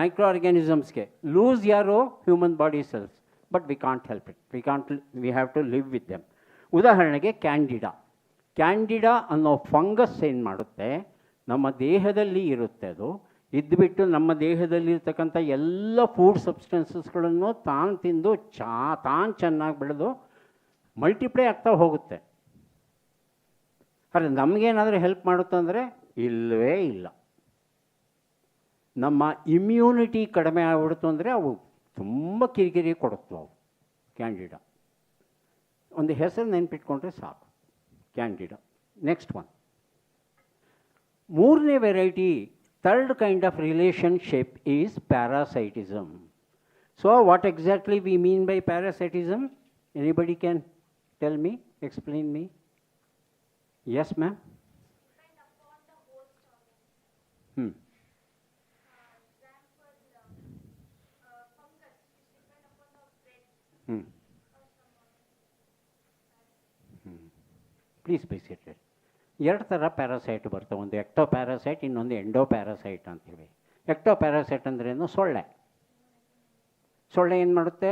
ಮೈಕ್ರೋ ಆರ್ಗ್ಯಾನಿಸಮ್ಸ್ಗೆ, ಲೂಸ್ ಯಾರು? Human body cells. But we can't help it, we have to live with them. ಉದಾಹರಣೆಗೆ candida ಅನ್ನೋ fungus ಏನು ಮಾಡುತ್ತೆ, ನಮ್ಮ ದೇಹದಲ್ಲಿ ಇರುತ್ತೆ. ಅದು ಇದ್ದುಬಿಟ್ಟು ನಮ್ಮ ದೇಹದಲ್ಲಿರ್ತಕ್ಕಂಥ ಎಲ್ಲ ಫುಡ್ ಸಬ್ಸ್ಟೆನ್ಸಸ್ಗಳನ್ನು ತಾನು ತಿಂದು ತಾನು ಚೆನ್ನಾಗಿ ಬೆಳೆದು ಮಲ್ಟಿಪ್ಲೈ ಆಗ್ತಾ ಹೋಗುತ್ತೆ. ಆದರೆ ನಮಗೇನಾದರೂ ಹೆಲ್ಪ್ ಮಾಡುತ್ತಂದರೆ ಇಲ್ಲವೇ ಇಲ್ಲ. ನಮ್ಮ ಇಮ್ಯುನಿಟಿ ಕಡಿಮೆ ಆಗ್ಬಿಡ್ತು ಅಂದರೆ ಅವು ತುಂಬ ಕಿರಿಕಿರಿ ಕೊಡುತ್ತವೆ ಅವು. ಕ್ಯಾಂಡಿಡಾ ಒಂದು ಹೆಸರು ನೆನಪಿಟ್ಕೊಂಡ್ರೆ ಸಾಕು, ಕ್ಯಾಂಡಿಡಾ. ನೆಕ್ಸ್ಟ್ ಒನ್, ಮೂರನೇ variety, third kind of relationship is parasitism. So what exactly we mean by parasitism? Anybody can tell me, explain me? Yes, ma'am. Please be seated. ಎರಡು ಥರ ಪ್ಯಾರಾಸೈಟ್ ಬರ್ತವೆ, ಒಂದು ಎಕ್ಟೋ ಪ್ಯಾರಾಸೈಟ್, ಇನ್ನೊಂದು endo parasite ಅಂತೀವಿ. ಎಕ್ಟೋ parasite ಅಂದ್ರೇನು? ಸೊಳ್ಳೆ ಏನು ಮಾಡುತ್ತೆ,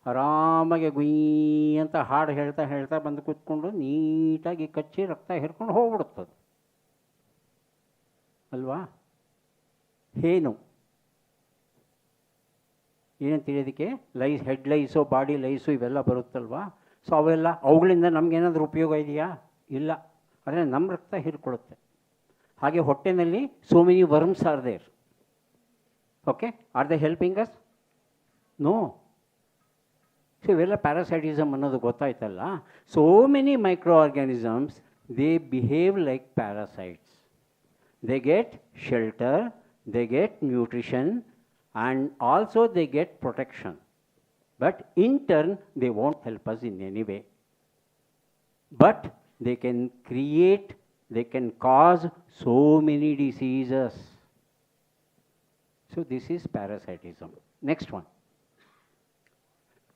ಆರಾಮಾಗಿ ಗುಯ್ ಅಂತ ಹಾಡು ಹೇಳ್ತಾ ಹೇಳ್ತಾ ಬಂದು ಕೂತ್ಕೊಂಡು ನೀಟಾಗಿ ಕಚ್ಚಿ ರಕ್ತ ಹಿರ್ಕೊಂಡು ಹೋಗ್ಬಿಡುತ್ತದು ಅಲ್ವಾ. ಏನು ಏನಂತ ತಿಳಿಯೋದಕ್ಕೆ, ಹೆಡ್ ಲೈಸು, ಬಾಡಿ ಲೈಸು ಇವೆಲ್ಲ ಬರುತ್ತಲ್ವಾ. ಸೊ ಅವುಗಳಿಂದ ನಮಗೇನಾದರೂ ಉಪಯೋಗ ಇದೆಯಾ? ಇಲ್ಲ. ಆದರೆ ನಮ್ಮ ರಕ್ತ ಹೀರ್ಕೊಳ್ಳುತ್ತೆ. ಹಾಗೆ ಹೊಟ್ಟೆನಲ್ಲಿ so many worms are there. Okay, are they helping us? No. So ಇವೆಲ್ಲ ಪ್ಯಾರಾಸೈಟಿಸಮ್ ಅನ್ನೋದು ಗೊತ್ತಾಯ್ತಲ್ಲ. So many microorganisms, they behave like parasites. They get shelter, they get nutrition, and also they get protection. But in turn, they won't help us in any way. But they can create, they can cause so many diseases. So this is parasitism. Next one.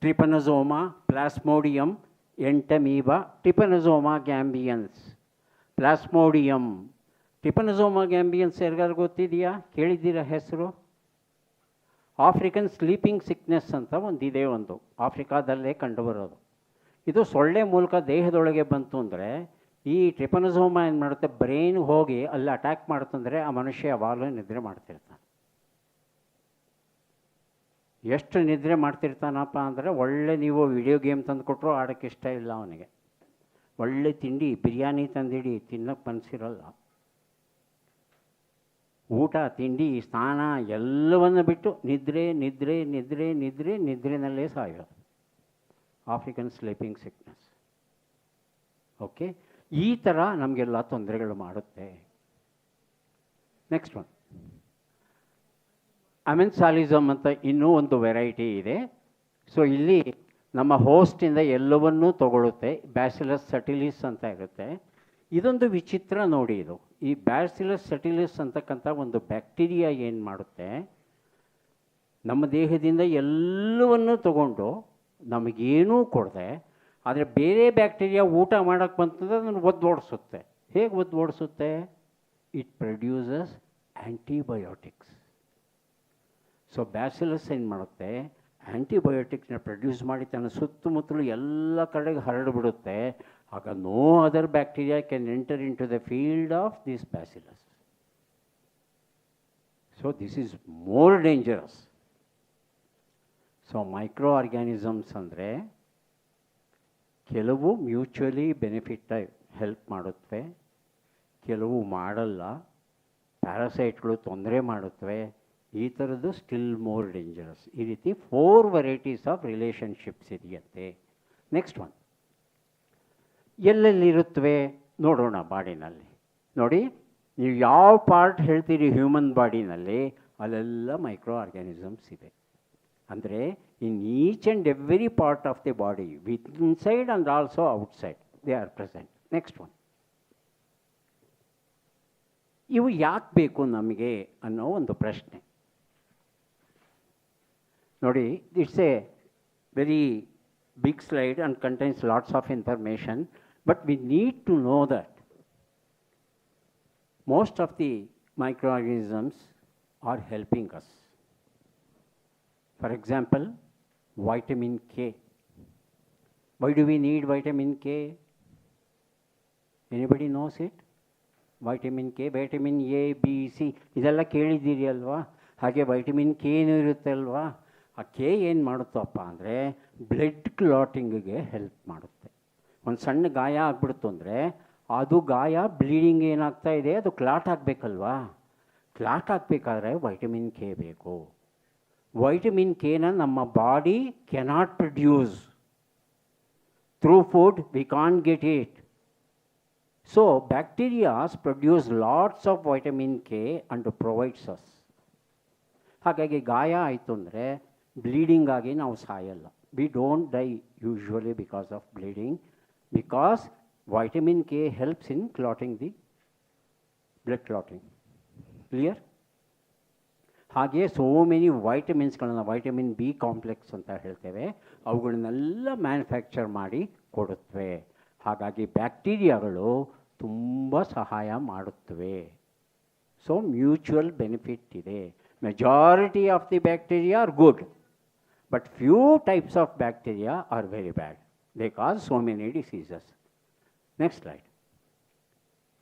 Trypanosoma, Plasmodium, Entamoeba, Trypanosoma gambians. Plasmodium. Trypanosoma gambians ಯಾರಿಗಾರು ಗೊತ್ತಿದೆಯಾ? ಕೇಳಿದ್ದೀರಾ ಹೆಸರು? African sleeping sickness ಅಂತ ಒಂದಿದೆ, ಒಂದು ಆಫ್ರಿಕಾದಲ್ಲೇ ಕಂಡುಬರೋದು. ಇದು ಸೊಳ್ಳೆ ಮೂಲಕ ದೇಹದೊಳಗೆ ಬಂತು ಅಂದರೆ ಈ ಟ್ರಿಪನೋಸೋಮಾ ಏನು ಮಾಡುತ್ತೆ, ಬ್ರೈನ್ ಹೋಗಿ ಅಲ್ಲಿ ಅಟ್ಯಾಕ್ ಮಾಡುತ್ತಂದರೆ ಆ ಮನುಷ್ಯ ಯಾವಾಗಲೂ ನಿದ್ರೆ ಮಾಡ್ತಿರ್ತಾನೆ. ಎಷ್ಟು ನಿದ್ರೆ ಮಾಡ್ತಿರ್ತಾನಪ್ಪ ಅಂದರೆ, ಒಳ್ಳೆ ನೀವು ವಿಡಿಯೋ ಗೇಮ್ ತಂದು ಕೊಟ್ಟರು ಆಡೋಕ್ಕೆ ಇಷ್ಟ ಇಲ್ಲ ಅವನಿಗೆ. ಒಳ್ಳೆ ತಿಂಡಿ ಬಿರಿಯಾನಿ ತಂದಿಡಿ, ತಿನ್ನೋಕ್ಕೆ ಮನಸ್ಸಿರಲ್ಲ. ಊಟ ತಿಂಡಿ ಸ್ನಾನ ಎಲ್ಲವನ್ನು ಬಿಟ್ಟು ನಿದ್ರೆ ನಿದ್ರೆ ನಿದ್ರೆ ನಿದ್ರೆ ನಿದ್ರೆನಲ್ಲೇ ಸಾಯೋದು. African sleeping sickness. ಓಕೆ, ಈ ಥರ ನಮಗೆಲ್ಲ ತೊಂದರೆಗಳು ಮಾಡುತ್ತೆ. ನೆಕ್ಸ್ಟ್ ಒನ್, ಅಮೆನ್ಸಾಲಿಸಮ್ ಅಂತ ಇನ್ನೂ ಒಂದು ವೆರೈಟಿ ಇದೆ. ಸೊ ಇಲ್ಲಿ ನಮ್ಮ ಹೋಸ್ಟಿಂದ ಎಲ್ಲವನ್ನೂ ತಗೊಳ್ಳುತ್ತೆ. ಬ್ಯಾಸಿಲಸ್ ಸಟಿಲಿಸ್ ಅಂತ ಇರುತ್ತೆ. ಇದೊಂದು ವಿಚಿತ್ರ ನೋಡಿ. ಇದು ಈ ಬ್ಯಾಸಿಲಸ್ ಸಟಿಲಿಸ್ ಅಂತಕ್ಕಂಥ ಒಂದು ಬ್ಯಾಕ್ಟೀರಿಯಾ ಏನು ಮಾಡುತ್ತೆ, ನಮ್ಮ ದೇಹದಿಂದ ಎಲ್ಲವನ್ನೂ ತಗೊಂಡು ನಮಗೇನೂ ಕೊಡದೆ, ಆದರೆ ಬೇರೆ ಬ್ಯಾಕ್ಟೀರಿಯಾ ಊಟ ಮಾಡೋಕ್ಕೆ ಬಂತಂದ್ರೆ ಅದನ್ನು ಒದ್ದೋಡಿಸುತ್ತೆ. ಹೇಗೆ ಒದ್ದೋಡಿಸುತ್ತೆ? It produces antibiotics. So bacillus ಏನು ಮಾಡುತ್ತೆ, ಆ್ಯಂಟಿಬಯೋಟಿಕ್ಸ್ನ ಪ್ರೊಡ್ಯೂಸ್ ಮಾಡಿ ತನ್ನ ಸುತ್ತಮುತ್ತಲು ಎಲ್ಲ ಕಡೆಗೆ ಹರಡಿಬಿಡುತ್ತೆ. ಆಗ no other bacteria can enter into the field of this bacillus. So this is more dangerous. So micro organisms ಅಂದರೆ ಕೆಲವು ಮ್ಯೂಚುವಲಿ ಬೆನಿಫಿಟ್ ಹೆಲ್ಪ್ ಮಾಡುತ್ತವೆ, ಕೆಲವು ಮಾಡಲ್ಲ. ಪ್ಯಾರಾಸೈಟ್ಗಳು ತೊಂದರೆ ಮಾಡುತ್ತವೆ. ಈ ಥರದ್ದು ಸ್ಟಿಲ್ ಮೋರ್ ಡೇಂಜರಸ್. ಈ ರೀತಿ 4 ವೆರೈಟೀಸ್ ಆಫ್ ರಿಲೇಷನ್ಶಿಪ್ಸ್ ಇದೆಯಂತೆ. ನೆಕ್ಸ್ಟ್ ಒನ್, ಎಲ್ಲೆಲ್ಲಿರುತ್ತವೆ ನೋಡೋಣ ಬಾಡಿನಲ್ಲಿ. ನೋಡಿ, ನೀವು ಯಾವ ಪಾರ್ಟ್ ಹೇಳ್ತೀರಿ ಹ್ಯೂಮನ್ ಬಾಡಿನಲ್ಲಿ, ಅಲ್ಲೆಲ್ಲ ಮೈಕ್ರೋ ಆರ್ಗ್ಯಾನಿಸಮ್ಸ್ ಇದೆ. ಅಂದರೆ in each and every part of the body, with inside and also outside, they are present. Next one, ಇವು ಯಾಕೆ ಬೇಕು ನಮಗೆ ಅನ್ನೋ ಒಂದು ಪ್ರಶ್ನೆ. ನೋಡಿ, it's A very big slide and contains lots of information, but we need to know that most of the microorganisms are helping us. For example, vitamin K. Why do we need vitamin K? Anybody knows it? Vitamin K, vitamin A, B, C, ಇದೆಲ್ಲ ಕೇಳಿದ್ದೀರಿ ಅಲ್ವಾ? ಹಾಗೆ vitamin ಕೆನೂ ಇರುತ್ತೆ ಅಲ್ವಾ? ಆ K ಏನು ಮಾಡುತ್ತಪ್ಪ ಅಂದರೆ blood ಕ್ಲಾಟಿಂಗಿಗೆ help ಮಾಡುತ್ತೆ. ಒಂದು ಸಣ್ಣ ಗಾಯ ಆಗಿಬಿಡ್ತು ಅಂದರೆ ಅದು ಗಾಯ ಬ್ಲೀಡಿಂಗ್ ಏನಾಗ್ತಾ ಇದೆ, ಅದು ಕ್ಲಾಟ್ ಆಗಬೇಕಲ್ವಾ? ಕ್ಲಾಟ್ ಆಗಬೇಕಾದ್ರೆ ವೈಟಮಿನ್ ಕೆ ಬೇಕು. ವೈಟಮಿನ್ ಕೆನ ನಮ್ಮ body cannot produce. Through food we can't get it. So bacterias produce lots of vitamin K and provides us. ಹಾಗಾಗಿ ಗಾಯ ಆಯಿತು ಅಂದರೆ ಬ್ಲೀಡಿಂಗ್ ಆಗಿ ನಾವು ಸಾಯಲ್ಲ. We don't die usually because of bleeding, because vitamin K helps in clotting the blood clotting. Clear? ಹಾಗೆಯೇ so many ವೈಟಮಿನ್ಸ್ಗಳನ್ನು vitamin B complex ಅಂತ ಹೇಳ್ತೇವೆ, ಅವುಗಳನ್ನೆಲ್ಲ ಮ್ಯಾನುಫ್ಯಾಕ್ಚರ್ ಮಾಡಿ ಕೊಡುತ್ತವೆ. ಹಾಗಾಗಿ ಬ್ಯಾಕ್ಟೀರಿಯಾಗಳು ತುಂಬ ಸಹಾಯ ಮಾಡುತ್ತವೆ. ಸೊ ಮ್ಯೂಚುವಲ್ ಬೆನಿಫಿಟ್ ಇದೆ. Majority of the bacteria are good, but few types of bacteria are very bad. They cause so many diseases. Next slide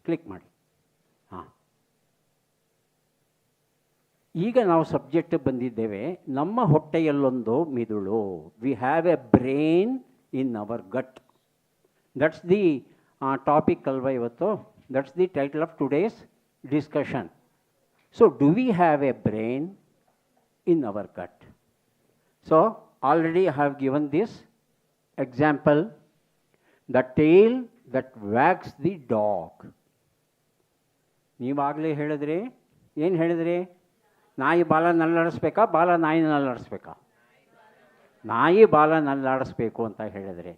click ಮಾಡಿ. ಹಾಂ, ಈಗ ನಾವು ಸಬ್ಜೆಕ್ಟ್ ಬಂದಿದ್ದೇವೆ. ನಮ್ಮ ಹೊಟ್ಟೆಯಲ್ಲೊಂದು ಮಿದುಳು. We have a brain in our gut. That's the topic ಅಲ್ವಾ ಇವತ್ತು? That's the title of today's discussion. So do we have a brain in our gut? So already I have given this example, the tail that wags the dog. ನೀವಾಗಲೇ ಹೇಳಿದ್ರಿ, ಏನು ಹೇಳಿದ್ರಿ? ನಾಯಿ ಬಾಲ ನಲ್ಲಾಡಿಸ್ಬೇಕಾ, ಬಾಲ ನಾಯಿನ ನಲ್ಲಾಡಿಸ್ಬೇಕಾ? ನಾಯಿ ಬಾಲ ನಲ್ಲಾಡಿಸ್ಬೇಕು ಅಂತ ಹೇಳಿದ್ರಿ.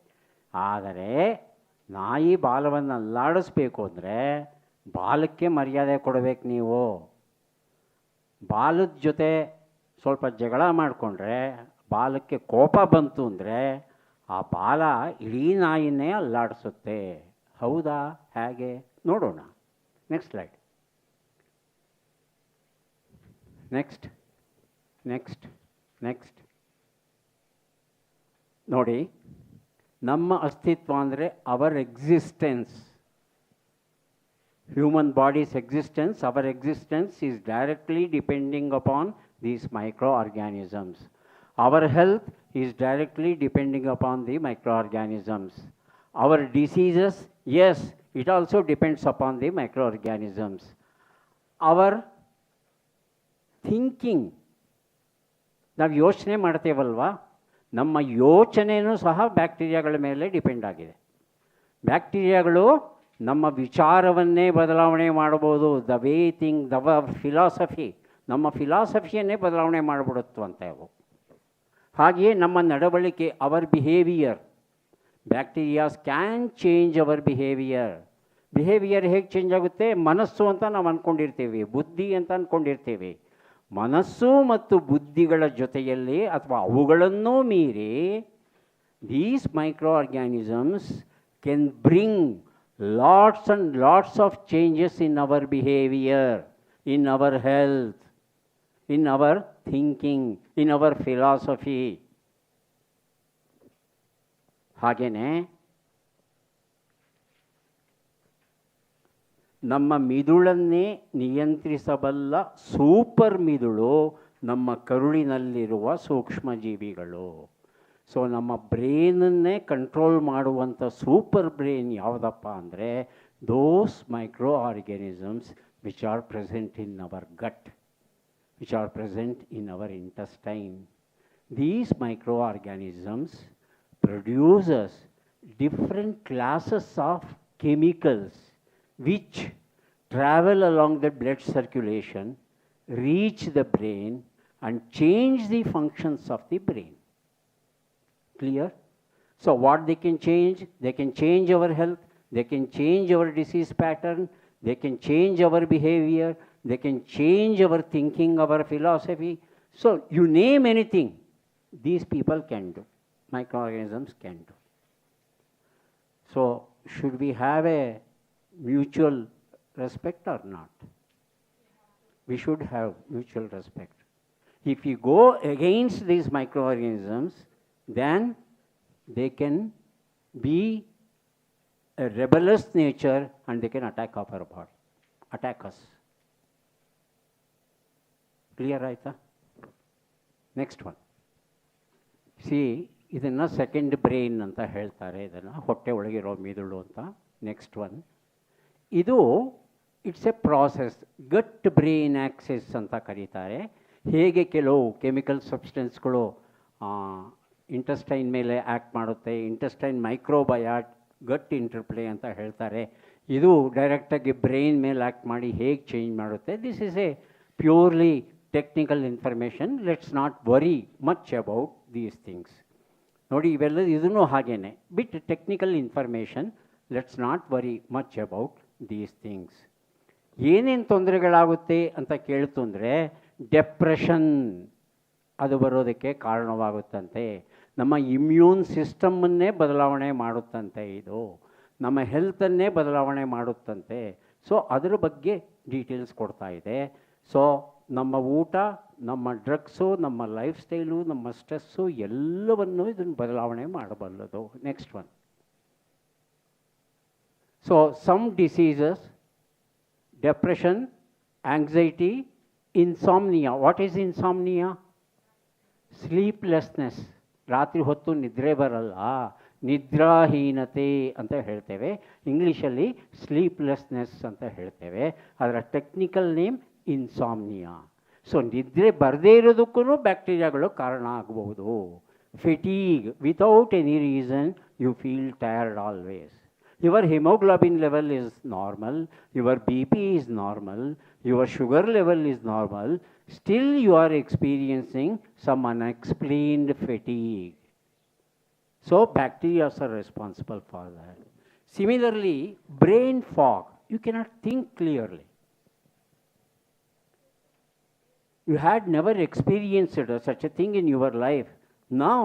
ಆದರೆ ನಾಯಿ ಬಾಲವನ್ನು ಅಲ್ಲಾಡಿಸ್ಬೇಕು ಅಂದರೆ ಬಾಲಕ್ಕೆ ಮರ್ಯಾದೆ ಕೊಡಬೇಕು ನೀವು. ಬಾಲದ ಜೊತೆ ಸ್ವಲ್ಪ ಜಗಳ ಮಾಡಿಕೊಂಡ್ರೆ, ಬಾಲಕ್ಕೆ ಕೋಪ ಬಂತು ಅಂದರೆ ಆ ಬಾಲ ಇಡೀ ನಾಯಿನೇ ಅಲ್ಲಾಡಿಸುತ್ತೆ. ಹೌದಾ? ಹೇಗೆ ನೋಡೋಣ. Next slide. Next next next ನೋಡಿ, ನಮ್ಮ ಅಸ್ತಿತ್ವ ಅಂದರೆ our existence, human body's existence, our existence is directly depending upon these microorganisms. Our health is directly depending upon the microorganisms. Our diseases, yes, it also depends upon the microorganisms. Our thinking, ನಾವು ಯೋಚನೆ ಮಾಡ್ತೇವಲ್ವಾ, ನಮ್ಮ ಯೋಚನೆಯೂ ಸಹ ಬ್ಯಾಕ್ಟೀರಿಯಾಗಳ ಮೇಲೆ depend ಆಗಿದೆ. ಬ್ಯಾಕ್ಟೀರಿಯಾಗಳು ನಮ್ಮ ವಿಚಾರವನ್ನೇ ಬದಲಾವಣೆ ಮಾಡ್ಬೋದು. ದ ವೇ ಥಿಂಕ್, ಫಿಲಾಸಫಿ, ನಮ್ಮ ಫಿಲಾಸಫಿಯನ್ನೇ ಬದಲಾವಣೆ ಮಾಡಿಬಿಡುತ್ತವಂತೆ ಅವು. ಹಾಗೆಯೇ ನಮ್ಮ ನಡವಳಿಕೆ, our behaviour, bacterias can change our behaviour. Behaviour ಹೇಗೆ ಚೇಂಜ್ ಆಗುತ್ತೆ? ಮನಸ್ಸು ಅಂತ ನಾವು ಅಂದ್ಕೊಂಡಿರ್ತೀವಿ, ಬುದ್ಧಿ ಅಂತ ಅಂದ್ಕೊಂಡಿರ್ತೀವಿ. ಮನಸ್ಸು ಮತ್ತು ಬುದ್ಧಿಗಳ ಜೊತೆಯಲ್ಲಿ ಅಥವಾ ಅವುಗಳನ್ನೂ ಮೀರಿ these micro organisms can bring lots and lots of changes in our behavior, in our health, in our thinking, in our philosophy. ಹಾಗೇನೆ ನಮ್ಮ ಮಿದುಳನ್ನೇ ನಿಯಂತ್ರಿಸಬಲ್ಲ ಸೂಪರ್ ಮಿದುಳು ನಮ್ಮ ಕರುಳಿನಲ್ಲಿರುವ ಸೂಕ್ಷ್ಮಜೀವಿಗಳು. ಸೊ ನಮ್ಮ ಬ್ರೈನನ್ನೇ ಕಂಟ್ರೋಲ್ ಮಾಡುವಂಥ ಸೂಪರ್ ಬ್ರೈನ್ ಯಾವುದಪ್ಪ ಅಂದರೆ those microorganisms which are present in our gut, which are present in our intestine. These micro organisms produces different classes of chemicals which travel along the blood circulation, reach the brain and change the functions of the brain. Clear? So what they can change? They can change our health, they can change our disease pattern, they can change our behavior, they can change our thinking, our philosophy. So you name anything, these people can do, microorganisms can do. So should we have a mutual respect or not? We should have mutual respect. If you go against these microorganisms, then they can be a rebellious nature and they can attack our body, attack us. Clear, right? Next one. See, ಇದನ್ನು second brain ಅಂತ ಹೇಳ್ತಾರೆ, ಇದನ್ನು ಹೊಟ್ಟೆ ಒಳಗಿರೋ ಮಿದುಳು ಅಂತ. Next one, ಇದು it's a process, gut brain axis ಅಂತ ಕರೀತಾರೆ. ಹೇಗೆ ಕೆಲವು ಕೆಮಿಕಲ್ ಸಬ್ಸ್ಟೆನ್ಸ್ಗಳು ಇಂಟೆಸ್ಟೈನ್ ಮೇಲೆ ಆ್ಯಕ್ಟ್ ಮಾಡುತ್ತೆ, ಇಂಟೆಸ್ಟೈನ್ ಮೈಕ್ರೋಬಯಾಟ್ ಗಟ್ ಇಂಟರ್ಪ್ಲೇ ಅಂತ ಹೇಳ್ತಾರೆ, ಇದು ಡೈರೆಕ್ಟಾಗಿ ಬ್ರೈನ್ ಮೇಲೆ ಆ್ಯಕ್ಟ್ ಮಾಡಿ ಹೇಗೆ ಚೇಂಜ್ ಮಾಡುತ್ತೆ. This is a purely technical information. Let's not worry much about these things. ನೋಡಿ, ಇವೆಲ್ಲ ಇದೂ ಹಾಗೇನೆ, bit technical information. Let's not worry much about these things. ಏನೇನು ತೊಂದರೆಗಳಾಗುತ್ತೆ ಅಂತ ಕೇಳ್ತು ಅಂದರೆ, ಡೆಪ್ರೆಷನ್ ಅದು ಬರೋದಕ್ಕೆ ಕಾರಣವಾಗುತ್ತಂತೆ. ನಮ್ಮ ಇಮ್ಯೂನ್ ಸಿಸ್ಟಮನ್ನೇ ಬದಲಾವಣೆ ಮಾಡುತ್ತಂತೆ ಇದು, ನಮ್ಮ ಹೆಲ್ತನ್ನೇ ಬದಲಾವಣೆ ಮಾಡುತ್ತಂತೆ. ಸೊ ಅದರ ಬಗ್ಗೆ ಡೀಟೇಲ್ಸ್ ಕೊಡ್ತಾ ಇದೆ. ಸೊ ನಮ್ಮ ಊಟ, ನಮ್ಮ ಡ್ರಗ್ಸು, ನಮ್ಮ ಲೈಫ್ ಸ್ಟೈಲು, ನಮ್ಮ ಸ್ಟ್ರೆಸ್ಸು ಎಲ್ಲವನ್ನೂ ಇದನ್ನು ಬದಲಾವಣೆ ಮಾಡಬಲ್ಲದು. Next one. So some diseases, depression, anxiety, insomnia. What is insomnia? Sleeplessness. ರಾತ್ರಿ ಹೊತ್ತು ನಿದ್ರೆ ಬರಲ್ಲ, ನಿದ್ರಾಹೀನತೆ ಅಂತ ಹೇಳ್ತೇವೆ. ಇಂಗ್ಲೀಷಲ್ಲಿ ಸ್ಲೀಪ್ಲೆಸ್ನೆಸ್ ಅಂತ ಹೇಳ್ತೇವೆ. ಅದರ ಟೆಕ್ನಿಕಲ್ ನೇಮ್ ಇನ್ಸಾಮ್ನಿಯಾ. ಸೊ ನಿದ್ರೆ ಬರದೇ ಇರೋದಕ್ಕೂ ಬ್ಯಾಕ್ಟೀರಿಯಾಗಳು ಕಾರಣ ಆಗಬಹುದು. Fatigue, without any reason you feel tired always. Your hemoglobin level is normal, your BP is normal, your sugar level is normal, still you are experiencing some unexplained fatigue. So bacteria are responsible for that. Similarly, brain fog, you cannot think clearly. You had never experienced such a thing in your life. Now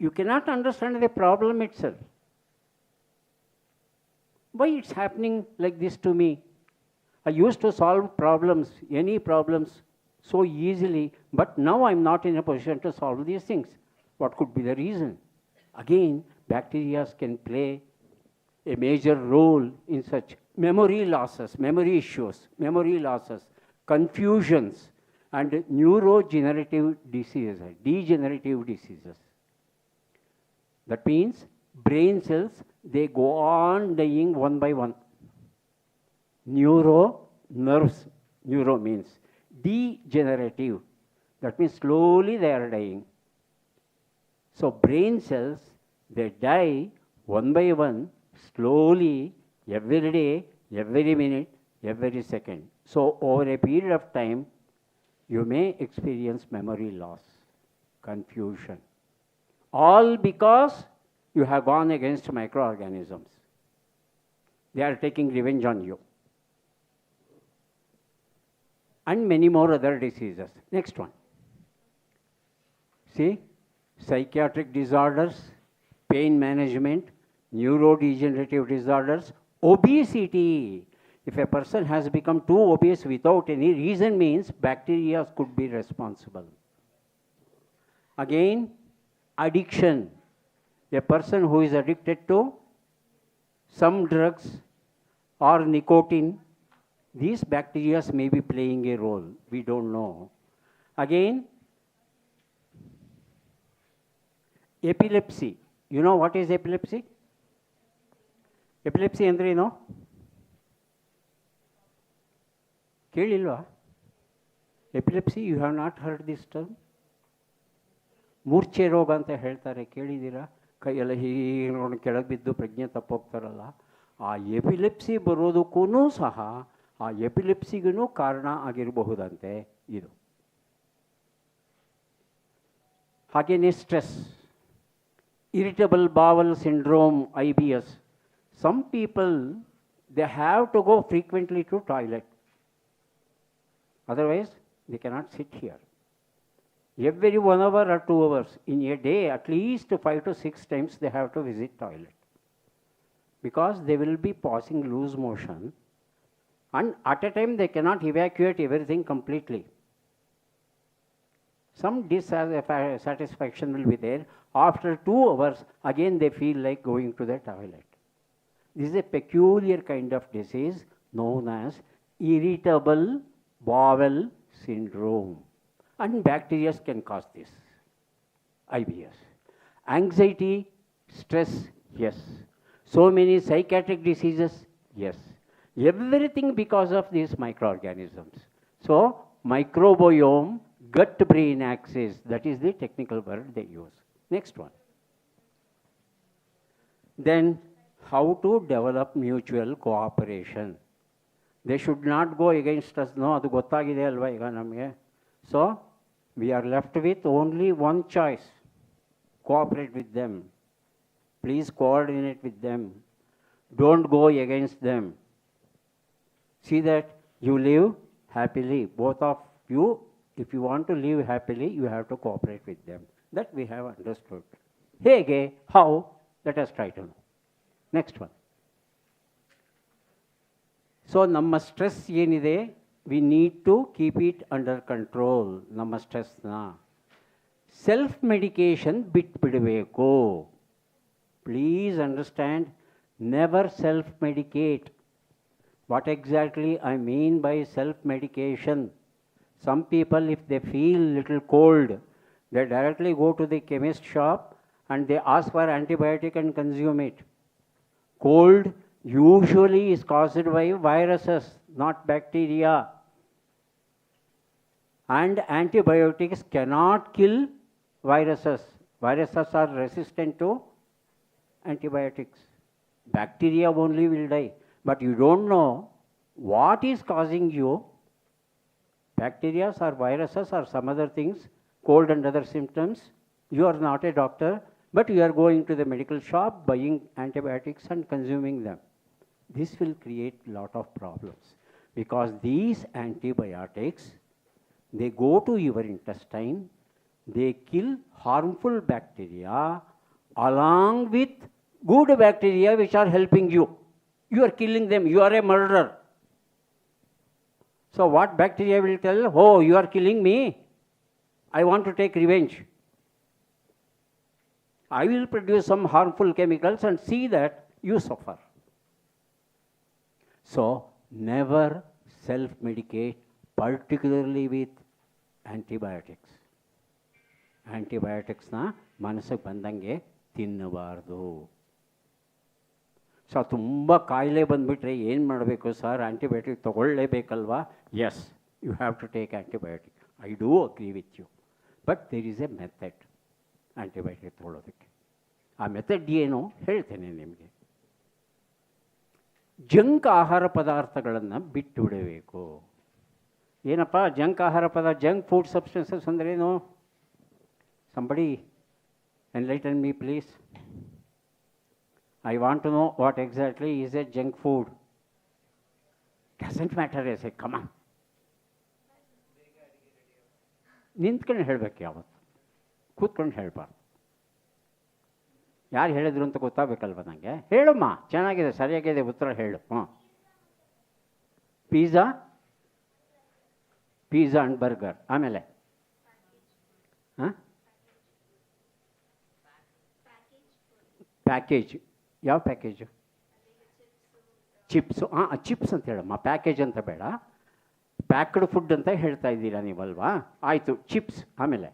you cannot understand the problem itself. Why it's happening like this to me? I used to solve problems, any problems, so easily, but now I'm not in a position to solve these things. What could be the reason? Again, bacteria can play a major role in such memory losses, memory issues, memory losses, confusions, and neurodegenerative diseases. That means brain cells, they go on dying one by one. Nerves, neuro means degenerative. That means slowly they are dying. So brain cells, they die one by one, slowly, every day, every minute, every second. So over a period of time, you may experience memory loss, confusion. All because you have gone against microorganisms. They are taking revenge on you. And many more other diseases. Next one. See, psychiatric disorders, pain management, neurodegenerative disorders, obesity. If a person has become too obese without any reason, means bacteria could be responsible. Again, addiction. A person who is addicted to some drugs or nicotine, these bacteria may be playing a role. We don't know. Again, epilepsy. You know what is epilepsy? Epilepsy andre ಏನು? ಕೇಳಿಲ್ವಾ? Epilepsy, you have not heard this term? ಮೂರ್ಛೆ ರೋಗ ಅಂತ ಹೇಳ್ತಾರೆ, ಕೇಳಿದ್ದೀರಾ? ಕೈಯೆಲ್ಲ ಹೀಗೆ ನೋಡಿ ಕೆಳಗೆ ಬಿದ್ದು ಪ್ರಜ್ಞೆ ತಪ್ಪೋಗ್ತಾರಲ್ಲ, ಆ ಎಪಿಲೆಪ್ಸಿ ಬರೋದಕ್ಕೂ ಸಹ ಆ ಎಪಿಲೆಪ್ಸಿಗೂ ಕಾರಣ ಆಗಿರಬಹುದಂತೆ ಇದು. ಹಾಗೆಯೇ stress, irritable bowel syndrome, IBS. Some people, they have to go frequently to toilet. Otherwise, they cannot sit here. Every 1 hour or 2 hours in a day, at least 5 to 6 times they have to visit toilet. Because they will be passing loose motion, and at a time they cannot evacuate everything completely. Some dissatisfaction will be there. After 2 hours, again they feel like going to the toilet. This is a peculiar kind of disease known as irritable bowel syndrome. And bacteria can cause this, IBS. Anxiety, stress, yes. So many psychiatric diseases, yes. Everything because of these microorganisms. So, microbiome, gut-brain axis, that is the technical word they use. Next one. Then, how to develop mutual cooperation. They should not go against us. No, adu gottagide alva iga namage. So, we are left with only one choice. Cooperate with them. Please coordinate with them. Don't go against them. See that you live happily. Both of you, if you want to live happily, you have to cooperate with them. That we have understood. Hege, how? Let us try to know. Next one. So, namma stress yenide, we need to keep it under control. Namma stress na. Self-medication bitbidabeku. Please understand, never self-medicate. What exactly I mean by self-medication? Some people, if they feel little cold, they directly go to the chemist shop and they ask for antibiotic and consume it. Cold usually is caused by viruses, not bacteria. And antibiotics cannot kill viruses. Viruses are resistant to antibiotics. Bacteria only will die. But you don't know what is causing you. Bacteria or viruses or some other things, cold and other symptoms. You are not a doctor, but you are going to the medical shop, buying antibiotics and consuming them. This will create a lot of problems because these antibiotics, they go to your intestine, they kill harmful bacteria along with good bacteria which are helping you. You are killing them, you are a murderer. So what bacteria will tell, oh, you are killing me, I want to take revenge. I will produce some harmful chemicals and see that you suffer. So never self-medicate, particularly with antibiotics. ಆಂಟಿಬಯೋಟಿಕ್ಸ್ನ ಮನಸ್ಸಿಗೆ ಬಂದಂಗೆ ತಿನ್ನಬಾರ್ದು. So ತುಂಬ ಕಾಯಿಲೆ ಬಂದುಬಿಟ್ರೆ ಏನು ಮಾಡಬೇಕು sir, antibiotic ತೊಗೊಳ್ಳೇಬೇಕಲ್ವಾ? Yes, you have to take antibiotic. I do agree with you. But there is a method antibiotic ತೊಗೊಳ್ಳೋದಕ್ಕೆ. ಆ ಮೆಥಡ್ ಏನು ಹೇಳ್ತೇನೆ ನಿಮಗೆ. ಜಂಕ್ ಆಹಾರ ಪದಾರ್ಥಗಳನ್ನು ಬಿಟ್ಟು ಬಿಡಬೇಕು. ಏನಪ್ಪ ಜಂಕ್ ಆಹಾರ ಪದಾರ್ಥ, ಜಂಕ್ ಫುಡ್ ಸಬ್ಸ್ಟೆನ್ಸಸ್ ಅಂದ್ರೇನು? Somebody enlighten me, please. I want to know what exactly is a junk food. Doesn't matter, I say, come on. ನಿಂತ್ಕೊಂಡು ಹೇಳಬೇಕು, ಯಾವತ್ತು ಕೂತ್ಕೊಂಡು ಹೇಳ್ಬಾರ್ದು. ಯಾರು ಹೇಳಿದ್ರು ಅಂತ ಗೊತ್ತಾಗಬೇಕಲ್ವ ನನಗೆ. ಹೇಳಮ್ಮ, ಚೆನ್ನಾಗಿದೆ, ಸರಿಯಾಗಿದೆ, ಉತ್ತರ ಹೇಳು. ಹಾಂ, ಪಿಜ್ಜಾ ಆ್ಯಂಡ್ ಬರ್ಗರ್. ಆಮೇಲೆ ಹಾಂ, ಪ್ಯಾಕೇಜ್. ಯಾವ ಪ್ಯಾಕೇಜು? ಚಿಪ್ಸು. ಹಾಂ, ಚಿಪ್ಸ್ ಅಂತ ಹೇಳಮ್ಮ, ಪ್ಯಾಕೇಜ್ ಅಂತ ಬೇಡ. ಪ್ಯಾಕ್ಡ್ ಫುಡ್ ಅಂತ ಹೇಳ್ತಾ ಇದ್ದೀರಾ ನೀವಲ್ವಾ? ಆಯಿತು, ಚಿಪ್ಸ್. ಆಮೇಲೆ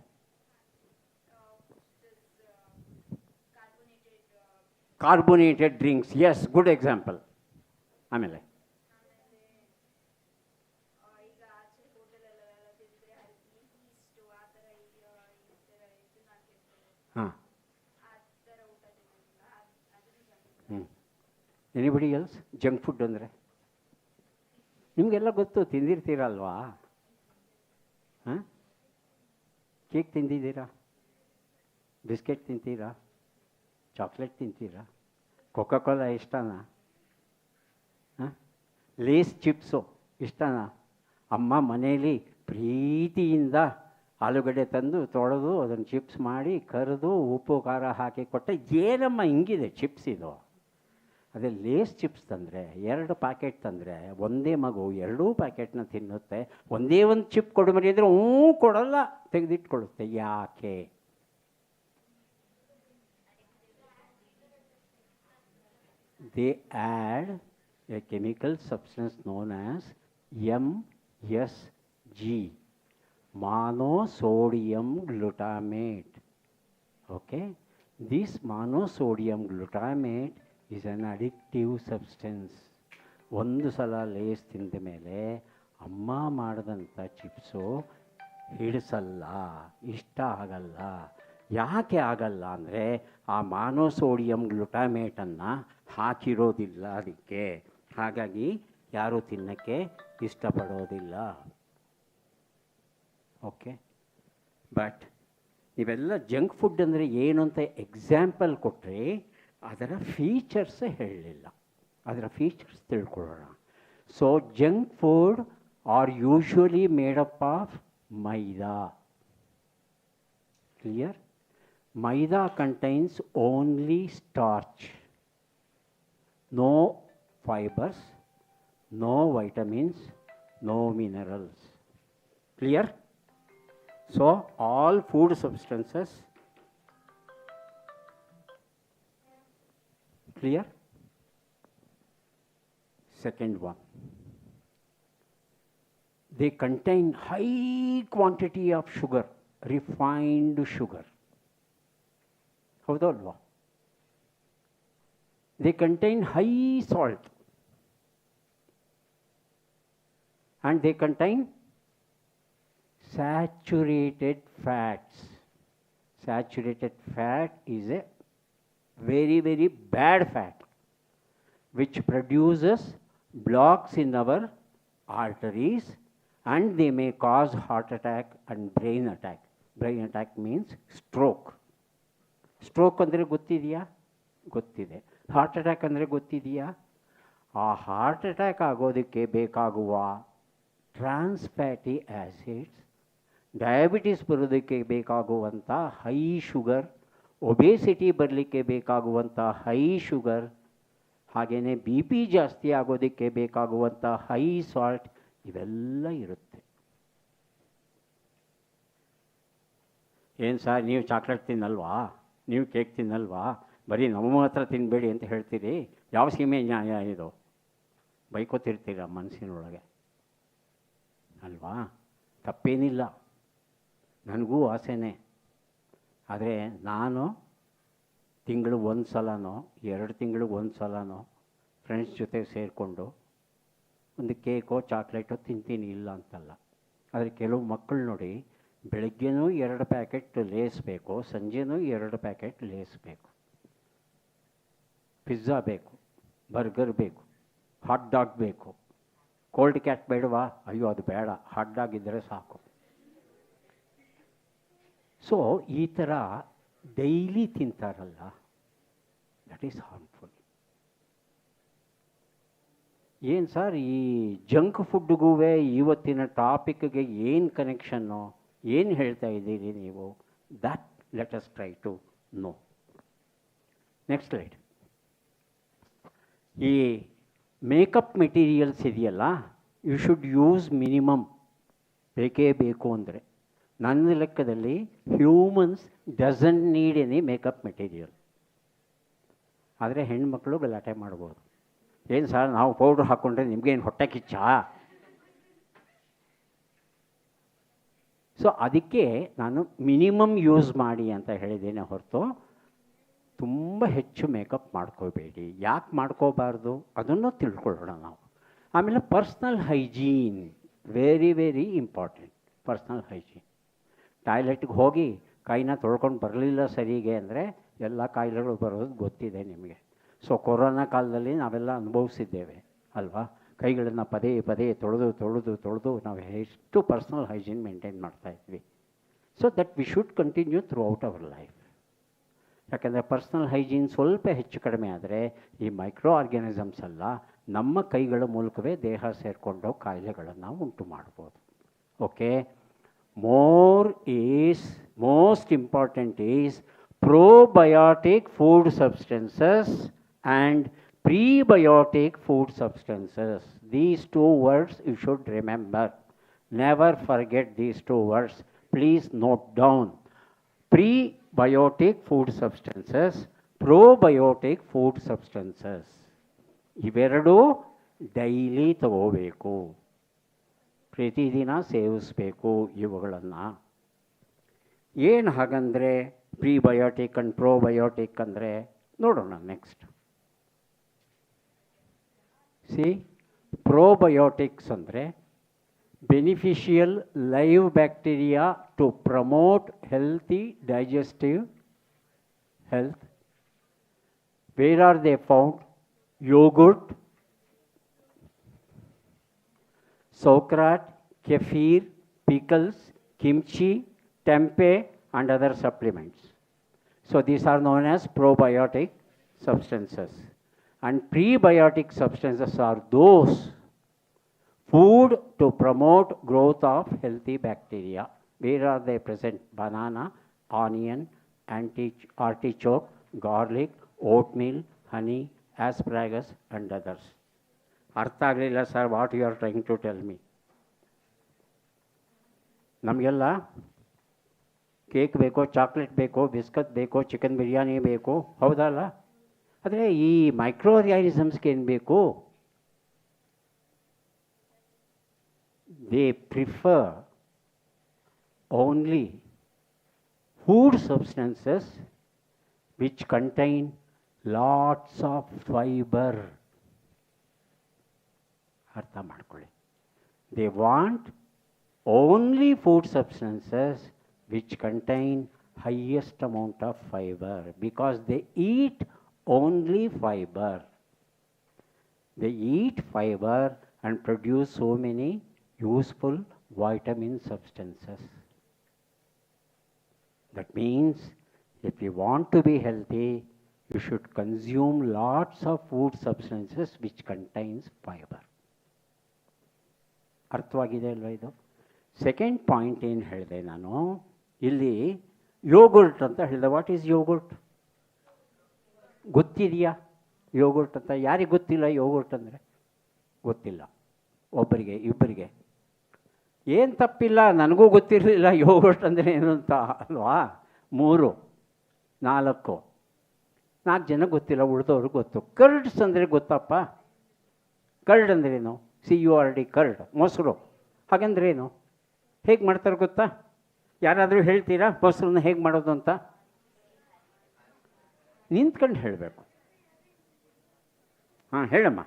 carbonated drinks. Yes, good example. ಆಮೇಲೆ ಹಾಂ. Anybody else? ಜಂಕ್ ಫುಡ್ ಅಂದರೆ ನಿಮಗೆಲ್ಲ ಗೊತ್ತು, ತಿಂದಿರ್ತೀರಲ್ವಾ? ಹಾಂ, ಕೇಕ್ ತಿಂದಿದ್ದೀರಾ? ಬಿಸ್ಕೆಟ್ ತಿಂತೀರಾ? ಚಾಕ್ಲೇಟ್ ತಿಂತೀರಾ? ಕೊಕೋ ಕೋಲಾ ಇಷ್ಟನಾ? ಹಾಂ, ಲೇಸ್ ಚಿಪ್ಸು ಇಷ್ಟನಾ? ಅಮ್ಮ ಮನೇಲಿ ಪ್ರೀತಿಯಿಂದ ಆಲೂಗಡ್ಡೆ ತಂದು ತೊಳೆದು ಅದನ್ನು ಚಿಪ್ಸ್ ಮಾಡಿ ಕರೆದು ಉಪ್ಪು ಖಾರ ಹಾಕಿ ಕೊಟ್ಟೆ. ಏನಮ್ಮ ಹಿಂಗಿದೆ ಚಿಪ್ಸ್ ಇದು? ಅದೇ ಲೇಸ್ ಚಿಪ್ಸ್ ತಂದರೆ, 2 ಪ್ಯಾಕೆಟ್ ತಂದರೆ ಒಂದೇ ಮಗು 2 ಪ್ಯಾಕೆಟ್ನ ತಿನ್ನುತ್ತೆ. ಒಂದೇ ಒಂದು ಚಿಪ್ ಕೊಡು ಮರಿ ಅಂದರೆ ಕೊಡಲ್ಲ, ತೆಗೆದಿಟ್ಕೊಳ್ಳುತ್ತೆ. ಯಾಕೆ? They add A chemical substance known as MSG, monosodium glutamate. Okay, this monosodium glutamate is an addictive substance. ಒಂದು ಸಲ ಲೇಸ್ ತಿಂದ ಮೇಲೆ ಅಮ್ಮ ಮಾಡಿದಂಥ ಚಿಪ್ಸು ಹಿಡಿಸಲ್ಲ, ಇಷ್ಟ ಆಗಲ್ಲ. ಯಾಕೆ ಆಗಲ್ಲ ಅಂದರೆ ಆ ಮಾನೋಸೋಡಿಯಂ ಗ್ಲುಟಾಮೇಟನ್ನು ಹಾಕಿರೋದಿಲ್ಲ ಅದಕ್ಕೆ. ಹಾಗಾಗಿ ಯಾರೂ ತಿನ್ನೋಕ್ಕೆ ಇಷ್ಟಪಡೋದಿಲ್ಲ. ಓಕೆ, ಬಟ್ ಇವೆಲ್ಲ ಜಂಕ್ ಫುಡ್ ಅಂದರೆ ಏನು ಅಂತ ಎಕ್ಸಾಂಪಲ್ ಕೊಟ್ಟರೆ ಅದರ ಫೀಚರ್ಸ್ ಹೇಳಲಿಲ್ಲ. ಅದರ ಫೀಚರ್ಸ್ ತಿಳ್ಕೊಳ್ಳೋಣ. So junk food are usually made up of maida. Clear? Maida contains only starch, no fibres, no vitamins, no minerals. Clear? So all food substances, clear? Second one, they contain high quantity of sugar, refined sugar. ಹೌದಲ್ವಾ? They contain high salt. And they contain Saturated fats. Saturated fat is a very, very bad fat which produces blocks in our arteries, and they may cause heart attack and brain attack. Brain attack means stroke. Stroke ಅಂದರೆ ಗೊತ್ತಿದೆಯಾ? ಗೊತ್ತಿದೆ. Heart attack ಅಂದರೆ ಗೊತ್ತಿದೆಯಾ? ಆ heart attack ಆಗೋದಕ್ಕೆ ಬೇಕಾಗುವ ಟ್ರಾನ್ಸ್ fatty acids, diabetes ಬರೋದಕ್ಕೆ ಬೇಕಾಗುವಂಥ ಹೈ ಶುಗರ್, ಒಬೇಸಿಟಿ ಬರಲಿಕ್ಕೆ ಬೇಕಾಗುವಂಥ ಹೈ ಶುಗರ್, ಹಾಗೆಯೇ ಬಿ ಪಿ ಜಾಸ್ತಿ ಆಗೋದಕ್ಕೆ ಬೇಕಾಗುವಂಥ ಹೈ ಸಾಲ್ಟ್, ಇವೆಲ್ಲ ಇರುತ್ತೆ. ಏನು ಸರ್ ನೀವು ಚಾಕ್ಲೇಟ್ ತಿನ್ನಲ್ವಾ, ನೀವು ಕೇಕ್ ತಿನ್ನಲ್ವಾ, ಬರೀ ನಮ್ಮ ಹತ್ರ ತಿನ್ನಬೇಡಿ ಅಂತ ಹೇಳ್ತೀರಿ? ಯಾವ ಸೀಮೆ ನ್ಯಾಯ ಇದು? ಬೈಕೋತಿರ್ತೀರ ಮನಸ್ಸಿನೊಳಗೆ ಅಲ್ವಾ? ತಪ್ಪೇನಿಲ್ಲ, ನನಗೂ ಆಸೆನೇ. ಆದರೆ ನಾನು ತಿಂಗಳಿಗೆ ಒಂದು ಸಲನೋ 2 ತಿಂಗಳಿಗೆ ಒಂದು ಸಲನೋ ಫ್ರೆಂಡ್ಸ್ ಜೊತೆ ಸೇರಿಕೊಂಡು ಒಂದು ಕೇಕೋ ಚಾಕ್ಲೇಟೋ ತಿಂತೀನಿ, ಇಲ್ಲ ಅಂತಲ್ಲ. ಆದರೆ ಕೆಲವು ಮಕ್ಕಳು ನೋಡಿ, ಬೆಳಗ್ಗೆನೂ 2 ಪ್ಯಾಕೆಟ್ ಲೇಸ್ ಬೇಕು, ಸಂಜೆನೂ 2 ಪ್ಯಾಕೆಟ್ ಲೇಸ್ ಬೇಕು, ಪಿಜ್ಜಾ ಬೇಕು, ಬರ್ಗರ್ ಬೇಕು, ಹಾಟ್ ಡಾಗ್ ಬೇಕು. ಕೋಲ್ಡ್ ಕ್ಯಾಟ್ ಬೇಡವಾ? ಅಯ್ಯೋ ಅದು ಬೇಡ, ಹಾಟ್ ಡಾಗ್ ಇದ್ದರೆ ಸಾಕು. ಸೊ ಈ ಥರ ಡೈಲಿ ತಿಂತಾರಲ್ಲ, ದಟ್ ಈಸ್ ಹಾರ್ಮ್ಫುಲ್. ಏನು ಸರ್ ಈ ಜಂಕ್ ಫುಡ್ಗೂ ಇವತ್ತಿನ ಟಾಪಿಕ್ಗೆ ಏನು ಕನೆಕ್ಷನ್ನು, ಏನು ಹೇಳ್ತಾ ಇದ್ದೀರಿ ನೀವು? That let us try to know. Next slide. ಈ ಮೇಕಪ್ ಮೆಟೀರಿಯಲ್ಸ್ ಇದೆಯಲ್ಲ, ಯು ಶುಡ್ ಯೂಸ್ ಮಿನಿಮಮ್, ಬೇಕೇ ಬೇಕು ಅಂದರೆ. ನನ್ನ ಲೆಕ್ಕದಲ್ಲಿ humans doesn't need any makeup material. ಆದರೆ ಹೆಣ್ಮಕ್ಳು ಗಲಾಟೆ ಮಾಡ್ಬೋದು, ಏನು ಸರ್ ನಾವು ಪೌಡ್ರ್ ಹಾಕ್ಕೊಂಡ್ರೆ ನಿಮಗೇನು ಹೊಟ್ಟೆ ಕಿಚ್ಚಾ? ಸೊ ಅದಕ್ಕೆ ನಾನು ಮಿನಿಮಮ್ ಯೂಸ್ ಮಾಡಿ ಅಂತ ಹೇಳಿದ್ದೇನೆ ಹೊರತು ತುಂಬ ಹೆಚ್ಚು ಮೇಕಪ್ ಮಾಡ್ಕೋಬೇಡಿ. ಯಾಕೆ ಮಾಡ್ಕೋಬಾರ್ದು ಅದನ್ನು ತಿಳ್ಕೊಳ್ಳೋಣ ನಾವು. ಆಮೇಲೆ personal hygiene, very very important. Personal hygiene. ಟಾಯ್ಲೆಟ್ಗೆ ಹೋಗಿ ಕೈನ ತೊಳ್ಕೊಂಡು ಬರಲಿಲ್ಲ ಸರಿಗೆ ಅಂದರೆ ಎಲ್ಲ ಕಾಯಿಲೆಗಳು ಬರೋದು ಗೊತ್ತಿದೆ ನಿಮಗೆ. ಸೊ ಕೊರೋನಾ ಕಾಲದಲ್ಲಿ ನಾವೆಲ್ಲ ಅನುಭವಿಸಿದ್ದೇವೆ ಅಲ್ವಾ? ಕೈಗಳನ್ನು ಪದೇ ಪದೇ ತೊಳೆದು ನಾವು ಎಷ್ಟು ಪರ್ಸ್ನಲ್ ಹೈಜೀನ್ ಮೇಂಟೈನ್ ಮಾಡ್ತಾಯಿದ್ವಿ. So that we should continue through out our life. ಯಾಕೆಂದರೆ ಪರ್ಸ್ನಲ್ ಹೈಜೀನ್ ಸ್ವಲ್ಪ ಹೆಚ್ಚು ಕಡಿಮೆ ಆದರೆ ಈ ಮೈಕ್ರೋ ಆರ್ಗ್ಯಾನಿಸಮ್ಸ್ ಎಲ್ಲ ನಮ್ಮ ಕೈಗಳ ಮೂಲಕವೇ ದೇಹ ಸೇರಿಕೊಂಡು ಕಾಯಿಲೆಗಳನ್ನು ಉಂಟು ಮಾಡ್ಬೋದು. Okay, most important is probiotic food substances and prebiotic food substances. These 2 words you should remember. Never forget these 2 words. Please note down. Prebiotic food substances, probiotic food substances. ಇವೆರಡೂ ಡೈಲಿ ತಗೋಬೇಕು, ಪ್ರತಿದಿನ ಸೇವಿಸಬೇಕು ಇವುಗಳನ್ನು. ಏನು ಹಾಗಂದರೆ ಪ್ರೀಬಯೋಟಿಕ್ ಆ್ಯಂಡ್ ಪ್ರೋಬಯೋಟಿಕ್ ಅಂದರೆ ನೋಡೋಣ next. See, probiotics ಅಂದರೆ beneficial live bacteria to promote healthy digestive health. Where are they found? Yogurt, sauerkraut, kefir, pickles, kimchi, tempeh and other supplements. So these are known as probiotic substances. And prebiotic substances are those food to promote growth of healthy bacteria. Where are they present? Banana, onion, artichoke, garlic, oatmeal, honey, asparagus and others. ಅರ್ಥ ಆಗಲಿಲ್ಲ sir, what you are trying to tell me? ನಮಗೆಲ್ಲ cake ಬೇಕೋ, chocolate ಬೇಕೋ, biscuit ಬೇಕೋ, chicken biryani ಬೇಕು, ಹೌದಲ್ಲ? ಆದರೆ ಈ ಮೈಕ್ರೋ ಆರ್ಗ್ಯಾನಿಸಮ್ಸ್ಗೆ ಏನು ಬೇಕು? They prefer only food substances which contain lots of fiber. ಅರ್ಥ ಮಾಡ್ಕೊಳ್ಳಿ. They want only food substances which contain highest amount of fiber, because they eat only fiber. They eat fiber and produce so many useful vitamin substances. That means if you want to be healthy, you should consume lots of food substances which contains fiber. ಅರ್ಥವಾಗಿದೆ ಅಲ್ವಾ ಇದು? Second point ಏನು ಹೇಳಿದೆ ನಾನು ಇಲ್ಲಿ, yoghurt ಅಂತ ಹೇಳಿದೆ. What is yoghurt? ಗೊತ್ತಿದೆಯಾ ಯೋಗುರ್ಟ್ ಅಂತ? ಯಾರಿಗೆ ಗೊತ್ತಿಲ್ಲ ಯೋಗುರ್ಟ್ ಅಂದರೆ? ಗೊತ್ತಿಲ್ಲ, ಒಬ್ಬರಿಗೆ ಇಬ್ಬರಿಗೆ. ಏನು ತಪ್ಪಿಲ್ಲ, ನನಗೂ ಗೊತ್ತಿರಲಿಲ್ಲ ಯೋಗುರ್ಟ್ ಅಂದರೆ ಏನು ಅಂತ ಅಲ್ವಾ. 3 4 ಜನ ಗೊತ್ತಿಲ್ಲ, ಉಳಿದವ್ರಿಗೆ ಗೊತ್ತು. ಕರ್ಡ್ಸ್ ಅಂದರೆ ಗೊತ್ತಪ್ಪ? ಕರ್ಡ್ ಅಂದ್ರೇನು? CURD, ಕರ್ಡ್, ಮೊಸರು. ಹಾಗಂದ್ರೇನು? ಹೇಗೆ ಮಾಡ್ತಾರೆ ಗೊತ್ತಾ? ಯಾರಾದರೂ ಹೇಳ್ತೀರಾ ಮೊಸರನ್ನ ಹೇಗೆ ಮಾಡೋದು ಅಂತ? ನಿಂತ್ಕೊಂಡು ಹೇಳಬೇಕು. ಹಾಂ, ಹೇಳಮ್ಮ.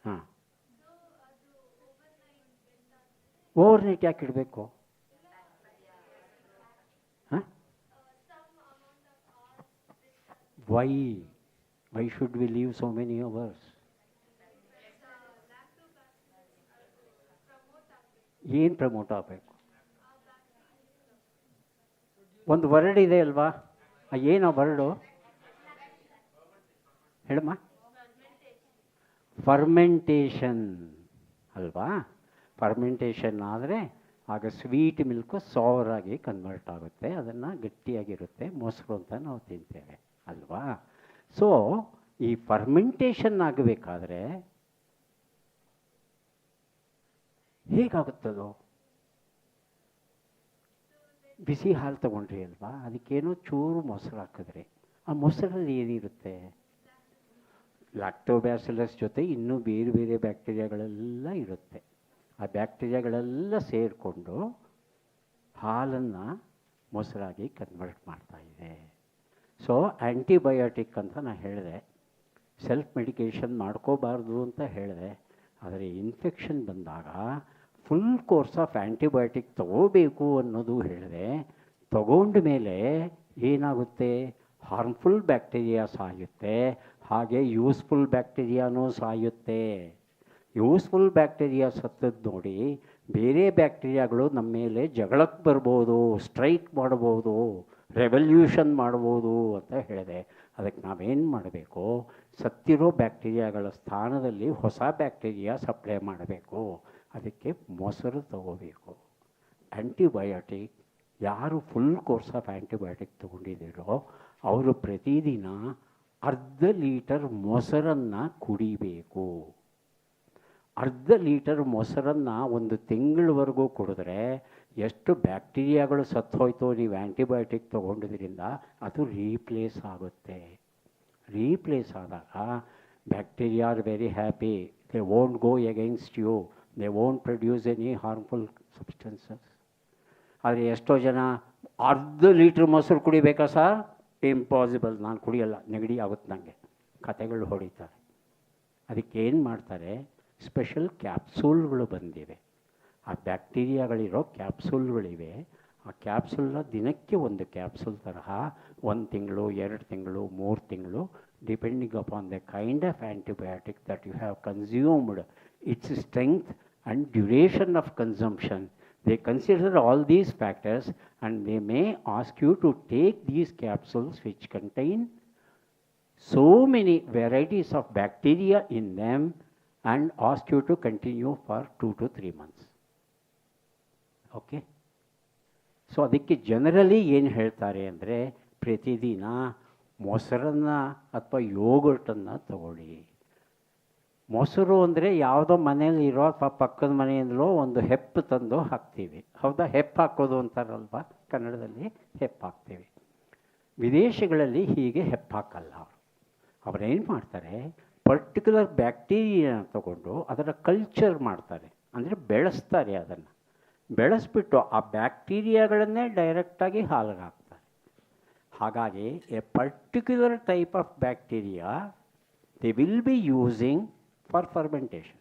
ಹಾಂ, ಓವರ್ನೈಟ್ ಯಾಕೆ ಇಡಬೇಕು? ಹಾಂ, why should we leave so many hours? ಏನು ಪ್ರಮೋಟ್ ಆಗಬೇಕು? ಒಂದು ವರ್ಡ್ ಇದೆ ಅಲ್ವಾ, ಏನೋ ವರ್ಡು ಹೇಳಮ್ಮ. ಫರ್ಮೆಂಟೇಷನ್ ಅಲ್ವಾ. ಫರ್ಮೆಂಟೇಷನ್ ಆದರೆ ಆಗ ಸ್ವೀಟ್ ಮಿಲ್ಕು ಸಾವರಾಗಿ ಕನ್ವರ್ಟ್ ಆಗುತ್ತೆ, ಅದನ್ನು ಗಟ್ಟಿಯಾಗಿರುತ್ತೆ, ಮೊಸರು ಅಂತ ನಾವು ತಿಂತೇವೆ ಅಲ್ವಾ. ಸೊ ಈ ಫರ್ಮೆಂಟೇಷನ್ ಆಗಬೇಕಾದ್ರೆ ಹೇಗಾಗುತ್ತದೋ? ಬಿಸಿ ಹಾಲು ತೊಗೊಂಡ್ರಿ ಅಲ್ವಾ, ಅದಕ್ಕೇನೋ ಚೂರು ಮೊಸರು ಹಾಕಿದ್ರಿ. ಆ ಮೊಸರಲ್ಲಿ ಏನಿರುತ್ತೆ? ಲ್ಯಾಕ್ಟೋಬ್ಯಾಸಿಲಸ್ ಜೊತೆ ಇನ್ನೂ ಬೇರೆ ಬೇರೆ ಬ್ಯಾಕ್ಟೀರಿಯಾಗಳೆಲ್ಲ ಇರುತ್ತೆ. ಆ ಬ್ಯಾಕ್ಟೀರಿಯಾಗಳೆಲ್ಲ ಸೇರಿಕೊಂಡು ಹಾಲನ್ನು ಮೊಸರಾಗಿ ಕನ್ವರ್ಟ್ ಮಾಡ್ತಾ ಇದೆ. ಸೊ ಆ್ಯಂಟಿಬಯೋಟಿಕ್ ಅಂತ ನಾನು ಹೇಳಿದೆ, ಸೆಲ್ಫ್ ಮೆಡಿಕೇಷನ್ ಮಾಡ್ಕೋಬಾರ್ದು ಅಂತ ಹೇಳಿದೆ. ಆದರೆ ಇನ್ಫೆಕ್ಷನ್ ಬಂದಾಗ ಫುಲ್ ಕೋರ್ಸ್ ಆಫ್ ಆ್ಯಂಟಿಬಯೋಟಿಕ್ ತಗೋಬೇಕು ಅನ್ನೋದು ಹೇಳಿದೆ. ತಗೊಂಡ ಮೇಲೆ ಏನಾಗುತ್ತೆ? ಹಾರ್ಮ್ಫುಲ್ ಬ್ಯಾಕ್ಟೀರಿಯಾ ಸಾಯುತ್ತೆ, ಹಾಗೆ ಯೂಸ್ಫುಲ್ ಬ್ಯಾಕ್ಟೀರಿಯಾನೂ ಸಾಯುತ್ತೆ. ಯೂಸ್ಫುಲ್ ಬ್ಯಾಕ್ಟೀರಿಯಾ ಸತ್ತದ್ದು ನೋಡಿ ಬೇರೆ ಬ್ಯಾಕ್ಟೀರಿಯಾಗಳು ನಮ್ಮ ಮೇಲೆ ಜಗಳಕ್ಕೆ ಬರ್ಬೋದು, ಸ್ಟ್ರೈಕ್ ಮಾಡ್ಬೋದು, ರೆವಲ್ಯೂಷನ್ ಮಾಡ್ಬೋದು ಅಂತ ಹೇಳಿದೆ. ಅದಕ್ಕೆ ನಾವೇನು ಮಾಡಬೇಕು? ಸತ್ತಿರೋ ಬ್ಯಾಕ್ಟೀರಿಯಾಗಳ ಸ್ಥಾನದಲ್ಲಿ ಹೊಸ ಬ್ಯಾಕ್ಟೀರಿಯಾ ಸಪ್ಲೈ ಮಾಡಬೇಕು. ಅದಕ್ಕೆ ಮೊಸರು ತಗೋಬೇಕು. ಆ್ಯಂಟಿಬಯೋಟಿಕ್ ಯಾರು ಫುಲ್ ಕೋರ್ಸ್ ಆಫ್ ಆ್ಯಂಟಿಬಯೋಟಿಕ್ ತೊಗೊಂಡಿದ್ದೀರೋ ಅವರು ಪ್ರತಿದಿನ 1/2 ಲೀಟರ್ ಮೊಸರನ್ನು ಕುಡಿಬೇಕು. 1/2 ಲೀಟರ್ ಮೊಸರನ್ನು 1 ತಿಂಗಳವರೆಗೂ ಕುಡಿದ್ರೆ ಎಷ್ಟು ಬ್ಯಾಕ್ಟೀರಿಯಾಗಳು ಸತ್ತೋಯ್ತೋ ನೀವು ಆ್ಯಂಟಿಬಯೋಟಿಕ್ ತೊಗೊಂಡಿದ್ರಿಂದ ಅದು ರೀಪ್ಲೇಸ್ ಆಗುತ್ತೆ. ರೀಪ್ಲೇಸ್ ಆದಾಗ bacteria are very happy, they won't go against you, they won't produce any harmful substances. ಆದರೆ ಎಷ್ಟೋ ಜನ 1/2 ಲೀಟ್ರ್ ಮೊಸರು ಕುಡಿಬೇಕಾ ಸರ್? ಇಂಪಾಸಿಬಲ್, ನಾನು ಕುಡಿಯಲ್ಲ, ನೆಗಡಿ ಆಗುತ್ತೆ ನನಗೆ, ಕತೆಗಳು ಹೊಡಿತಾರೆ. ಅದಕ್ಕೇನು ಮಾಡ್ತಾರೆ? ಸ್ಪೆಷಲ್ ಕ್ಯಾಪ್ಸೂಲ್ಗಳು ಬಂದಿವೆ. ಆ ಬ್ಯಾಕ್ಟೀರಿಯಾಗಳಿರೋ ಕ್ಯಾಪ್ಸೂಲ್ಗಳಿವೆ. ಆ ಕ್ಯಾಪ್ಸೂಲ್ನ ದಿನಕ್ಕೆ 1 ಕ್ಯಾಪ್ಸೂಲ್ ತರಹ 1 ತಿಂಗಳು, 2 ತಿಂಗಳು, 3 ತಿಂಗಳು, depending upon the kind of antibiotic that you have consumed, its strength and duration of consumption. They consider all these factors and they may ask you to take these capsules which contain so many varieties of bacteria in them and ask you to continue for 2 to 3 months. Okay? So ಅದಕ್ಕೆ generally ಏನು ಹೇಳ್ತಾರೆ ಅಂದರೆ ಪ್ರತಿದಿನ ಮೊಸರನ್ನು ಅಥವಾ ಯೋಗರ್ಟನ್ನು ತಗೊಳ್ಳಿ. ಮೊಸರು ಅಂದರೆ ಯಾವುದೋ ಮನೇಲಿ ಇರೋ ಅಥವಾ ಪಕ್ಕದ ಮನೆಯಿಂದಲೋ ಒಂದು ಹೆಪ್ಪು ತಂದು ಹಾಕ್ತೀವಿ. ಹೌದಾ? ಹೆಪ್ಪು ಹಾಕೋದು ಅಂತಾರಲ್ವ ಕನ್ನಡದಲ್ಲಿ, ಹೆಪ್ಪು ಹಾಕ್ತೀವಿ. ವಿದೇಶಗಳಲ್ಲಿ ಹೀಗೆ ಹೆಪ್ಪು ಹಾಕಲ್ಲ. ಅವರೇನು ಮಾಡ್ತಾರೆ? ಪರ್ಟಿಕ್ಯುಲರ್ ಬ್ಯಾಕ್ಟೀರಿಯಾನ ತಗೊಂಡು ಅದರ ಕಲ್ಚರ್ ಮಾಡ್ತಾರೆ, ಅಂದರೆ ಬೆಳೆಸ್ತಾರೆ. ಅದನ್ನು ಬೆಳೆಸ್ಬಿಟ್ಟು ಆ ಬ್ಯಾಕ್ಟೀರಿಯಾಗಳನ್ನೇ ಡೈರೆಕ್ಟಾಗಿ ಹಾಲಿಗೆ ಹಾಕ್ತಾರೆ. ಹಾಗಾಗಿ a particular type of bacteria they will be using for fermentation.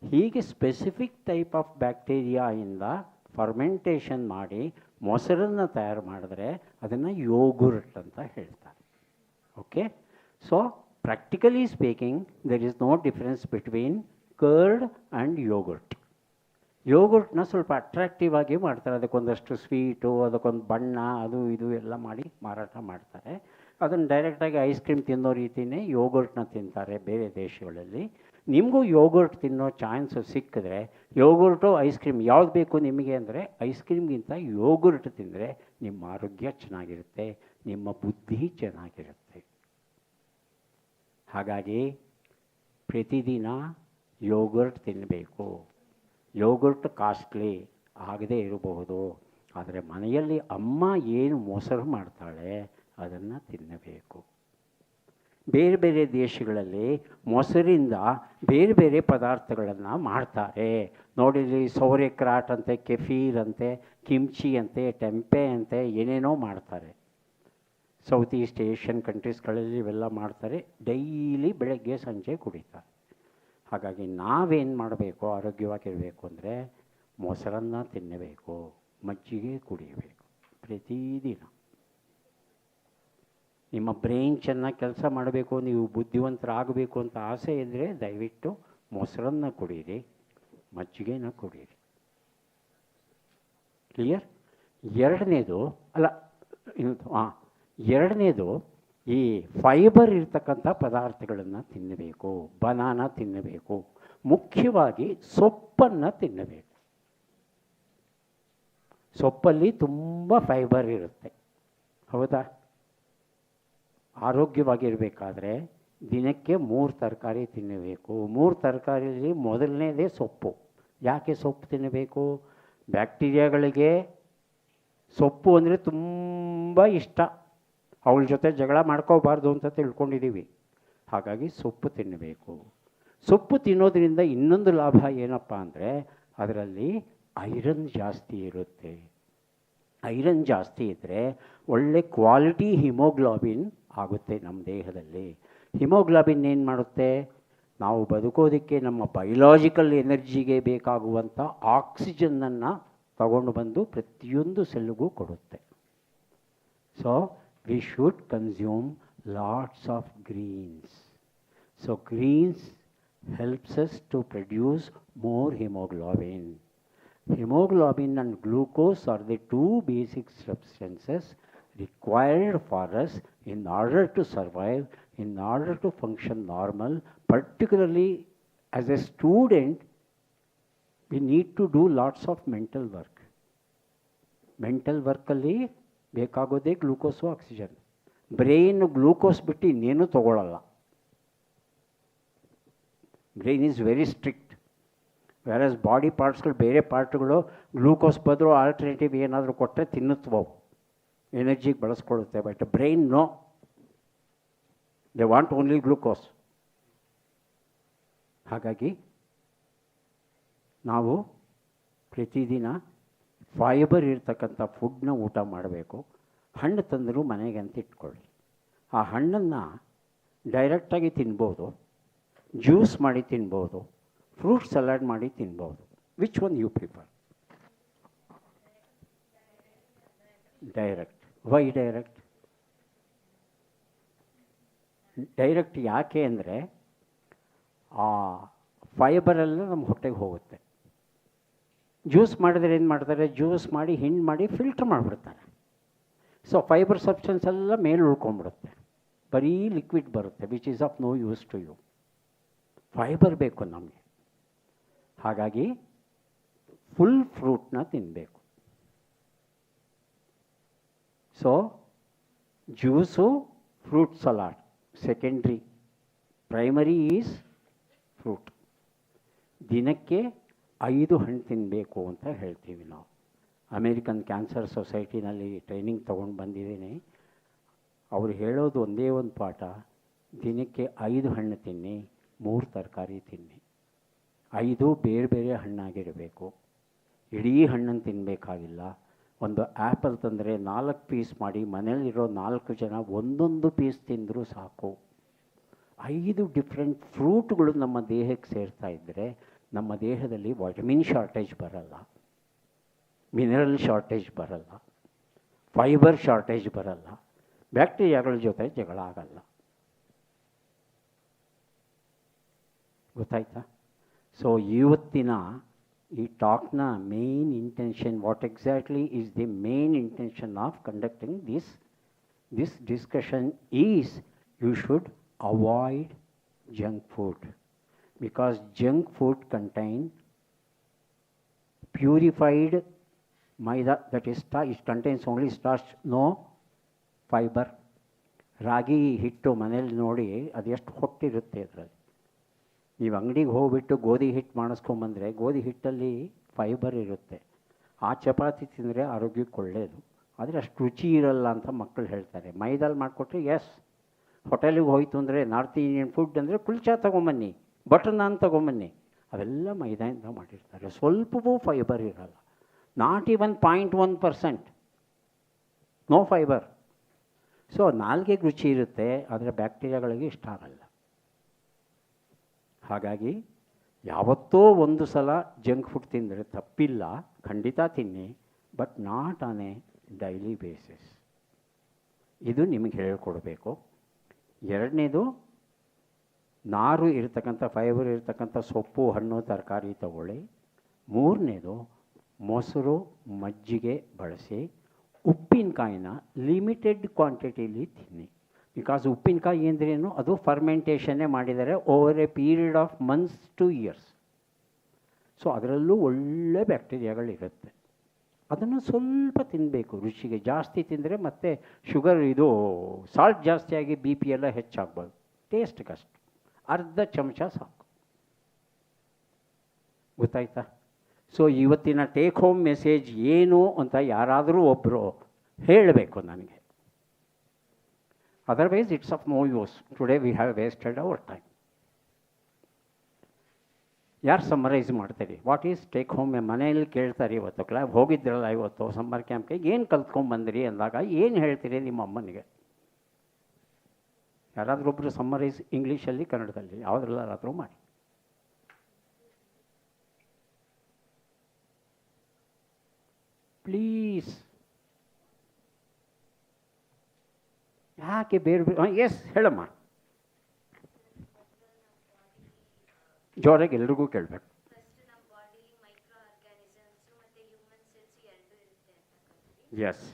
ಹೀಗೆ ಸ್ಪೆಸಿಫಿಕ್ ಟೈಪ್ ಆಫ್ ಬ್ಯಾಕ್ಟೀರಿಯಾಯಿಂದ ಫರ್ಮೆಂಟೇಷನ್ ಮಾಡಿ ಮೊಸರನ್ನು ತಯಾರು ಮಾಡಿದ್ರೆ ಅದನ್ನು ಯೋಗುರ್ಟ್ ಅಂತ ಹೇಳ್ತಾರೆ. Okay, so practically speaking there is no difference between curd and yoghurt. ಯೋಗುರ್ಟ್ನ ಸ್ವಲ್ಪ ಅಟ್ರಾಕ್ಟಿವ್ ಆಗಿ ಮಾಡ್ತಾರೆ, ಅದಕ್ಕೊಂದಷ್ಟು ಸ್ವೀಟು, ಅದಕ್ಕೊಂದು ಬಣ್ಣ, ಅದು ಇದು ಎಲ್ಲ ಮಾಡಿ ಮಾರಾಟ ಮಾಡ್ತಾರೆ. ಅದನ್ನು ಡೈರೆಕ್ಟಾಗಿ ಐಸ್ ಕ್ರೀಮ್ ತಿನ್ನೋ ರೀತಿಯೇ ಯೋಗುರ್ಟ್ನ ತಿಂತಾರೆ ಬೇರೆ ದೇಶಗಳಲ್ಲಿ. ನಿಮಗೂ ಯೋಗುರ್ಟ್ ತಿನ್ನೋ ಚಾನ್ಸು ಸಿಕ್ಕಿದ್ರೆ ಯೋಗುರ್ಟು ಐಸ್ ಕ್ರೀಮ್ ಯಾವ್ದು ಬೇಕು ನಿಮಗೆ ಅಂದರೆ ಐಸ್ ಕ್ರೀಮ್ಗಿಂತ ಯೋಗುರ್ಟ್ ತಿಂದರೆ ನಿಮ್ಮ ಆರೋಗ್ಯ ಚೆನ್ನಾಗಿರುತ್ತೆ, ನಿಮ್ಮ ಬುದ್ಧಿ ಚೆನ್ನಾಗಿರುತ್ತೆ. ಹಾಗಾಗಿ ಪ್ರತಿದಿನ ಯೋಗುರ್ಟ್ ತಿನ್ನಬೇಕು. ಯೋಗುರ್ಟ್ ಕಾಸ್ಟ್ಲಿ ಆಗದೇ ಇರಬಹುದು, ಆದರೆ ಮನೆಯಲ್ಲಿ ಅಮ್ಮ ಏನು ಮೊಸರು ಮಾಡ್ತಾಳೆ ಅದನ್ನು ತಿನ್ನಬೇಕು. ಬೇರೆ ಬೇರೆ ದೇಶಗಳಲ್ಲಿ ಮೊಸರಿಂದ ಬೇರೆ ಬೇರೆ ಪದಾರ್ಥಗಳನ್ನು ಮಾಡ್ತಾರೆ. ನೋಡಿರಿ, ಸೌರೆಕ್ರಾಟ್ ಅಂತೆ, ಕೆಫೀರ್ ಅಂತೆ, ಕಿಮ್ಚಿ ಅಂತೆ, ಟೆಂಪೆ ಅಂತೆ, ಏನೇನೋ ಮಾಡ್ತಾರೆ. ಸೌತ್ ಈಸ್ಟ್ ಏಷ್ಯನ್ ಕಂಟ್ರೀಸ್ಗಳಲ್ಲಿ ಇವೆಲ್ಲ ಮಾಡ್ತಾರೆ. ಡೈಲಿ ಬೆಳಗ್ಗೆ ಸಂಜೆ ಕುಡಿತಾರೆ. ಹಾಗಾಗಿ ನಾವೇನು ಮಾಡಬೇಕು, ಆರೋಗ್ಯವಾಗಿರಬೇಕು ಅಂದರೆ ಮೊಸರನ್ನು ತಿನ್ನಬೇಕು, ಮಜ್ಜಿಗೆ ಕುಡಿಯಬೇಕು ಪ್ರತಿದಿನ. ನಿಮ್ಮ ಬ್ರೈನ್ ಚೆನ್ನಾಗಿ ಕೆಲಸ ಮಾಡಬೇಕು, ನೀವು ಬುದ್ಧಿವಂತರಾಗಬೇಕು ಅಂತ ಆಸೆ ಇದ್ದರೆ ದಯವಿಟ್ಟು ಮೊಸರನ್ನು ಕುಡೀರಿ, ಮಜ್ಜಿಗೆನ ಕುಡೀರಿ. ಕ್ಲಿಯರ್? ಎರಡನೇದು ಈ ಫೈಬರ್ ಇರ್ತಕ್ಕಂಥ ಪದಾರ್ಥಗಳನ್ನು ತಿನ್ನಬೇಕು. ಬನಾನ ತಿನ್ನಬೇಕು, ಮುಖ್ಯವಾಗಿ ಸೊಪ್ಪನ್ನು ತಿನ್ನಬೇಕು. ಸೊಪ್ಪಲ್ಲಿ ತುಂಬ ಫೈಬರ್ ಇರುತ್ತೆ, ಹೌದಾ? ಆರೋಗ್ಯವಾಗಿರಬೇಕಾದ್ರೆ ದಿನಕ್ಕೆ 3 ತರಕಾರಿ ತಿನ್ನಬೇಕು. 3 ತರಕಾರಿಯಲ್ಲಿ ಮೊದಲನೇದೇ ಸೊಪ್ಪು. ಯಾಕೆ ಸೊಪ್ಪು ತಿನ್ನಬೇಕು? ಬ್ಯಾಕ್ಟೀರಿಯಾಗಳಿಗೆ ಸೊಪ್ಪು ಅಂದರೆ ತುಂಬ ಇಷ್ಟ, ಅವಳ ಜೊತೆ ಜಗಳ ಮಾಡ್ಕೋಬಾರ್ದು ಅಂತ ತಿಳ್ಕೊಂಡಿದ್ದೀವಿ. ಹಾಗಾಗಿ ಸೊಪ್ಪು ತಿನ್ನಬೇಕು. ಸೊಪ್ಪು ತಿನ್ನೋದ್ರಿಂದ ಇನ್ನೊಂದು ಲಾಭ ಏನಪ್ಪ ಅಂದರೆ ಅದರಲ್ಲಿ ಐರನ್ ಜಾಸ್ತಿ ಇರುತ್ತೆ. ಐರನ್ ಜಾಸ್ತಿ ಇದ್ದರೆ ಒಳ್ಳೆ ಕ್ವಾಲಿಟಿ ಹಿಮೋಗ್ಲೋಬಿನ್ ಆಗುತ್ತೆ ನಮ್ಮ ದೇಹದಲ್ಲಿ. ಹಿಮೋಗ್ಲೋಬಿನ್ ಏನು ಮಾಡುತ್ತೆ? ನಾವು ಬದುಕೋದಕ್ಕೆ ನಮ್ಮ ಬಯೋಲಾಜಿಕಲ್ ಎನರ್ಜಿಗೆ ಬೇಕಾಗುವಂಥ ಆಕ್ಸಿಜನ್ನನ್ನು ತಗೊಂಡು ಬಂದು ಪ್ರತಿಯೊಂದು ಸೆಲ್ಗೂ ಕೊಡುತ್ತೆ. So we should consume lots of greens. So greens helps us to produce more hemoglobin. Hemoglobin and glucose are the 2 basic substances required for us in order to survive, in order to function normal. Particularly as a student, we need to do lots of mental work. Mental work ಅಲ್ಲಿ ಬೇಕಾಗೋದೇ glucose, oxygen. Brain glucose ಬಿಟ್ಟು ಇನ್ನೇನು ತಗೊಳ್ಳಲ್ಲ. Brain is very strict. Various body ಪಾರ್ಟ್ಸ್ಗಳು, ಬೇರೆ ಪಾರ್ಟ್ಗಳು glucose ಬದಲು alternative ಏನಾದರೂ ಕೊಟ್ಟರೆ ತಿನ್ನುತ್ತವು, ಎನರ್ಜಿಗೆ ಬಳಸ್ಕೊಳ್ಳುತ್ತೆ. But brain no, they want only glucose. ಹಾಗಾಗಿ ನಾವು ಪ್ರತಿದಿನ ಫೈಬರ್ ಇರ್ತಕ್ಕಂಥ ಫುಡ್ನ ಊಟ ಮಾಡಬೇಕು. ಹಣ್ಣು ತಂದರೂ ಮನೆಗೆ ಅಂತ ಇಟ್ಕೊಳ್ಳಿ. ಆ ಹಣ್ಣನ್ನು ಡೈರೆಕ್ಟಾಗಿ ತಿನ್ಬೋದು, ಜ್ಯೂಸ್ ಮಾಡಿ ತಿನ್ಬೋದು, ಫ್ರೂಟ್ ಸಲಾಡ್ ಮಾಡಿ ತಿನ್ಬೋದು. Which one you prefer? Direct. Why direct? Direct ಯಾಕೆ ಅಂದರೆ ಆ ಫೈಬರೆಲ್ಲ ನಮ್ಮ ಹೊಟ್ಟೆಗೆ ಹೋಗುತ್ತೆ. ಜ್ಯೂಸ್ ಮಾಡಿದ್ರೆ ಏನು ಮಾಡ್ತಾರೆ? ಜ್ಯೂಸ್ ಮಾಡಿ ಹಿಂಡು ಮಾಡಿ ಫಿಲ್ಟ್ರ್ ಮಾಡಿಬಿಡ್ತಾರೆ. ಸೊ ಫೈಬರ್ ಸಬ್ಸ್ಟೆನ್ಸ್ ಎಲ್ಲ ಮೇಲೆ ಉಳ್ಕೊಂಡ್ಬಿಡುತ್ತೆ, ಬರೀ ಲಿಕ್ವಿಡ್ ಬರುತ್ತೆ, which is of no use to you. Fibre ಬೇಕು ನಮಗೆ. ಹಾಗಾಗಿ ಫುಲ್ ಫ್ರೂಟ್ನ ತಿನ್ನಬೇಕು. So juice, fruit salad secondary, primary is fruit. ದಿನಕ್ಕೆ 5 ಹಣ್ಣು ತಿನ್ನಬೇಕು ಅಂತ ಹೇಳ್ತೀವಿ ನಾವು. ಅಮೇರಿಕನ್ ಕ್ಯಾನ್ಸರ್ ಸೊಸೈಟಿನಲ್ಲಿ ಟ್ರೈನಿಂಗ್ ತೊಗೊಂಡು ಬಂದಿದ್ದೀನಿ. ಅವರು ಹೇಳೋದು ಒಂದೇ ಒಂದು ಪಾಠ, ದಿನಕ್ಕೆ 5 ಹಣ್ಣು ತಿನ್ನಿ, 3 ತರಕಾರಿ ತಿನ್ನಿ. 5 ಬೇರೆ ಬೇರೆ ಹಣ್ಣಾಗಿರಬೇಕು, ಇಡೀ ಹಣ್ಣನ್ನು ತಿನ್ನಬೇಕಾಗಿಲ್ಲ. ಒಂದು ಆ್ಯಪಲ್ ತಂದರೆ 4 ಪೀಸ್ ಮಾಡಿ ಮನೇಲಿರೋ 4 ಜನ ಒಂದೊಂದು ಪೀಸ್ ತಿಂದರೂ ಸಾಕು. 5 ಡಿಫ್ರೆಂಟ್ ಫ್ರೂಟ್ಗಳು ನಮ್ಮ ದೇಹಕ್ಕೆ ಸೇರ್ತಾ ಇದ್ದರೆ ನಮ್ಮ ದೇಹದಲ್ಲಿ ವಿಟಮಿನ್ ಶಾರ್ಟೇಜ್ ಬರಲ್ಲ, ಮಿನರಲ್ ಶಾರ್ಟೇಜ್ ಬರಲ್ಲ, ಫೈಬರ್ ಶಾರ್ಟೇಜ್ ಬರಲ್ಲ, ಬ್ಯಾಕ್ಟೀರಿಯಾಗಳ ಜೊತೆ ಜಗಳ ಆಗಲ್ಲ. ಗೊತ್ತಾಯ್ತಾ? ಸೊ ಇವತ್ತಿನ ಈ ಟಾಕ್ನ main intention, what exactly is the main intention of conducting this discussion is you should avoid junk food, because junk food contain purified maida, that is it contains only starch, no fiber. ರಾಗಿ ಹಿಟ್ಟು ಮನೇಲಿ ನೋಡಿ ಅದು ಎಷ್ಟು ಹೊಟ್ಟಿರುತ್ತೆ ಅದರಲ್ಲಿ. ನೀವು ಅಂಗಡಿಗೆ ಹೋಗ್ಬಿಟ್ಟು ಗೋಧಿ ಹಿಟ್ಟು ಮಾಡಿಸ್ಕೊಂಬಂದರೆ ಗೋಧಿ ಹಿಟ್ಟಲ್ಲಿ ಫೈಬರ್ ಇರುತ್ತೆ. ಆ ಚಪಾತಿ ತಿಂದರೆ ಆರೋಗ್ಯಕ್ಕೆ ಒಳ್ಳೆಯದು, ಆದರೆ ಅಷ್ಟು ರುಚಿ ಇರಲ್ಲ ಅಂತ ಮಕ್ಕಳು ಹೇಳ್ತಾರೆ. ಮೈದಲ್ಲಿ ಮಾಡಿಕೊಟ್ರೆ ಎಸ್, ಹೋಟೆಲಿಗೆ ಹೋಯ್ತು ಅಂದರೆ ನಾರ್ತ್ ಇಂಡಿಯನ್ ಫುಡ್ ಅಂದರೆ ಕುಲ್ಚಾ ತೊಗೊಂಬನ್ನಿ, ಬಟರ್ ನಾನ್ ತೊಗೊಂಬನ್ನಿ, ಅವೆಲ್ಲ ಮೈದಾಯಿಂದ ಮಾಡಿರ್ತಾರೆ. ಸ್ವಲ್ಪವೂ ಫೈಬರ್ ಇರಲ್ಲ, not even 0.1%, no fibre. So ನಾಲ್ಗೆಗೆ ರುಚಿ ಇರುತ್ತೆ, ಆದರೆ ಬ್ಯಾಕ್ಟೀರಿಯಾಗಳಿಗೆ ಇಷ್ಟ ಆಗಲ್ಲ. ಹಾಗಾಗಿ ಯಾವತ್ತೋ ಒಂದು ಸಲ ಜಂಕ್ ಫುಡ್ ತಿಂದರೆ ತಪ್ಪಿಲ್ಲ, ಖಂಡಿತ ತಿನ್ನಿ, but not on A daily basis. ಇದು ನಿಮಗೆ ಹೇಳ್ಕೊಡ್ಬೇಕು. ಎರಡನೇದು, ನಾರು ಇರತಕ್ಕಂಥ, ಫೈಬರ್ ಇರತಕ್ಕಂಥ ಸೊಪ್ಪು, ಹಣ್ಣು, ತರಕಾರಿ ತಗೊಳ್ಳಿ. ಮೂರನೇದು, ಮೊಸರು, ಮಜ್ಜಿಗೆ ಬಳಸಿ. ಉಪ್ಪಿನಕಾಯಿನ ಲಿಮಿಟೆಡ್ ಕ್ವಾಂಟಿಟಿಲಿ ತಿನ್ನಿ. ಬಿಕಾಸ್ ಉಪ್ಪಿನಕಾಯಿ ಅಂದ್ರೇನು, ಅದು ಫರ್ಮೆಂಟೇಷನ್ನೇ ಮಾಡಿದ್ದಾರೆ over A period of months two years. So ಅದರಲ್ಲೂ ಒಳ್ಳೆ ಬ್ಯಾಕ್ಟೀರಿಯಾಗಳಿರುತ್ತೆ. ಅದನ್ನು ಸ್ವಲ್ಪ ತಿನ್ನಬೇಕು ರುಚಿಗೆ. ಜಾಸ್ತಿ ತಿಂದರೆ ಮತ್ತೆ ಶುಗರ್, ಇದು ಸಾಲ್ಟ್ ಜಾಸ್ತಿಯಾಗಿ ಬಿ ಪಿ ಎಲ್ಲ ಹೆಚ್ಚಾಗ್ಬೋದು. ಟೇಸ್ಟ್ಗಷ್ಟು ಅರ್ಧ ಚಮಚ ಸಾಕು. ಗೊತ್ತಾಯ್ತಾ? ಸೊ ಇವತ್ತಿನ ಟೇಕ್ ಹೋಮ್ ಮೆಸೇಜ್ ಏನು ಅಂತ ಯಾರಾದರೂ ಒಬ್ಬರು ಹೇಳಬೇಕು ನನಗೆ. Otherwise it's of no use. Today we have wasted our time. ಯಾರು ಸಮ್ಮರೈಸ್ ಮಾಡ್ತೀರಿ? What is take home? ಮನೆಯಲ್ಲಿ ಕೇಳ್ತಾರೆ, ಇವತ್ತು ಕ್ಲಾಸ್ ಹೋಗಿದ್ರಲ್ಲ, ಇವತ್ತು ಸಮ್ಮರ್ ಕ್ಯಾಂಪ್ಗೆ ಏನು ಕಲ್ತ್ಕೊಂಡ್ಬಂದ್ರಿ ಅಂದಾಗ ಏನು ಹೇಳ್ತೀರಿ ನಿಮ್ಮ ಅಮ್ಮನಿಗೆ? ಯಾರಾದರೂ ಒಬ್ಬರು ಸಮ್ಮರೈಸ್ ಇಂಗ್ಲೀಷಲ್ಲಿ, ಕನ್ನಡದಲ್ಲಿ, ಯಾವುದ್ರಲ್ಲಾದರೂ ಮಾಡಿ. ಪ್ಲೀಸ್. ಯಾಕೆ ಬೇರೆ ಎಸ್ ಹೇಳಮ್ಮ, ಜೋರಾಗಿ ಎಲ್ರಿಗೂ ಕೇಳಬೇಕು. ಎಸ್,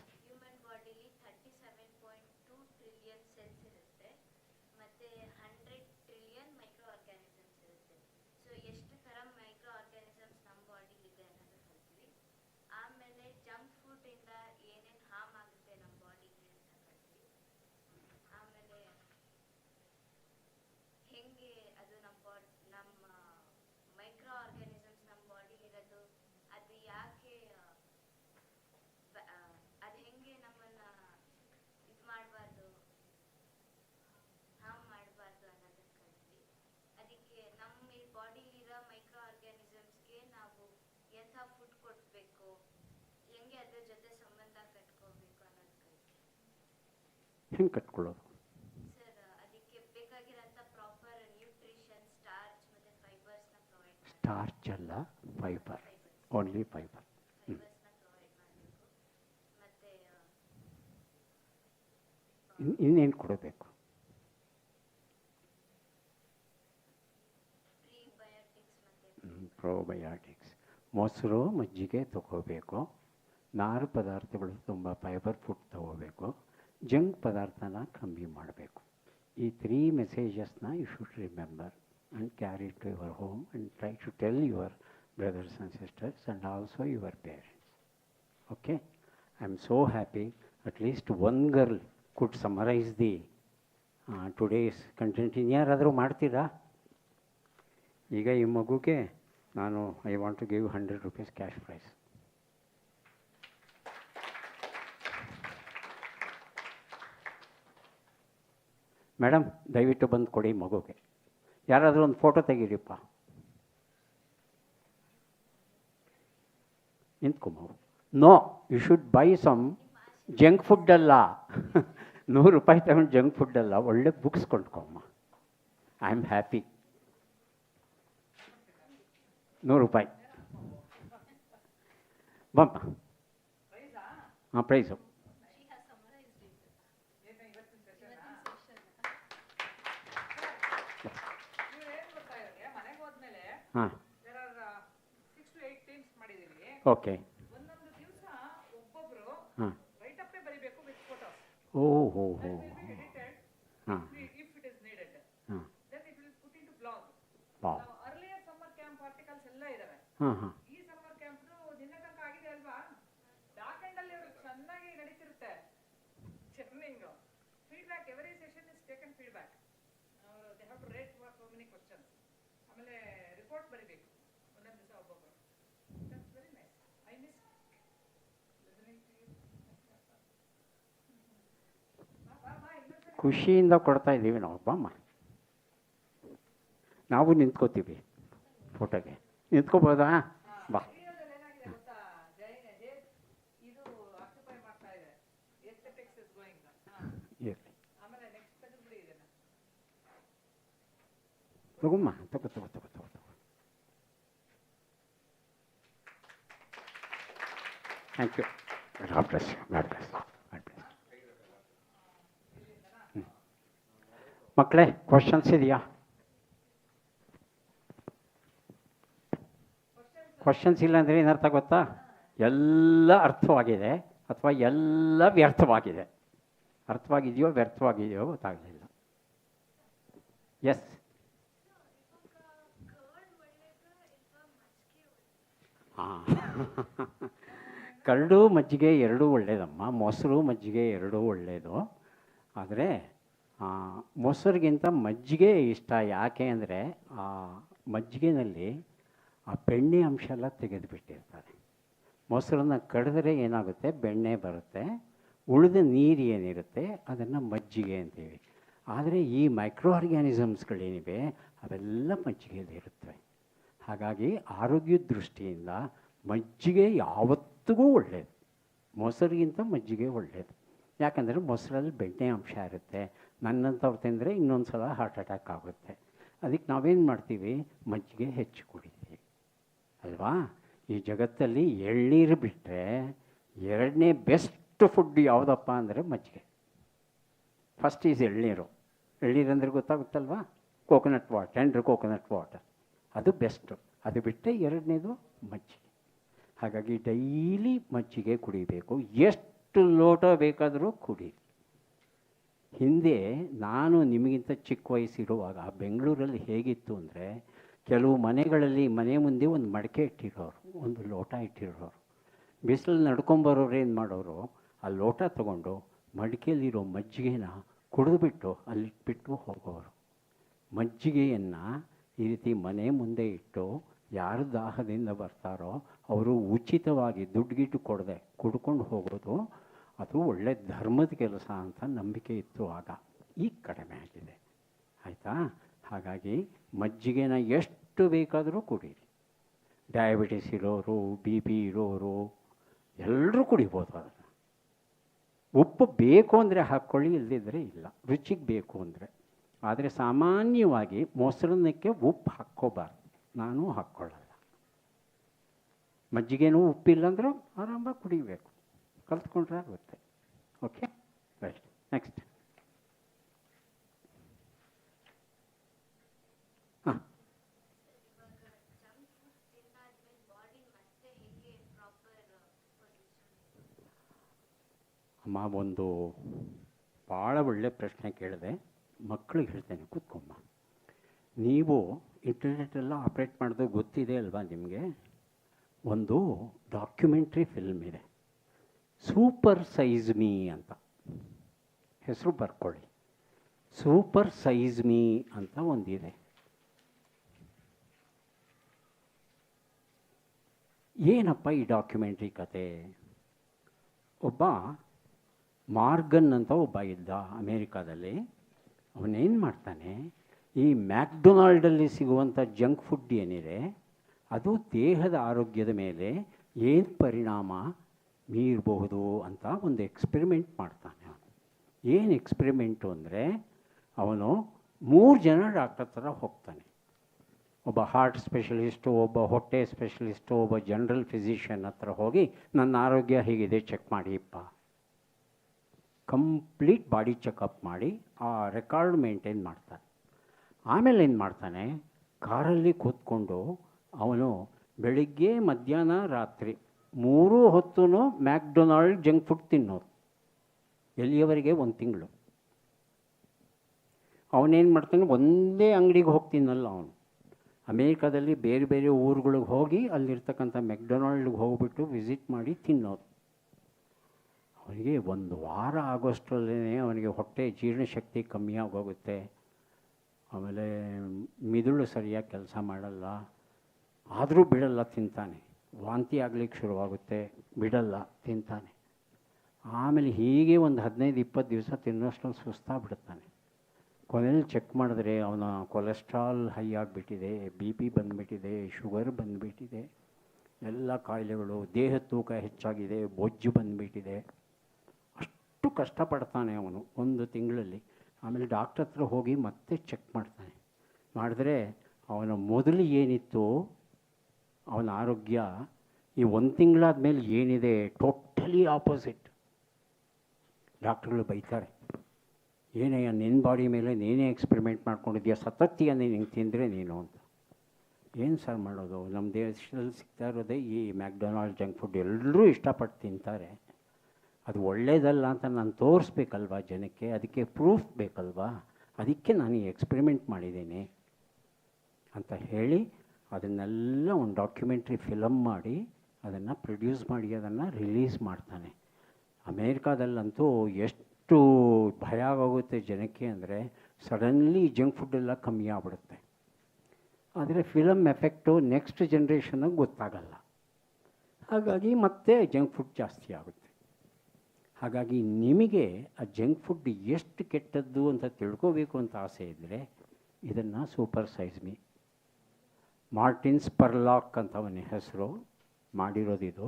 ಹೆಂಗೆ ಕಟ್ಕೊಳ್ಳೋದು? ಸ್ಟಾರ್ಚ್ ಅಲ್ಲ, ಫೈಬರ್, ಓನ್ಲಿ ಫೈಬರ್. ಇನ್ನೇನು ಕೊಡಬೇಕು? ಪ್ರೋಬಯಾಟಿಕ್ಸ್. ಮೊಸರು, ಮಜ್ಜಿಗೆ ತಗೋಬೇಕು. ನಾರು ಪದಾರ್ಥಗಳು, ತುಂಬ ಫೈಬರ್ ಫುಡ್ ತಗೋಬೇಕು. ಜಂಕ್ ಪದಾರ್ಥನ ಕಮ್ಮಿ ಮಾಡಬೇಕು. ಈ 3 ಮೆಸೇಜಸ್ನ you should remember and carry it to your home and try to tell your brothers and sisters and also your parents. Okay? I am so happy at least one girl could summarize the today's content. ಇನ್ಯಾರಾದರೂ ಮಾಡ್ತೀರಾ? ಈಗ ಈ ಮಗುಗೆ ನಾನು I want to give 100 rupees cash prize. Madam, ದಯವಿಟ್ಟು ಬಂದು ಕೊಡಿ ಮಗುಗೆ. ಯಾರಾದರೂ ಒಂದು ಫೋಟೋ ತೆಗೀರಿಪ್ಪ. ನಿಂತ್ಕೊಂಬ. No, you should buy some junk food ಅಲ್ಲ. 100 ರೂಪಾಯಿ ತಗೊಂಡು ಜಂಕ್ ಫುಡ್ ಅಲ್ಲ, ಒಳ್ಳೆ ಬುಕ್ಸ್ ಕೊಂಡ್ಕೊಮ್ಮ. I am happy. 100 ರೂಪಾಯಿ ಬಮ್ಮ. ಹಾಂ, ಪ್ರೈಸು. ಹಾಂ, ಓಕೆ. ಹಾಂ, ಓ ಹೋ ಹೋ. ಹಾಂ ಹಾಂ, ವಾವ್. ಹಾಂ ಹಾಂ, ಖುಷಿಯಿಂದ ಕೊಡ್ತಾ ಇದ್ದೀವಿ ನಾವು. ಬಮ್ಮ, ನಾವು ನಿಂತ್ಕೋತೀವಿ ಫೋಟೋಗೆ. ನಿಂತ್ಕೋಬೋದಾ? ಬಾ. ಇರಲಿ, ತಗೊಮ್ಮ, ತಗೋ ತಗೋ ತಗೋ ತಗೋ ತಗೋ. Thank you. God bless you, God bless you, God bless. ಮಕ್ಕಳೇ, ಕ್ವಶನ್ಸ್ ಇದೆಯಾ? ಕ್ವಶನ್ಸ್ ಇಲ್ಲ ಅಂದರೆ ಏನರ್ಥ ಗೊತ್ತಾ? ಎಲ್ಲ ಅರ್ಥವಾಗಿದೆ ಅಥವಾ ಎಲ್ಲ ವ್ಯರ್ಥವಾಗಿದೆ. ಅರ್ಥವಾಗಿದೆಯೋ ವ್ಯರ್ಥವಾಗಿದೆಯೋ ಗೊತ್ತಾಗಲಿಲ್ಲ. ಎಸ್. ಹಾಂ, ಕರಡು ಮಜ್ಜಿಗೆ ಎರಡೂ ಒಳ್ಳೆಯದಮ್ಮ. ಮೊಸರು ಮಜ್ಜಿಗೆ ಎರಡೂ ಒಳ್ಳೆಯದು. ಆದರೆ ಮೊಸರಿಗಿಂತ ಮಜ್ಜಿಗೆ ಇಷ್ಟ. ಯಾಕೆ ಅಂದರೆ ಆ ಮಜ್ಜಿಗೆನಲ್ಲಿ ಆ ಬೆಣ್ಣೆ ಅಂಶ ಎಲ್ಲ ತೆಗೆದುಬಿಟ್ಟಿರ್ತಾರೆ. ಮೊಸರನ್ನು ಕಡಿದ್ರೆ ಏನಾಗುತ್ತೆ? ಬೆಣ್ಣೆ ಬರುತ್ತೆ. ಉಳಿದ ನೀರು ಏನಿರುತ್ತೆ ಅದನ್ನು ಮಜ್ಜಿಗೆ ಅಂತೀವಿ. ಆದರೆ ಈ ಮೈಕ್ರೋ ಆರ್ಗ್ಯಾನಿಸಮ್ಸ್ಗಳೇನಿವೆ ಅವೆಲ್ಲ ಮಜ್ಜಿಗೆಯಲ್ಲಿ ಇರುತ್ತವೆ. ಹಾಗಾಗಿ ಆರೋಗ್ಯದ ದೃಷ್ಟಿಯಿಂದ ಮಜ್ಜಿಗೆ ಯಾವತ್ತಿಗೂ ಒಳ್ಳೆಯದು. ಮೊಸರಿಗಿಂತ ಮಜ್ಜಿಗೆ ಒಳ್ಳೆಯದು. ಯಾಕಂದರೆ ಮೊಸರಲ್ಲಿ ಬೆಣ್ಣೆ ಅಂಶ ಇರುತ್ತೆ. ನನ್ನಂಥವ್ರು ತಿಂದರೆ ಇನ್ನೊಂದು ಸಲ ಹಾರ್ಟ್ ಅಟ್ಯಾಕ್ ಆಗುತ್ತೆ. ಅದಕ್ಕೆ ನಾವೇನು ಮಾಡ್ತೀವಿ? ಮಜ್ಜಿಗೆ ಹೆಚ್ಚು ಕುಡಿತೀವಿ ಅಲ್ವಾ? ಈ ಜಗತ್ತಲ್ಲಿ ಎಳ್ನೀರು ಬಿಟ್ಟರೆ ಎರಡನೇ ಬೆಸ್ಟ್ ಫುಡ್ ಯಾವುದಪ್ಪ ಅಂದರೆ ಮಜ್ಜಿಗೆ. ಫಸ್ಟ್ ಈಸ್ ಎಳ್ನೀರು. ಎಳ್ನೀರು ಅಂದರೆ ಗೊತ್ತಾಗುತ್ತಲ್ವಾ? Coconut water, tender coconut water, ಅದು ಬೆಸ್ಟು. ಅದು ಬಿಟ್ಟರೆ ಎರಡನೇದು ಮಜ್ಜಿಗೆ. ಹಾಗಾಗಿ ಡೈಲಿ ಮಜ್ಜಿಗೆ ಕುಡಿಬೇಕು. ಎಷ್ಟು ಲೋಟ ಬೇಕಾದರೂ ಕುಡಿ. ಹಿಂದೆ ನಾನು ನಿಮಗಿಂತ ಚಿಕ್ಕ ವಯಸ್ಸಿರುವಾಗ ಬೆಂಗಳೂರಲ್ಲಿ ಹೇಗಿತ್ತು ಅಂದರೆ, ಕೆಲವು ಮನೆಗಳಲ್ಲಿ ಮನೆ ಮುಂದೆ ಒಂದು ಮಡಿಕೆ ಇಟ್ಟಿರೋರು, ಒಂದು ಲೋಟ ಇಟ್ಟಿರೋರು. ಬಿಸಿಲಲ್ಲಿ ನಡ್ಕೊಂಬರೋರು ಏನು ಮಾಡೋರು? ಆ ಲೋಟ ತಗೊಂಡು ಮಡಿಕೆಯಲ್ಲಿರೋ ಮಜ್ಜಿಗೆನ ಕುಡಿದುಬಿಟ್ಟು ಅಲ್ಲಿಟ್ಬಿಟ್ಟು ಹೋಗೋರು. ಮಜ್ಜಿಗೆಯನ್ನು ಈ ರೀತಿ ಮನೆ ಮುಂದೆ ಇಟ್ಟು ಯಾರು ದಾಹದಿಂದ ಬರ್ತಾರೋ ಅವರು ಉಚಿತವಾಗಿ ದುಡ್ಡುಗಿಟ್ಟು ಕೊಡದೆ ಕುಡ್ಕೊಂಡು ಹೋಗೋದು. ಅದು ಒಳ್ಳೆ ಧರ್ಮದ ಕೆಲಸ ಅಂತ ನಂಬಿಕೆ ಇತ್ತು ಆಗ. ಈಗ ಕಡಿಮೆ ಆಗಿದೆ, ಆಯಿತಾ? ಹಾಗಾಗಿ ಮಜ್ಜಿಗೆನ ಎಷ್ಟು ಬೇಕಾದರೂ ಕುಡೀರಿ. ಡಯಾಬಿಟಿಸ್ ಇರೋರು, ಬಿ ಪಿ ಇರೋರು ಎಲ್ಲರೂ ಕುಡಿಬೋದು ಅದನ್ನು. ಉಪ್ಪು ಬೇಕು ಅಂದರೆ ಹಾಕ್ಕೊಳ್ಳಿ, ಇಲ್ಲದಿದ್ದರೆ ಇಲ್ಲ. ರುಚಿಗೆ ಬೇಕು ಅಂದರೆ. ಆದರೆ ಸಾಮಾನ್ಯವಾಗಿ ಮೊಸರನ್ನಕ್ಕೆ ಉಪ್ಪು ಹಾಕ್ಕೋಬಾರ್ದು. ನಾನು ಹಾಕ್ಕೊಳ್ಳಲ್ಲ. ಮಜ್ಜಿಗೆನೂ ಉಪ್ಪಿಲ್ಲಂದ್ರೂ ಆರಾಮಾಗಿ ಕುಡಿಬೇಕು. ಕಲ್ತ್ಕೊಂಡ್ರೆ ಆಗುತ್ತೆ. Okay, right. ನೆಕ್ಸ್ಟ್. ಹಾಂ, ಅಮ್ಮ ಒಂದು ಭಾಳ ಒಳ್ಳೆ ಪ್ರಶ್ನೆ ಕೇಳಿದೆ. ಮಕ್ಕಳಿಗೆ ಹೇಳ್ತೇನೆ, ಕೂತ್ಕೊಮ್ಮ. ನೀವು ಇಂಟರ್ನೆಟ್ಟೆಲ್ಲ ಆಪ್ರೇಟ್ ಮಾಡೋದು ಗೊತ್ತಿದೆ ಅಲ್ವಾ ನಿಮಗೆ? ಒಂದು ಡಾಕ್ಯುಮೆಂಟ್ರಿ ಫಿಲ್ಮ್ ಇದೆ, ಸೂಪರ್ ಸೈಜ್ ಮೀ ಅಂತ. ಹೆಸರು ಬರ್ಕೊಳ್ಳಿ, ಸೂಪರ್ ಸೈಜ್ ಮೀ ಅಂತ ಒಂದಿದೆ. ಏನಪ್ಪ ಈ ಡಾಕ್ಯುಮೆಂಟ್ರಿ ಕತೆ? ಒಬ್ಬ ಮಾರ್ಗನ್ ಅಂತ ಒಬ್ಬ ಇದ್ದ ಅಮೇರಿಕಾದಲ್ಲಿ. ಅವನೇನು ಮಾಡ್ತಾನೆ, ಈ ಮ್ಯಾಕ್ಡೊನಾಲ್ಡಲ್ಲಿ ಸಿಗುವಂಥ ಜಂಕ್ ಫುಡ್ ಏನಿದೆ ಅದು ದೇಹದ ಆರೋಗ್ಯದ ಮೇಲೆ ಏನು ಪರಿಣಾಮ ಬೀರಬಹುದು ಅಂತ ಒಂದು ಎಕ್ಸ್ಪೆರಿಮೆಂಟ್ ಮಾಡ್ತಾನೆ. ಅವನು ಏನು ಎಕ್ಸ್ಪೆರಿಮೆಂಟು ಅಂದರೆ, ಅವನು 3 ಜನ ಡಾಕ್ಟರ್ ಹತ್ರ ಹೋಗ್ತಾನೆ. ಒಬ್ಬ ಹಾರ್ಟ್ ಸ್ಪೆಷಲಿಸ್ಟು, ಒಬ್ಬ ಹೊಟ್ಟೆ ಸ್ಪೆಷಲಿಸ್ಟು, ಒಬ್ಬ ಜನರಲ್ ಫಿಸಿಷಿಯನ್ ಹತ್ರ ಹೋಗಿ ನನ್ನ ಆರೋಗ್ಯ ಹೀಗಿದೆ ಚೆಕ್ ಮಾಡಿಪ್ಪ. ಕಂಪ್ಲೀಟ್ ಬಾಡಿ ಚೆಕಪ್ ಮಾಡಿ ಆ ರೆಕಾರ್ಡ್ ಮೇಂಟೈನ್ ಮಾಡ್ತಾನೆ. ಆಮೇಲೆ ಏನು ಮಾಡ್ತಾನೆ, ಕಾರಲ್ಲಿ ಕೂತ್ಕೊಂಡು ಅವನು ಬೆಳಿಗ್ಗೆ ಮಧ್ಯಾಹ್ನ ರಾತ್ರಿ 3 ಹೊತ್ತೂ ಮ್ಯಾಕ್ಡೊನಾಲ್ಡ್ ಜಂಕ್ ಫುಡ್ ತಿನ್ನೋದು. ಎಲ್ಲಿಯವರೆಗೆ? 1 ತಿಂಗಳು. ಅವನೇನು ಮಾಡ್ತಾನೆ, ಒಂದೇ ಅಂಗಡಿಗೆ ಹೋಗ್ತೀನಲ್ಲ ಅವನು. ಅಮೇರಿಕಾದಲ್ಲಿ ಬೇರೆ ಬೇರೆ ಊರುಗಳಿಗೆ ಹೋಗಿ ಅಲ್ಲಿರ್ತಕ್ಕಂಥ ಮೆಕ್ಡೊನಾಲ್ಡ್ಗೆ ಹೋಗ್ಬಿಟ್ಟು ವಿಸಿಟ್ ಮಾಡಿ ತಿನ್ನೋದು. ಅವನಿಗೆ 1 ವಾರ ಆಗೋಷ್ಟರಲ್ಲೇ ಅವನಿಗೆ ಹೊಟ್ಟೆ ಜೀರ್ಣಶಕ್ತಿ ಕಮ್ಮಿ ಆಗೋಗುತ್ತೆ. ಆಮೇಲೆ ಮಿದುಳು ಸರಿಯಾಗಿ ಕೆಲಸ ಮಾಡಲ್ಲ. ಆದರೂ ಬಿಡಲ್ಲ, ತಿಂತಾನೆ. ವಾಂತಿ ಆಗಲಿಕ್ಕೆ ಶುರುವಾಗುತ್ತೆ, ಬಿಡಲ್ಲ, ತಿಂತಾನೆ. ಆಮೇಲೆ ಹೀಗೆ ಒಂದು 15-20 ದಿವಸ ತಿನ್ನೋಷ್ಟರಲ್ಲಿ ಸುಸ್ತಾಗ್ಬಿಡ್ತಾನೆ. ಕೊನೆಯಲ್ಲಿ ಚೆಕ್ ಮಾಡಿದ್ರೆ ಅವನ ಕೊಲೆಸ್ಟ್ರಾಲ್ ಹೈ ಆಗಿಬಿಟ್ಟಿದೆ, ಬಿ ಪಿ ಬಂದುಬಿಟ್ಟಿದೆ, ಶುಗರ್ ಬಂದುಬಿಟ್ಟಿದೆ, ಎಲ್ಲ ಕಾಯಿಲೆಗಳು, ದೇಹದ ತೂಕ ಹೆಚ್ಚಾಗಿದೆ, ಬೊಜ್ಜು ಬಂದುಬಿಟ್ಟಿದೆ. ಅಷ್ಟು ಕಷ್ಟಪಡ್ತಾನೆ ಅವನು 1 ತಿಂಗಳಲ್ಲಿ. ಆಮೇಲೆ ಡಾಕ್ಟ್ರ್ ಹತ್ರ ಹೋಗಿ ಮತ್ತೆ ಚೆಕ್ ಮಾಡ್ತಾನೆ. ಮಾಡಿದ್ರೆ ಅವನ ಮೊದಲು ಏನಿತ್ತು ಅವನ ಆರೋಗ್ಯ, ಈ 1 ತಿಂಗಳಾದ ಮೇಲೆ ಏನಿದೆ ಟೋಟಲಿ ಆಪೋಸಿಟ್. ಡಾಕ್ಟ್ರುಗಳು ಬೈತಾರೆ, ಏನಯ್ಯ ನಿನ್ನ ಬಾಡಿ ಮೇಲೆ ನೀನೇ ಎಕ್ಸ್ಪೆರಿಮೆಂಟ್ ಮಾಡ್ಕೊಂಡಿದ್ಯಾ, ಸತತ್ತಿಯ ನೀನು ತಿಂದರೆ ನೀನು ಅಂತ. ಏನು ಸರ್ ಮಾಡೋದು, ನಮ್ಮ ದೇಶದಲ್ಲಿ ಸಿಗ್ತಾ ಇರೋದೇ ಈ ಮ್ಯಾಕ್ಡೊನಾಲ್ಡ್ ಜಂಕ್ ಫುಡ್. ಎಲ್ಲರೂ ಇಷ್ಟಪಟ್ಟು ತಿಂತಾರೆ. ಅದು ಒಳ್ಳೆಯದಲ್ಲ ಅಂತ ನಾನು ತೋರಿಸ್ಬೇಕಲ್ವಾ ಜನಕ್ಕೆ, ಅದಕ್ಕೆ ಪ್ರೂಫ್ ಬೇಕಲ್ವಾ, ಅದಕ್ಕೆ ನಾನು ಈ ಎಕ್ಸ್ಪೆರಿಮೆಂಟ್ ಮಾಡಿದ್ದೀನಿ ಅಂತ ಹೇಳಿ ಅದನ್ನೆಲ್ಲ ಒಂದು ಡಾಕ್ಯುಮೆಂಟ್ರಿ ಫಿಲಮ್ ಮಾಡಿ ಅದನ್ನು ಪ್ರೊಡ್ಯೂಸ್ ಮಾಡಿ ಅದನ್ನು ರಿಲೀಸ್ ಮಾಡ್ತಾನೆ. ಅಮೇರಿಕಾದಲ್ಲಂತೂ ಎಷ್ಟು ಭಯ ಆಗೋಗುತ್ತೆ ಜನಕ್ಕೆ ಅಂದರೆ, ಸಡನ್ಲಿ ಜಂಕ್ ಫುಡ್ಡೆಲ್ಲ ಕಮ್ಮಿ ಆಗ್ಬಿಡುತ್ತೆ. ಆದರೆ ಫಿಲಮ್ ಎಫೆಕ್ಟು ನೆಕ್ಸ್ಟ್ ಜನ್ರೇಷನ್ಗೆ ಗೊತ್ತಾಗಲ್ಲ. ಹಾಗಾಗಿ ಮತ್ತೆ ಜಂಕ್ ಫುಡ್ ಜಾಸ್ತಿ ಆಗುತ್ತೆ. ಹಾಗಾಗಿ ನಿಮಗೆ ಆ ಜಂಕ್ ಫುಡ್ ಎಷ್ಟು ಕೆಟ್ಟದ್ದು ಅಂತ ತಿಳ್ಕೋಬೇಕು ಅಂತ ಆಸೆ ಇದ್ದರೆ ಇದನ್ನು ಸೂಪರ್ ಸೈಜ್ ಮೀ, ಮಾರ್ಟಿನ್ ಸ್ಪರ್ಲಾಕ್ ಅಂತ ಅವನ ಹೆಸರು, ಮಾಡಿರೋದಿದು.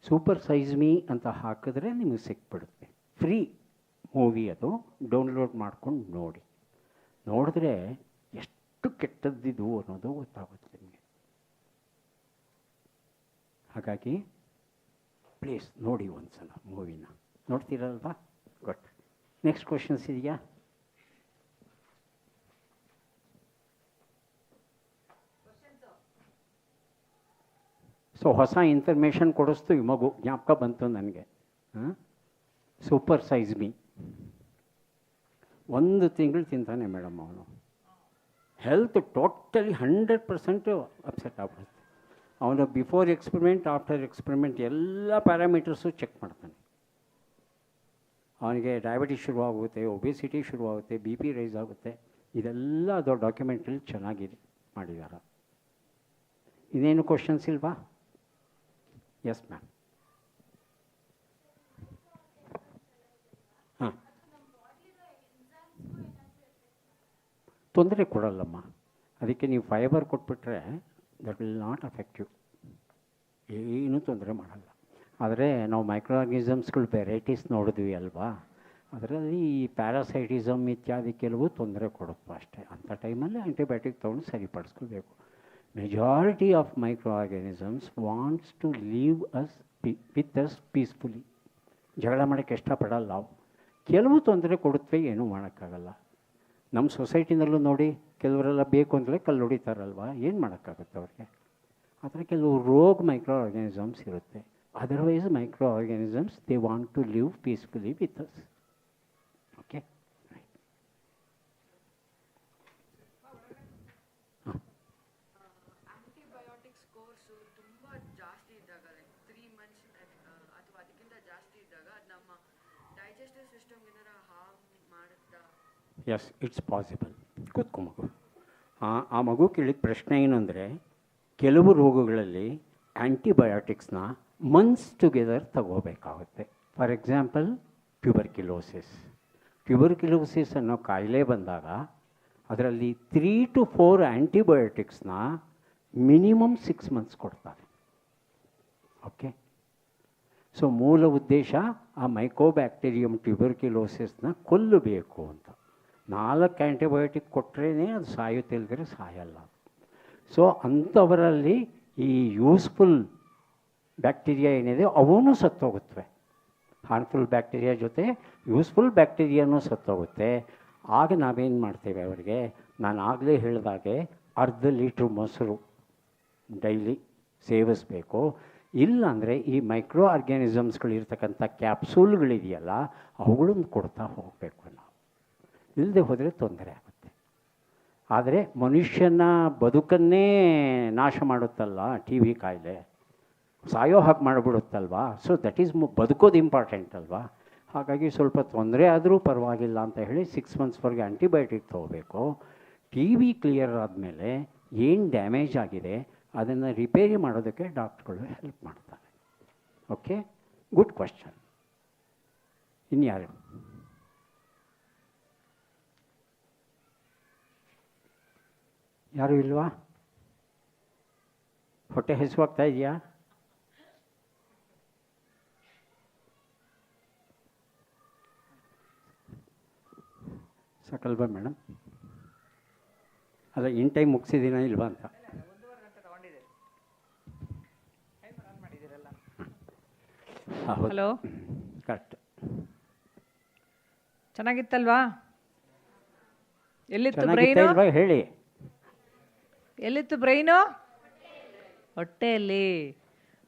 ಸೂಪರ್ ಸೈಜ್ ಮೀ ಅಂತ ಹಾಕಿದ್ರೆ ನಿಮಗೆ ಸಿಕ್ಬಿಡುತ್ತೆ. ಫ್ರೀ ಮೂವಿ ಅದು, ಡೌನ್ಲೋಡ್ ಮಾಡ್ಕೊಂಡು ನೋಡಿ. ನೋಡಿದ್ರೆ ಎಷ್ಟು ಕೆಟ್ಟದ್ದಿದು ಅನ್ನೋದು ಗೊತ್ತಾಗುತ್ತೆ ನಿಮಗೆ. ಹಾಗಾಗಿ ಪ್ಲೀಸ್ ನೋಡಿ ಒಂದು ಸಲ ಮೂವಿನ. ನೋಡ್ತೀರಲ್ವಾ? ಗುಡ್. ನೆಕ್ಸ್ಟ್ ಕ್ವೆಶನ್ಸ್ ಇದೆಯಾ? ಸೊ ಹೊಸ ಇನ್ಫಾರ್ಮೇಷನ್ ಕೊಡಿಸ್ತು ಈ ಮಗು, ಜ್ಞಾಪಕ ಬಂತು ನನಗೆ. ಸೂಪರ್ ಸೈಜ್ ಮೀ 1 ತಿಂಗಳು ತಿಂತಾನೆ ಮೇಡಮ್ ಅವನು. ಹೆಲ್ತ್ ಟೋಟಲಿ 100% ಅಪ್ಸೆಟ್ ಆಗ್ಬಿಡುತ್ತೆ. ಅವನು ಬಿಫೋರ್ ಎಕ್ಸ್ಪೆರಿಮೆಂಟ್ ಆಫ್ಟರ್ ಎಕ್ಸ್ಪೆರಿಮೆಂಟ್ ಎಲ್ಲ ಪ್ಯಾರಾಮೀಟರ್ಸು ಚೆಕ್ ಮಾಡ್ತಾನೆ. ಅವನಿಗೆ ಡಯಾಬಿಟಿಸ್ ಶುರುವಾಗುತ್ತೆ, ಒಬೆಸಿಟಿ ಶುರುವಾಗುತ್ತೆ, ಬಿ ಪಿ ರೈಸ್ ಆಗುತ್ತೆ. ಇದೆಲ್ಲ ಅದು ಡಾಕ್ಯುಮೆಂಟ್ರಿ ಚೆನ್ನಾಗಿದೆ ಮಾಡಿದ್ದಾರೆ. ಇನ್ನೇನು ಕ್ವಶನ್ಸ್ ಇಲ್ವಾ? Yes ma'am. ಹಾಂ, ತೊಂದರೆ ಕೊಡಲ್ಲಮ್ಮ. ಅದಕ್ಕೆ ನೀವು ಫೈಬರ್ ಕೊಟ್ಬಿಟ್ರೆ that will not affect you, ಏನೂ ತೊಂದರೆ ಮಾಡಲ್ಲ. ಆದರೆ ನಾವು ಮೈಕ್ರೋ ಆರ್ಗನಿಸಮ್ಸ್ಗಳು ವೆರೈಟೀಸ್ ನೋಡಿದ್ವಿ ಅಲ್ವಾ, ಅದರಲ್ಲಿ ಈ ಪ್ಯಾರಾಸೈಟಿಸಮ್ ಇತ್ಯಾದಿ ಕೆಲವು ತೊಂದರೆ ಕೊಡುತ್ತೋ ಅಷ್ಟೇ. ಅಂಥ ಟೈಮಲ್ಲಿ ಆ್ಯಂಟಿಬಯೋಟಿಕ್ ತೊಗೊಂಡು ಸರಿಪಡಿಸ್ಕೋಬೇಕು. Majority of microorganisms wants to leave us with us peacefully. ಜಗಳ ಮಾಡೋಕ್ಕೆ ಇಷ್ಟಪಡಲ್ಲ ನಾವು. ಕೆಲವು ತೊಂದರೆ ಕೊಡುತ್ತವೆ, ಏನೂ ಮಾಡೋಕ್ಕಾಗಲ್ಲ. ನಮ್ಮ ಸೊಸೈಟಿನಲ್ಲೂ ನೋಡಿ, ಕೆಲವರೆಲ್ಲ ಬೇಕು ಅಂತಲೇ ಕಲ್ಲು ಹೊಡಿತಾರಲ್ವ, ಏನು ಮಾಡೋಕ್ಕಾಗುತ್ತೆ ಅವ್ರಿಗೆ. ಆ ಥರ ಕೆಲವು ರೋಗ್ ಮೈಕ್ರೋ ಆರ್ಗ್ಯಾನಿಸಮ್ಸ್ ಇರುತ್ತೆ. Otherwise microorganisms they want to live peacefully with us. Okay, antibiotics course ತುಂಬ ಜಾಸ್ತಿ ಇದ್ದಾಗ, ಲೈಕ್ 3 months ಅಥವಾ ಅದಕ್ಕಿಂತ ಜಾಸ್ತಿ ಇದ್ದಾಗ ಅದು ನಮ್ಮ ಡೈಜೆಸ್ಟಿವ್ ಸಿಸ್ಟಮ್ಗೆ ಏನಾರ ಹಾರ್ಮ್ ಮಾಡುತ್ತಾ? S, it's possible. ಕೂತ್ಕೊ ಮಗು. ಆ ಮಗು ಕೇಳಿದ ಪ್ರಶ್ನೆ ಏನಂದರೆ, ಕೆಲವು ರೋಗಗಳಲ್ಲಿ ಆ್ಯಂಟಿಬಯೋಟಿಕ್ಸ್ನ ಮಂತ್ಸ್ ಟುಗೆದರ್ ತಗೋಬೇಕಾಗುತ್ತೆ. For example tuberculosis. ಟ್ಯೂಬರ್ಕ್ಯುಲೋಸಿಸ್ ಅನ್ನೋ ಕಾಯಿಲೆ ಬಂದಾಗ ಅದರಲ್ಲಿ 3 to 4 ಆ್ಯಂಟಿಬಯೋಟಿಕ್ಸ್ನ ಮಿನಿಮಮ್ 6 months ಕೊಡ್ತಾರೆ. ಓಕೆ, ಸೊ ಮೂಲ ಉದ್ದೇಶ ಆ ಮೈಕೋಬ್ಯಾಕ್ಟೀರಿಯಂ ಟ್ಯೂಬರ್ಕ್ಯುಲೋಸಿಸ್ನ ಕೊಲ್ಲಬೇಕು ಅಂತ. 4 ಆ್ಯಂಟಿಬಯೋಟಿಕ್ ಕೊಟ್ಟರೆ ಅದು ಸಾಯುತ್ತಿಲ್ದರೆ ಸಾಯಲ್ಲ. ಸೊ ಅಂಥವರಲ್ಲಿ ಈ ಯೂಸ್ಫುಲ್ ಬ್ಯಾಕ್ಟೀರಿಯಾ ಏನಿದೆ ಅವೂ ಸತ್ತೋಗುತ್ತವೆ. ಹಾರ್ಮ್ಫುಲ್ ಬ್ಯಾಕ್ಟೀರಿಯಾ ಜೊತೆ ಯೂಸ್ಫುಲ್ ಬ್ಯಾಕ್ಟೀರಿಯಾನೂ ಸತ್ತೋಗುತ್ತೆ. ಆಗ ನಾವೇನು ಮಾಡ್ತೇವೆ ಅವರಿಗೆ, ನಾನು ಆಗಲೇ ಹೇಳಿದಾಗೆ ಅರ್ಧ ಲೀಟ್ರ್ ಮೊಸರು ಡೈಲಿ ಸೇವಿಸಬೇಕು. ಇಲ್ಲಾಂದರೆ ಈ ಮೈಕ್ರೋ ಆರ್ಗ್ಯಾನಿಸಮ್ಸ್ಗಳಿರ್ತಕ್ಕಂಥ ಕ್ಯಾಪ್ಸೂಲ್ಗಳಿದೆಯಲ್ಲ ಅವುಗಳನ್ನು ಕೊಡ್ತಾ ಹೋಗಬೇಕು ನಾವು. ಇಲ್ಲದೆ ಹೋದರೆ ತೊಂದರೆ ಆಗುತ್ತೆ. ಆದರೆ ಮನುಷ್ಯನ ಬದುಕನ್ನೇ ನಾಶ ಮಾಡುತ್ತಲ್ಲ ಟಿ ವಿ ಕಾಯಿಲೆ, ಸಾಯೋ ಹಾಗೆ ಮಾಡಿಬಿಡುತ್ತಲ್ವಾ. ಸೊ ದಟ್ ಈಸ್ ಬದುಕೋದು ಇಂಪಾರ್ಟೆಂಟ್ ಅಲ್ವಾ. ಹಾಗಾಗಿ ಸ್ವಲ್ಪ ತೊಂದರೆ ಆದರೂ ಪರವಾಗಿಲ್ಲ ಅಂತ ಹೇಳಿ 6 ಮಂತ್ಸ್ವರೆಗೆ ಆ್ಯಂಟಿಬಯೋಟಿಕ್ ತೊಗೋಬೇಕು. ಟಿ ವಿ ಕ್ಲಿಯರ್ ಆದಮೇಲೆ ಏನು ಡ್ಯಾಮೇಜ್ ಆಗಿದೆ ಅದನ್ನು ರಿಪೇರಿ ಮಾಡೋದಕ್ಕೆ ಡಾಕ್ಟ್ರುಗಳು ಹೆಲ್ಪ್ ಮಾಡ್ತಾರೆ. Okay, good question. ಇನ್ಯಾರು? ಯಾರೂ ಇಲ್ವಾ? ಹೊಟ್ಟೆ ಹಸಿವಾಗ್ತಾ ಇದೆಯಾ? ಸಾಕಲ್ವಾ ಮೇಡಮ್? ಅಲ್ಲ, ಇನ್ ಟೈಮ್ ಮುಗಿಸಿದ್ದೀನ ಇಲ್ವಾ ಅಂತ. Hello, correct. ಚೆನ್ನಾಗಿತ್ತಲ್ವಾ? ಎಲ್ಲಿತ್ತು ಬ್ರೈನು? ಹೇಳಿ. ಎಲ್ಲಿತ್ತು ಬ್ರೈನು? ಹೊಟ್ಟೆಯಲ್ಲಿ.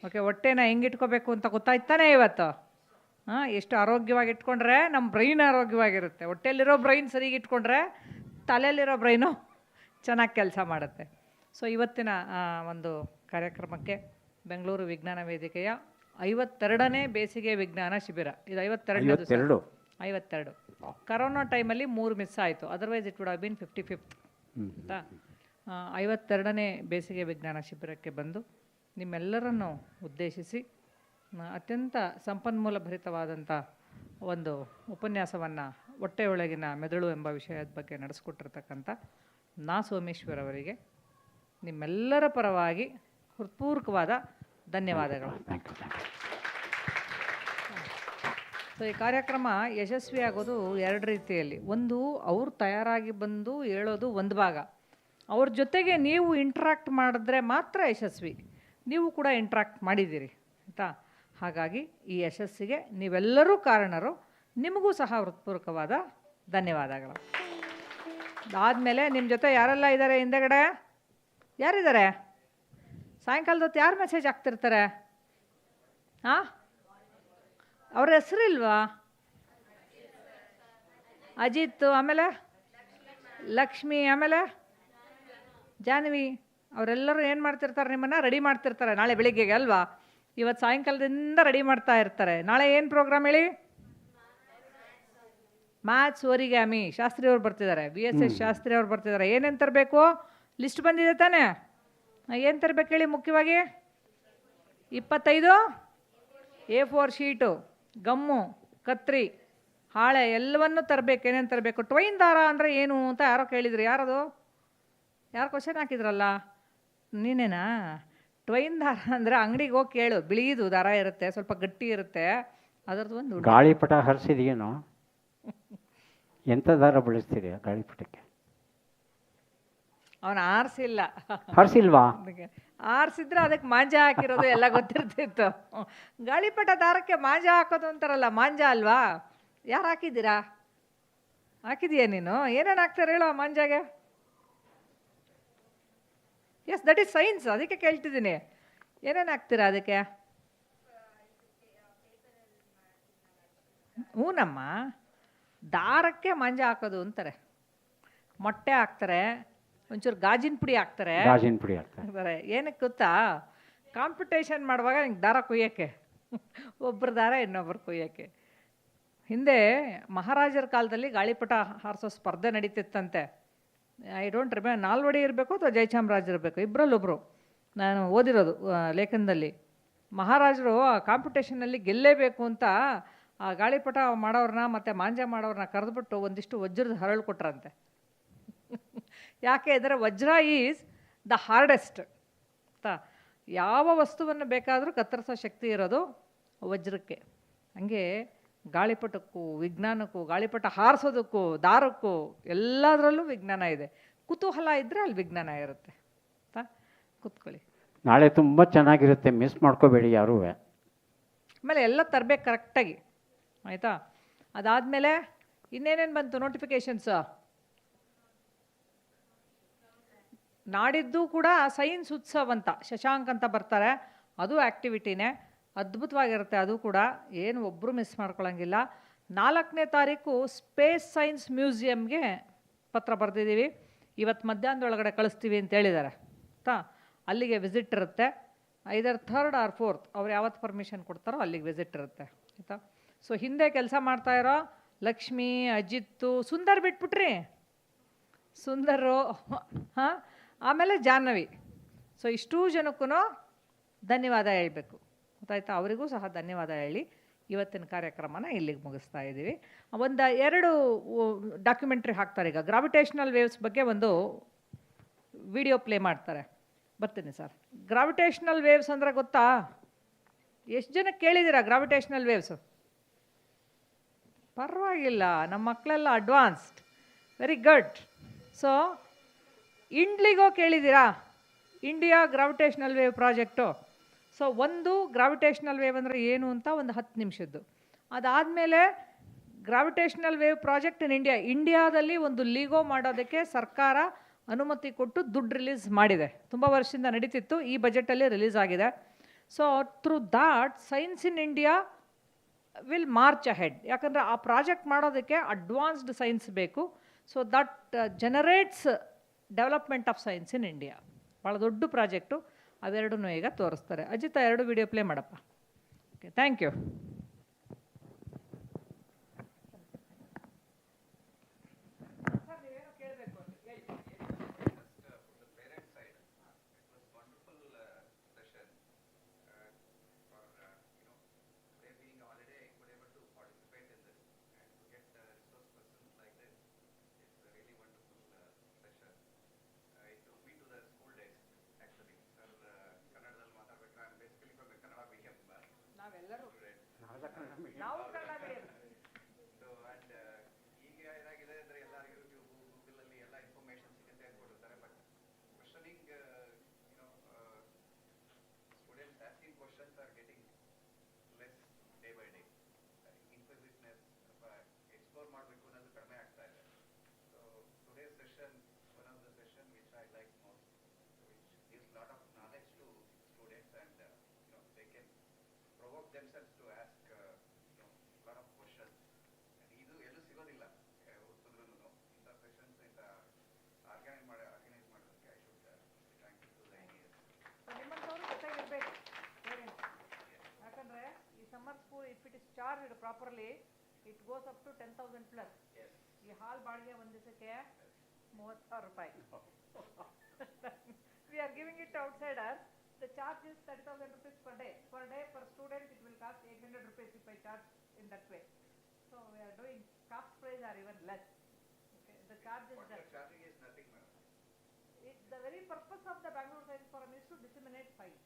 ಓಕೆ, ಹೊಟ್ಟೆನ ಹೆಂಗಿಟ್ಕೋಬೇಕು ಅಂತ ಗೊತ್ತಾಯ್ತಾನೆ ಇವತ್ತು? ಹಾಂ, ಎಷ್ಟು ಆರೋಗ್ಯವಾಗಿ ಇಟ್ಕೊಂಡ್ರೆ ನಮ್ಮ ಬ್ರೈನ್ ಆರೋಗ್ಯವಾಗಿರುತ್ತೆ. ಹೊಟ್ಟೆಯಲ್ಲಿರೋ ಬ್ರೈನ್ ಸರಿಗೆ ಇಟ್ಕೊಂಡ್ರೆ ತಲೆಯಲ್ಲಿರೋ ಬ್ರೈನು ಚೆನ್ನಾಗಿ ಕೆಲಸ ಮಾಡುತ್ತೆ. ಸೊ ಇವತ್ತಿನ ಒಂದು ಕಾರ್ಯಕ್ರಮಕ್ಕೆ ಬೆಂಗಳೂರು ವಿಜ್ಞಾನ ವೇದಿಕೆಯ 52ನೇ ಬೇಸಿಗೆ ವಿಜ್ಞಾನ ಶಿಬಿರ. ಇದು 52. ಕರೋನಾ ಟೈಮಲ್ಲಿ 3 ಮಿಸ್ ಆಯಿತು, otherwise it would have been 55th ಆಯಿತಾ. 52ನೇ ಬೇಸಿಗೆ ವಿಜ್ಞಾನ ಶಿಬಿರಕ್ಕೆ ಬಂದು ನಿಮ್ಮೆಲ್ಲರನ್ನು ಉದ್ದೇಶಿಸಿ ಅತ್ಯಂತ ಸಂಪನ್ಮೂಲ ಭರಿತವಾದಂಥ ಒಂದು ಉಪನ್ಯಾಸವನ್ನು ಹೊಟ್ಟೆಯೊಳಗಿನ ಮೆದುಳು ಎಂಬ ವಿಷಯದ ಬಗ್ಗೆ ನಡೆಸ್ಕೊಟ್ಟಿರ್ತಕ್ಕಂಥ ಸೋಮೇಶ್ವರ್ ಅವರಿಗೆ ನಿಮ್ಮೆಲ್ಲರ ಪರವಾಗಿ ಹೃತ್ಪೂರ್ವಕವಾದ ಧನ್ಯವಾದಗಳು. ಸೊ ಈ ಕಾರ್ಯಕ್ರಮ ಯಶಸ್ವಿಯಾಗೋದು 2 ರೀತಿಯಲ್ಲಿ. ಒಂದು, ಅವ್ರು ತಯಾರಾಗಿ ಬಂದು ಹೇಳೋದು ಒಂದು ಭಾಗ. ಅವ್ರ ಜೊತೆಗೆ ನೀವು ಇಂಟ್ರಾಕ್ಟ್ ಮಾಡಿದ್ರೆ ಮಾತ್ರ ಯಶಸ್ವಿ. ನೀವು ಕೂಡ ಇಂಟ್ರಾಕ್ಟ್ ಮಾಡಿದ್ದೀರಿ ಆಯಿತಾ. ಹಾಗಾಗಿ ಈ ಯಶಸ್ಸಿಗೆ ನೀವೆಲ್ಲರೂ ಕಾರಣರು. ನಿಮಗೂ ಸಹ ಹೃತ್ಪೂರ್ವಕವಾದ ಧನ್ಯವಾದಗಳು. ಆದಮೇಲೆ ನಿಮ್ಮ ಜೊತೆ ಯಾರೆಲ್ಲ ಇದ್ದಾರೆ ಹಿಂದೆಗಡೆ? ಯಾರಿದ್ದಾರೆ? ಸಾಯಂಕಾಲದ ಹೊತ್ತು ಯಾರು ಮೆಸೇಜ್ ಹಾಕ್ತಿರ್ತಾರೆ? ಹಾಂ, ಅವ್ರ ಹೆಸರಿಲ್ವಾ? ಅಜಿತ್, ಆಮೇಲೆ ಲಕ್ಷ್ಮಿ, ಆಮೇಲೆ ಜಾನ್ವಿ. ಅವರೆಲ್ಲರೂ ಏನು ಮಾಡ್ತಿರ್ತಾರೆ? ನಿಮ್ಮನ್ನು ರೆಡಿ ಮಾಡ್ತಿರ್ತಾರೆ ನಾಳೆ ಬೆಳಿಗ್ಗೆಗೆ ಅಲ್ವಾ? ಇವತ್ತು ಸಾಯಂಕಾಲದಿಂದ ರೆಡಿ ಮಾಡ್ತಾ ಇರ್ತಾರೆ. ನಾಳೆ ಏನು ಪ್ರೋಗ್ರಾಮ್ ಹೇಳಿ? Maths origami. ಶಾಸ್ತ್ರಿ ಅವ್ರು ಬರ್ತಿದ್ದಾರೆ, VSS ಶಾಸ್ತ್ರಿ ಅವ್ರು ಬರ್ತಿದ್ದಾರೆ. ಏನೇನು ತರಬೇಕು? ಲಿಸ್ಟ್ ಬಂದಿದೆ ತಾನೇ? ಏನು ತರಬೇಕು ಹೇಳಿ? ಮುಖ್ಯವಾಗಿ 25 A4 ಶೀಟು, ಗಮ್ಮು, ಕತ್ರಿ, ಹಾಳೆ ಎಲ್ಲವನ್ನೂ ತರಬೇಕು. ಏನೇನು ತರಬೇಕು? ಟ್ವೈನ್ ದಾರ ಅಂದರೆ ಏನು ಅಂತ ಯಾರೋ ಕೇಳಿದ್ರಿ. ಯಾರದು? ಯಾರು ಕ್ವಶನ್ ಹಾಕಿದ್ರಲ್ಲ? ನೀನೇನಾ? ಟ್ವೈನ್ ದಾರ ಅಂದರೆ ಅಂಗಡಿಗೆ ಹೋಗಿ ಕೇಳು. ಬಿಳಿದು ದಾರ ಇರುತ್ತೆ, ಸ್ವಲ್ಪ ಗಟ್ಟಿ ಇರುತ್ತೆ, ಅದರದ್ದು ಒಂದು ಗಾಳಿಪಟ ಹರಿಸಿದೆಯೇನೋ? ಎಂಥ ದಾರ ಬಳಸ್ತೀರಿ ಗಾಳಿಪಟಕ್ಕೆ? ಅವನು ಆರಿಸಿಲ್ಲ. ಹರಿಸಿಲ್ವಾ? ಆರಿಸಿದ್ರೆ ಅದಕ್ಕೆ ಮಾಂಜ ಹಾಕಿರೋದು ಎಲ್ಲ ಗೊತ್ತಿರ್ತಿತ್ತು. ಗಾಳಿಪಟ ದಾರಕ್ಕೆ ಮಾಂಜ ಹಾಕೋದು ಅಂತಾರಲ್ಲ, ಮಾಂಜ ಅಲ್ವಾ? ಯಾರು ಹಾಕಿದ್ದೀರಾ? ಹಾಕಿದೀಯ ನೀನು? ಏನೇನು ಹಾಕ್ತಾರೆ ಹೇಳೋ ಮಾಂಜಾಗೆ? Yes, that is science. ಅದಕ್ಕೆ ಕೇಳ್ತಿದ್ದೀನಿ, ಏನೇನು ಹಾಕ್ತೀರಾ ಅದಕ್ಕೆ? ಹೂನಮ್ಮ, ದಾರಕ್ಕೆ ಮಾಂಜ ಹಾಕೋದು ಅಂತಾರೆ. ಮೊಟ್ಟೆ ಹಾಕ್ತಾರೆ, ಒಂಚೂರು ಗಾಜಿನ ಪುಡಿ ಹಾಕ್ತಾರೆ. ಏನಕ್ಕೆ ಗೊತ್ತಾ? ಕಾಂಪಿಟೇಷನ್ ಮಾಡುವಾಗ ಹಿಂಗೆ ದಾರ ಕೊಯ್ಯೋಕ್ಕೆ, ಒಬ್ಬರ ದಾರ ಇನ್ನೊಬ್ಬರು ಕೊಯ್ಯೋಕ್ಕೆ. ಹಿಂದೆ ಮಹಾರಾಜರ ಕಾಲದಲ್ಲಿ ಗಾಳಿಪಟ ಹಾರಿಸೋ ಸ್ಪರ್ಧೆ ನಡೀತಿತ್ತಂತೆ. ಐ ಡೋಂಟ್ ರಿಮೆಂಬರ್, ನಾಲ್ವಡಿ ಇರಬೇಕು ಅಥವಾ ಜಯಚಾಮರಾಜ್ ಇರಬೇಕು, ಇಬ್ಬರಲ್ಲೊಬ್ಬರು. ನಾನು ಓದಿರೋದು ಲೇಖನದಲ್ಲಿ. ಮಹಾರಾಜರು ಆ ಕಾಂಪಿಟೇಷನಲ್ಲಿ ಗೆಲ್ಲೇಬೇಕು ಅಂತ ಆ ಗಾಳಿಪಟ ಮಾಡೋರನ್ನ ಮತ್ತು ಮಾಂಜ ಮಾಡೋರನ್ನ ಕರೆದುಬಿಟ್ಟು ಒಂದಿಷ್ಟು ವಜ್ರದ ಹರಳು ಕೊಟ್ರಂತೆ. ಯಾಕೆ ಅಂದರೆ ವಜ್ರ ಈಸ್ ದ ಹಾರ್ಡೆಸ್ಟ್ ಅಂತ. ಯಾವ ವಸ್ತುವನ್ನು ಬೇಕಾದರೂ ಕತ್ತರಿಸೋ ಶಕ್ತಿ ಇರೋದು ವಜ್ರಕ್ಕೆ. ಹಂಗೆ ಗಾಳಿಪಟಕ್ಕೂ ವಿಜ್ಞಾನಕ್ಕೂ, ಗಾಳಿಪಟ ಹಾರಿಸೋದಕ್ಕೂ, ದಾರಕ್ಕೂ ಎಲ್ಲದರಲ್ಲೂ ವಿಜ್ಞಾನ ಇದೆ. ಕುತೂಹಲ ಇದ್ದರೆ ಅಲ್ಲಿ ವಿಜ್ಞಾನ ಇರುತ್ತೆ. ಆಯಿತಾ? ಕೂತ್ಕೊಳ್ಳಿ. ನಾಳೆ ತುಂಬ ಚೆನ್ನಾಗಿರುತ್ತೆ, ಮಿಸ್ ಮಾಡ್ಕೋಬೇಡಿ ಯಾರೂ. ಆಮೇಲೆ ಎಲ್ಲ ತರಬೇಕು ಕರೆಕ್ಟಾಗಿ. ಆಯಿತಾ? ಅದಾದಮೇಲೆ ಇನ್ನೇನೇನು ಬಂತು ನೋಟಿಫಿಕೇಷನ್ಸ್? ನಾಡಿದ್ದು ಕೂಡ ಸೈನ್ಸ್ ಉತ್ಸವ ಅಂತ ಶಶಾಂಕ್ ಅಂತ ಬರ್ತಾರೆ, ಅದು ಆ್ಯಕ್ಟಿವಿಟಿನೇ, ಅದ್ಭುತವಾಗಿರುತ್ತೆ ಅದು ಕೂಡ, ಏನು ಒಬ್ಬರು ಮಿಸ್ ಮಾಡ್ಕೊಳ್ಳೋಂಗಿಲ್ಲ. 4ನೇ ತಾರೀಕು ಸ್ಪೇಸ್ ಸೈನ್ಸ್ ಮ್ಯೂಸಿಯಮ್ಗೆ ಪತ್ರ ಬರೆದಿದ್ದೀವಿ, ಇವತ್ತು ಮಧ್ಯಾಹ್ನದೊಳಗಡೆ ಕಳಿಸ್ತೀವಿ ಅಂತ ಹೇಳಿದ್ದಾರೆ. ಆಯಿತಾ? ಅಲ್ಲಿಗೆ ವಿಸಿಟ್ ಇರುತ್ತೆ, ಐದರ್ 3rd or 4th ಅವ್ರು ಯಾವತ್ತು ಪರ್ಮಿಷನ್ ಕೊಡ್ತಾರೋ ಅಲ್ಲಿಗೆ ವಿಸಿಟ್ ಇರುತ್ತೆ. ಆಯಿತಾ? ಸೊ ಹಿಂದೆ ಕೆಲಸ ಮಾಡ್ತಾಯಿರೋ ಲಕ್ಷ್ಮಿ, ಅಜಿತ್ತು, ಸುಂದರ್ ಬಿಟ್ಬಿಟ್ರಿ, ಸುಂದರು, ಹಾಂ, ಆಮೇಲೆ ಜಾಹ್ನವಿ. ಸೊ ಇಷ್ಟೂ ಜನಕ್ಕೂ ಧನ್ಯವಾದ ಹೇಳಬೇಕು. ಗೊತ್ತಾಯ್ತಾ? ಅವರಿಗೂ ಸಹ ಧನ್ಯವಾದ ಹೇಳಿ ಇವತ್ತಿನ ಕಾರ್ಯಕ್ರಮನ ಇಲ್ಲಿಗೆ ಮುಗಿಸ್ತಾ ಇದ್ದೀವಿ. ಒಂದು 2 ಡಾಕ್ಯುಮೆಂಟ್ರಿ ಹಾಕ್ತಾರೆ ಈಗ. ಗ್ರಾವಿಟೇಷನಲ್ ವೇವ್ಸ್ ಬಗ್ಗೆ ಒಂದು ವಿಡಿಯೋ ಪ್ಲೇ ಮಾಡ್ತಾರೆ. ಬರ್ತೀನಿ ಸರ್. ಗ್ರಾವಿಟೇಷನಲ್ ವೇವ್ಸ್ ಅಂದರೆ ಗೊತ್ತಾ? ಎಷ್ಟು ಜನ ಕೇಳಿದ್ದೀರಾ ಗ್ರಾವಿಟೇಷನಲ್ ವೇವ್ಸು? ಪರವಾಗಿಲ್ಲ, ನಮ್ಮ ಮಕ್ಕಳೆಲ್ಲ ಅಡ್ವಾನ್ಸ್ಡ್, ವೆರಿ ಗುಡ್. ಸೊ ಇಂಡ್ಲಿಗೋ ಕೇಳಿದ್ದೀರಾ? India gravitational wave project. So ಒಂದು ಗ್ರಾವಿಟೇಷನಲ್ ವೇವ್ ಅಂದರೆ ಏನು ಅಂತ ಒಂದು 10 ನಿಮಿಷದ್ದು. ಅದಾದಮೇಲೆ gravitational wave project in India, ಇಂಡಿಯಾದಲ್ಲಿ ಒಂದು ಲೀಗೋ ಮಾಡೋದಕ್ಕೆ ಸರ್ಕಾರ ಅನುಮತಿ ಕೊಟ್ಟು ದುಡ್ಡು ರಿಲೀಸ್ ಮಾಡಿದೆ. ತುಂಬ ವರ್ಷದಿಂದ ನಡೀತಿತ್ತು, ಈ ಬಜೆಟಲ್ಲಿ ರಿಲೀಸ್ ಆಗಿದೆ. So through that science in India will march ahead. ಯಾಕಂದರೆ ಆ ಪ್ರಾಜೆಕ್ಟ್ ಮಾಡೋದಕ್ಕೆ ಅಡ್ವಾನ್ಸ್ಡ್ ಸೈನ್ಸ್ ಬೇಕು. So that generates development of science in India. ಭಾಳ ದೊಡ್ಡ ಪ್ರಾಜೆಕ್ಟು, ಅವೆರಡನ್ನೂ ಈಗ ತೋರಿಸ್ತಾರೆ. ಅಜಿತ 2 ವಿಡಿಯೋ ಪ್ಲೇ ಮಾಡಪ್ಪ. Okay, thank you. ನಾವು ಕನ್ನಡ ಮೀಡಿಯಂ. ಈಗ ಏನಾಗಿದೆ ಅಂದರೆ ಎಲ್ಲ ಯೂಟ್ಯೂಬ್ ಗೂಗಲಲ್ಲಿ ಎಲ್ಲ ಇನ್ಫಾರ್ಮೇಷನ್ ಸಿಗುತ್ತೆ ಅಂತ ಕೊಡ್ತಾರೆ. But questioning students asking questions are getting less day by day. Inquisitiveness explore ಮಾಡಬೇಕು ಅನ್ನೋದು ಕಡಿಮೆ ಆಗ್ತಾ ಇದೆ. So today session, one of the session which I like most, which gives lot of knowledge to students and they can provoke themselves to ask lot of questions. And ಇದು ಎಲ್ಲೂ ಸಿಗೋದಿಲ್ಲ ಹುಡುಕಿದ್ರು. ಇಂಥ sessions ಇಂಥ ಆರ್ಗನೈಸ್ ಮಾಡೋದಕ್ಕೆ I should thank you to the ideas. ನಿಮ್ಮಂಥವ್ರು ಜೊತೆಗಿರಬೇಕು parents. ಯಾಕಂದರೆ ಈ summer school if it is charged properly it goes up to 10,000+. ಈ ಹಾಲ್ ಬಾಡಿಗೆ ಒಂದು ದಿವಸಕ್ಕೆ 30,000 ರೂಪಾಯಿ. We are giving it outsider. The charge is 30,000 rupees per day. Per day, per student, it will cost 800 rupees if I charge in that way. So we are doing cost price or even less. Okay, the charge is that. Charging is nothing, madam. The very purpose of the Bangalore Science Forum is to disseminate science.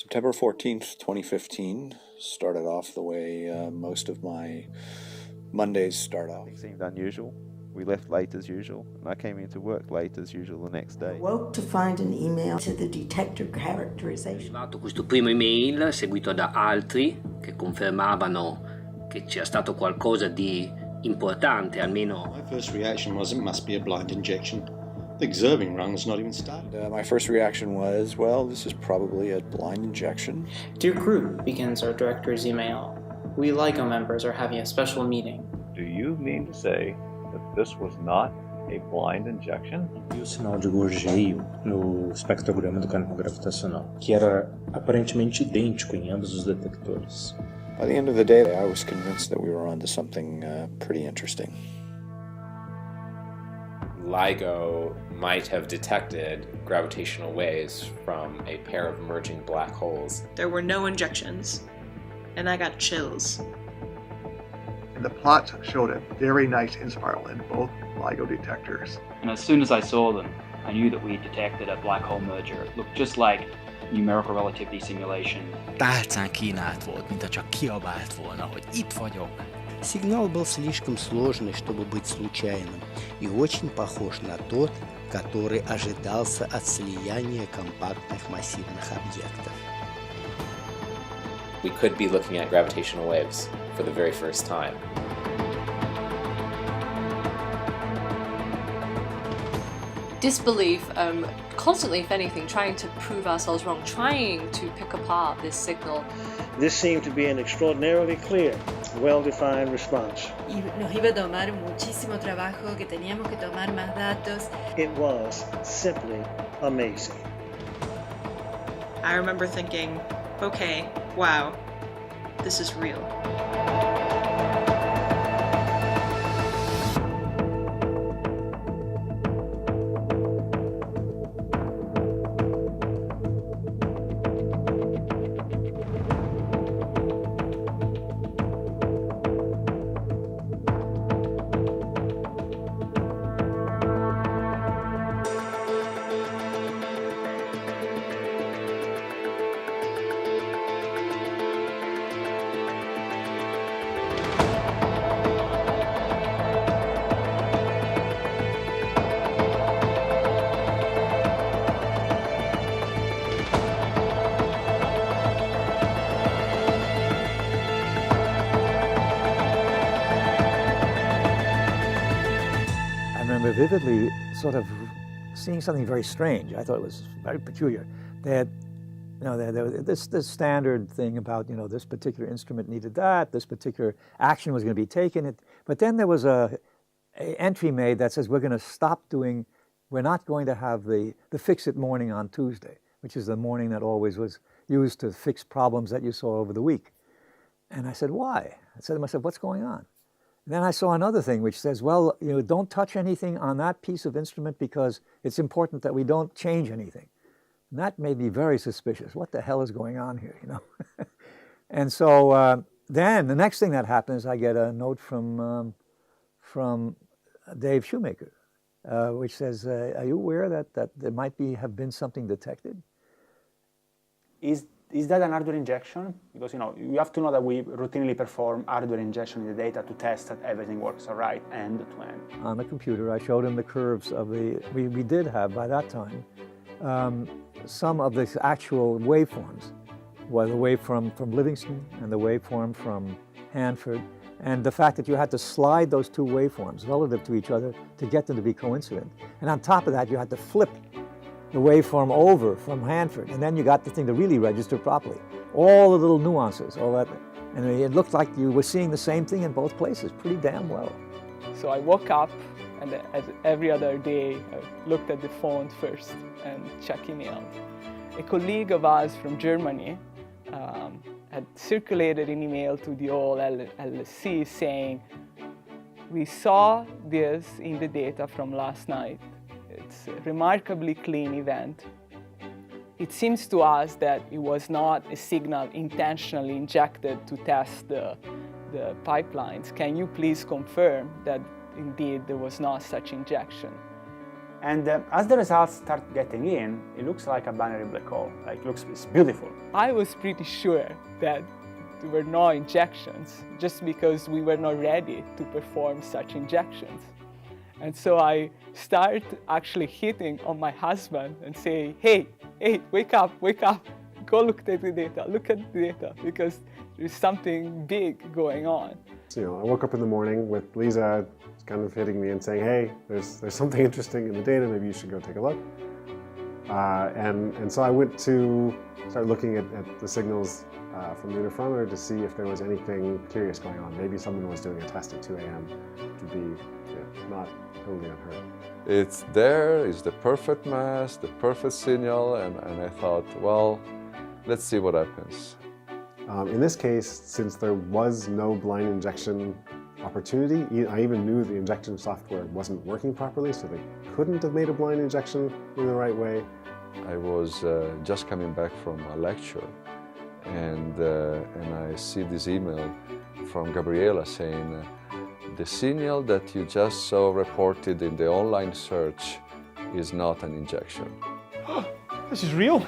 September 14th, 2015 started off the way most of my Mondays start off. It seemed unusual. We left late as usual, and I came into work late as usual the next day. I woke to find an email to the detector characterization. È arrivato questo primo email seguito da altri che confermavano che c'era stato qualcosa di importante, almeno. My first reaction was it must be a blind injection. The observing run's not even started. My first reaction was, well, this is probably a blind injection. Dear crew, begins our director's email. We LIGO members are having a special meeting. Do you mean to say that this was not a blind injection? E o sinal de gorjeio no espectrograma do campo gravitacional, que era aparentemente idêntico em ambos os detectores. By the end of the day, I was convinced that we were onto something pretty interesting. LIGO might have detected gravitational waves from a pair of merging black holes. There were no injections, and I got chills. The plots showed a very nice interval in both LIGO detectors. And as soon as I saw them, I knew that we detected a black hole merger. It looked just like numerical relativity simulation. Tálcán kínált volt, mint ha csak kiabált volna, hogy itt vagyok. Сигнал был слишком сложный, чтобы быть случайным, и очень похож на тот, который ожидался от слияния компактных массивных объектов. We could be looking at gravitational waves for the very first time. Disbelief, constantly, if anything, trying to prove ourselves wrong, trying to pick apart this signal. This seemed to be an extraordinarily clear, well-defined response. Y nos iba a tomar muchísimo trabajo, que teníamos que tomar más datos. It was simply amazing. I remember thinking, okay, wow, this is real. Vividly sort of seeing something very strange. I thought it was very peculiar. They had, this standard thing about, this particular instrument needed that, this particular action was going to be taken. But then there was a entry made that says we're going to stop doing, we're not going to have the fix-it morning on Tuesday, which is the morning that always was used to fix problems that you saw over the week. And I said, why? I said to myself, what's going on? Then I saw another thing which says, well, don't touch anything on that piece of instrument because it's important that we don't change anything. And that made me very suspicious. What the hell is going on here, And so then the next thing that happens, I get a note from Dave Shoemaker, which says, are you aware that there might have been something detected? Is that an hardware injection? Because you have to know that we routinely perform hardware injection in the data to test that everything works all right end to end. On the computer, I showed him the curves of we did have by that time some of the actual waveforms, well, the waveform from Livingston and the waveform from Hanford, and the fact that you had to slide those two waveforms relative to each other to get them to be coincident. And on top of that, you had to flip the waveform over from Hanford, and then you got the thing to really register properly. All the little nuances, all that, and it looked like you were seeing the same thing in both places pretty damn well. So I woke up, and as every other day, I looked at the phone first and checked email. A colleague of ours from Germany had circulated an email to the whole LSC saying, we saw this in the data from last night. It's a remarkably clean event. It seems to us that it was not a signal intentionally injected to test the pipelines. Can you please confirm that indeed there was not such injection? And as the results start getting in, it looks like a binary black hole. Like, it's beautiful. I was pretty sure that there were no injections just because we were not ready to perform such injections. And so I started actually hitting on my husband and saying, hey, wake up, go look at the data, because there's something big going on. So, I woke up in the morning with Lisa kind of hitting me and saying, hey, there's something interesting in the data, maybe you should go take a look. And so I went to start looking at the signals from the interferometer to see if there was anything curious going on. Maybe someone was doing a test at 2 a.m., which would be not totally unheard of. It's there, it's the perfect mass, the perfect signal, and I thought, well, let's see what happens. In this case, since there was no blind injection opportunity, I even knew the injection software wasn't working properly, so they couldn't have made a blind injection in the right way. I was just coming back from a lecture, and I see this email from Gabriela saying, the signal that you just saw reported in the online search is not an injection. This is real.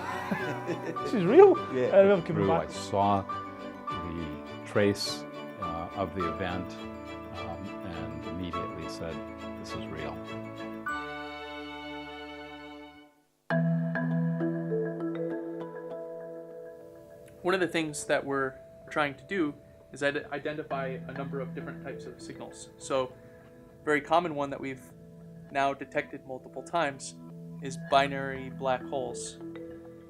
This is real. Yeah. I saw the trace of the event and immediately said, this is real. One of the things that we're trying to do is identify a number of different types of signals. So, a very common one that we've now detected multiple times is binary black holes.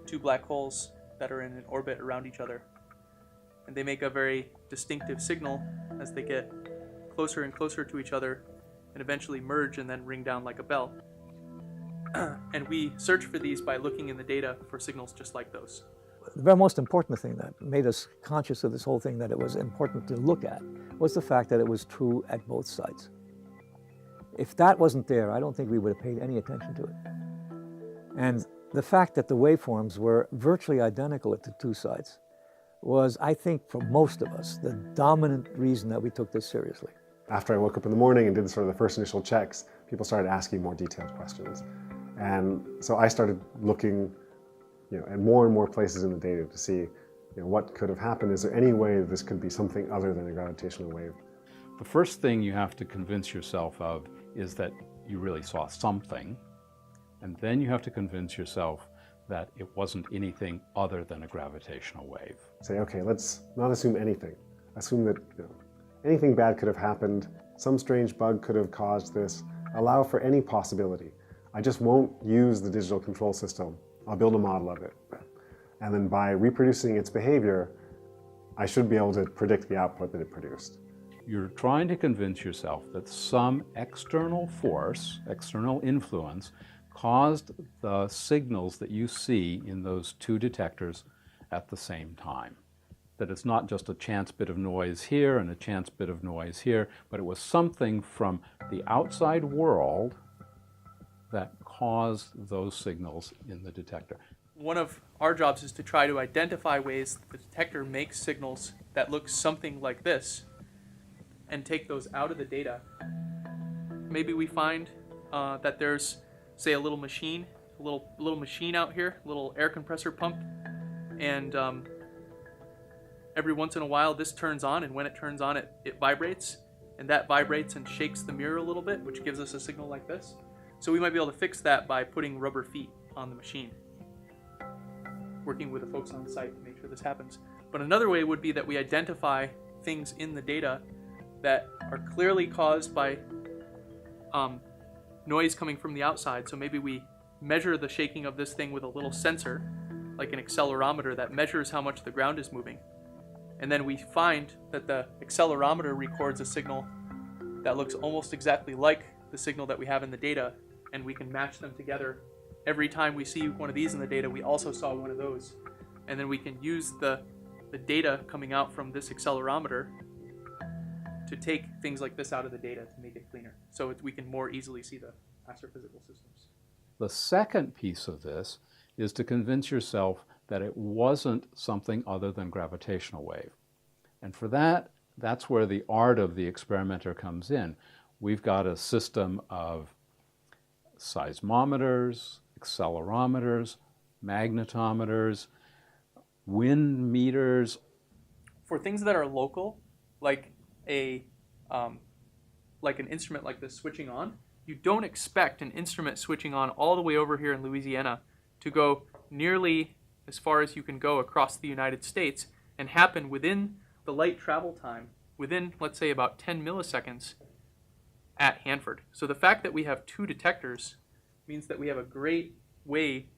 Two black holes that are in an orbit around each other. And they make a very distinctive signal as they get closer and closer to each other and eventually merge and then ring down like a bell. And we search for these by looking in the data for signals just like those. The very most important thing that made us conscious of this whole thing that it was important to look at was the fact that it was true at both sites. If that wasn't there, I don't think we would have paid any attention to it. And the fact that the waveforms were virtually identical at the two sites was, I think, for most of us, the dominant reason that we took this seriously. After I woke up in the morning and did sort of the first initial checks, people started asking more detailed questions. And so I started looking at more and more places in the data to see what could have happened. Is there any way this could be something other than a gravitational wave? The first thing you have to convince yourself of is that you really saw something, and then you have to convince yourself that it wasn't anything other than a gravitational wave. Say, okay, let's not assume anything. Assume that anything bad could have happened, some strange bug could have caused this. Allow for any possibility. I just won't use the digital control system. I'll build a model of it. And then by reproducing its behavior, I should be able to predict the output that it produced. You're trying to convince yourself that some external force, external influence, caused the signals that you see in those two detectors at the same time. That it's not just a chance bit of noise here and a chance bit of noise here, but it was something from the outside world that caused those signals in the detector. One of our jobs is to try to identify ways the detector makes signals that look something like this and take those out of the data. Maybe we find that there's, say, a little machine out here, a little air compressor pump, and every once in a while this turns on, and when it turns on it vibrates, and that vibrates and shakes the mirror a little bit, which gives us a signal like this. So we might be able to fix that by putting rubber feet on the machine, working with the folks on site to make sure this happens. But another way would be that we identify things in the data that are clearly caused by noise coming from the outside. So maybe we measure the shaking of this thing with a little sensor, like an accelerometer that measures how much the ground is moving. And then we find that the accelerometer records a signal that looks almost exactly like the signal that we have in the data, and we can match them together. Every time we see one of these in the data, we also saw one of those. And then we can use the data coming out from this accelerometer to take things like this out of the data to make it cleaner, so we can more easily see the astrophysical systems. The second piece of this is to convince yourself that it wasn't something other than gravitational wave. And for that, that's where the art of the experimenter comes in. We've got a system of seismometers, accelerometers, magnetometers, wind meters. For things that are local, like an instrument like this switching on, you don't expect an instrument switching on all the way over here in Louisiana to go nearly as far as you can go across the United States and happen within the light travel time, within, let's say, about 10 milliseconds at Hanford. So the fact that we have 2 detectors means that we have a great way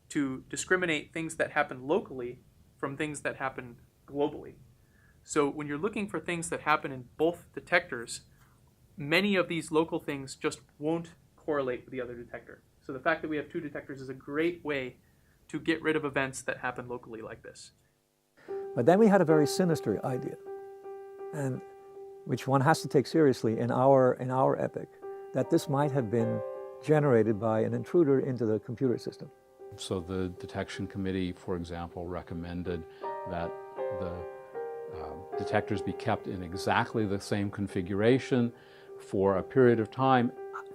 to discriminate things that happen locally from things that happen globally. So when you're looking for things that happen in both detectors, many of these local things just won't correlate with the other detector. So the fact that we have 2 detectors is a great way to get rid of events that happen locally like this. But then we had a very sinister idea, and which one has to take seriously in our epoch, that this might have been generated by an intruder into the computer system. So the detection committee, for example, recommended that the detectors be kept in exactly the same configuration for a period of time.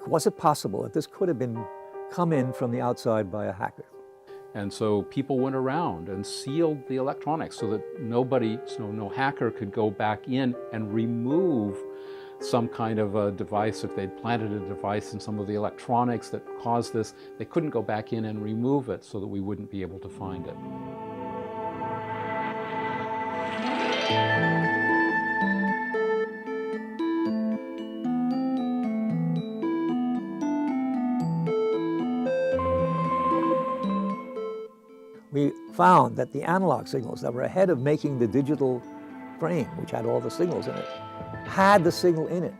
Was it possible that this could have been come in from the outside by a hacker? And so people went around and sealed the electronics so that no hacker could go back in and remove some kind of a device. If they'd planted a device in some of the electronics that caused this, they couldn't go back in and remove it so that we wouldn't be able to find it. We found that the analog signals that were ahead of making the digital frame, which had all the signals in it, had the signal in it.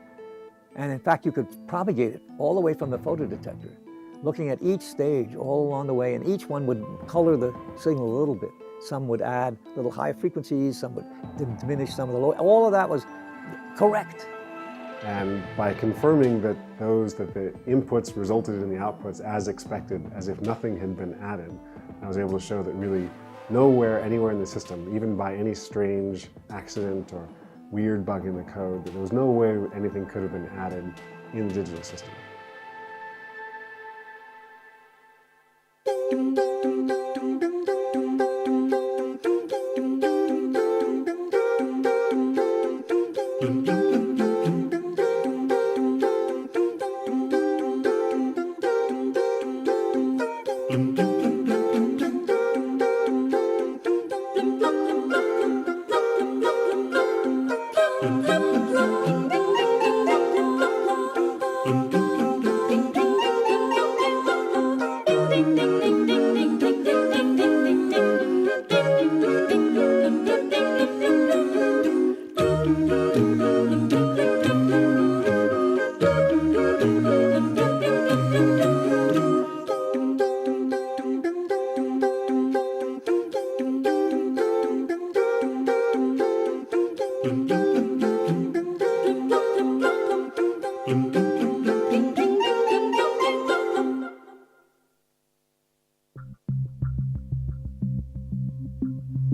And in fact, you could propagate it all the way from the photodetector, looking at each stage all along the way, and each one would color the signal a little bit. Some would add little high frequencies, some would diminish some of the low. All of that was correct. And by confirming that the inputs resulted in the outputs as expected, as if nothing had been added, I was able to show that really nowhere, anywhere in the system, even by any strange accident or weird bug in the code, that there was no way anything could have been added in the digital system.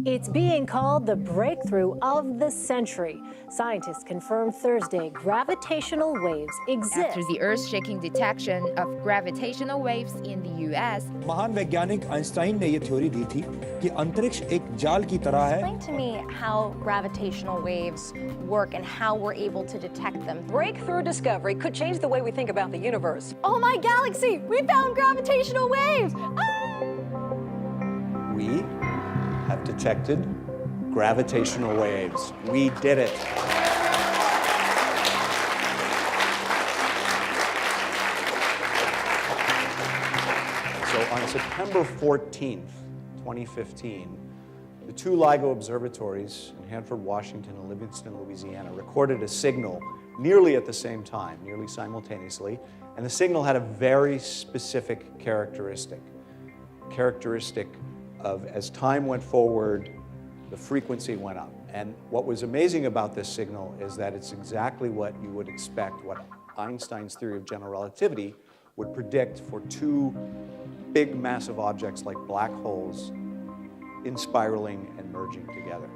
It's being called the breakthrough of the century. Scientists confirmed Thursday gravitational waves exist. After the earth-shaking detection of gravitational waves in the US. महान वैज्ञानिक Einstein ने ये theory दी थी कि अंतरिक्ष एक जाल की तरह है. Explain to me how gravitational waves work and how we're able to detect them. Breakthrough discovery could change the way we think about the universe. Oh my galaxy! We found gravitational waves! We have detected gravitational waves. We did it. So on September 14th, 2015, the 2 LIGO observatories in Hanford, Washington and Livingston, Louisiana recorded a signal nearly at the same time, nearly simultaneously, and the signal had a very specific characteristic of, as time went forward, the frequency went up. And what was amazing about this signal is that it's exactly what you would expect, what Einstein's theory of general relativity would predict for 2 big massive objects like black holes in spiraling and merging together.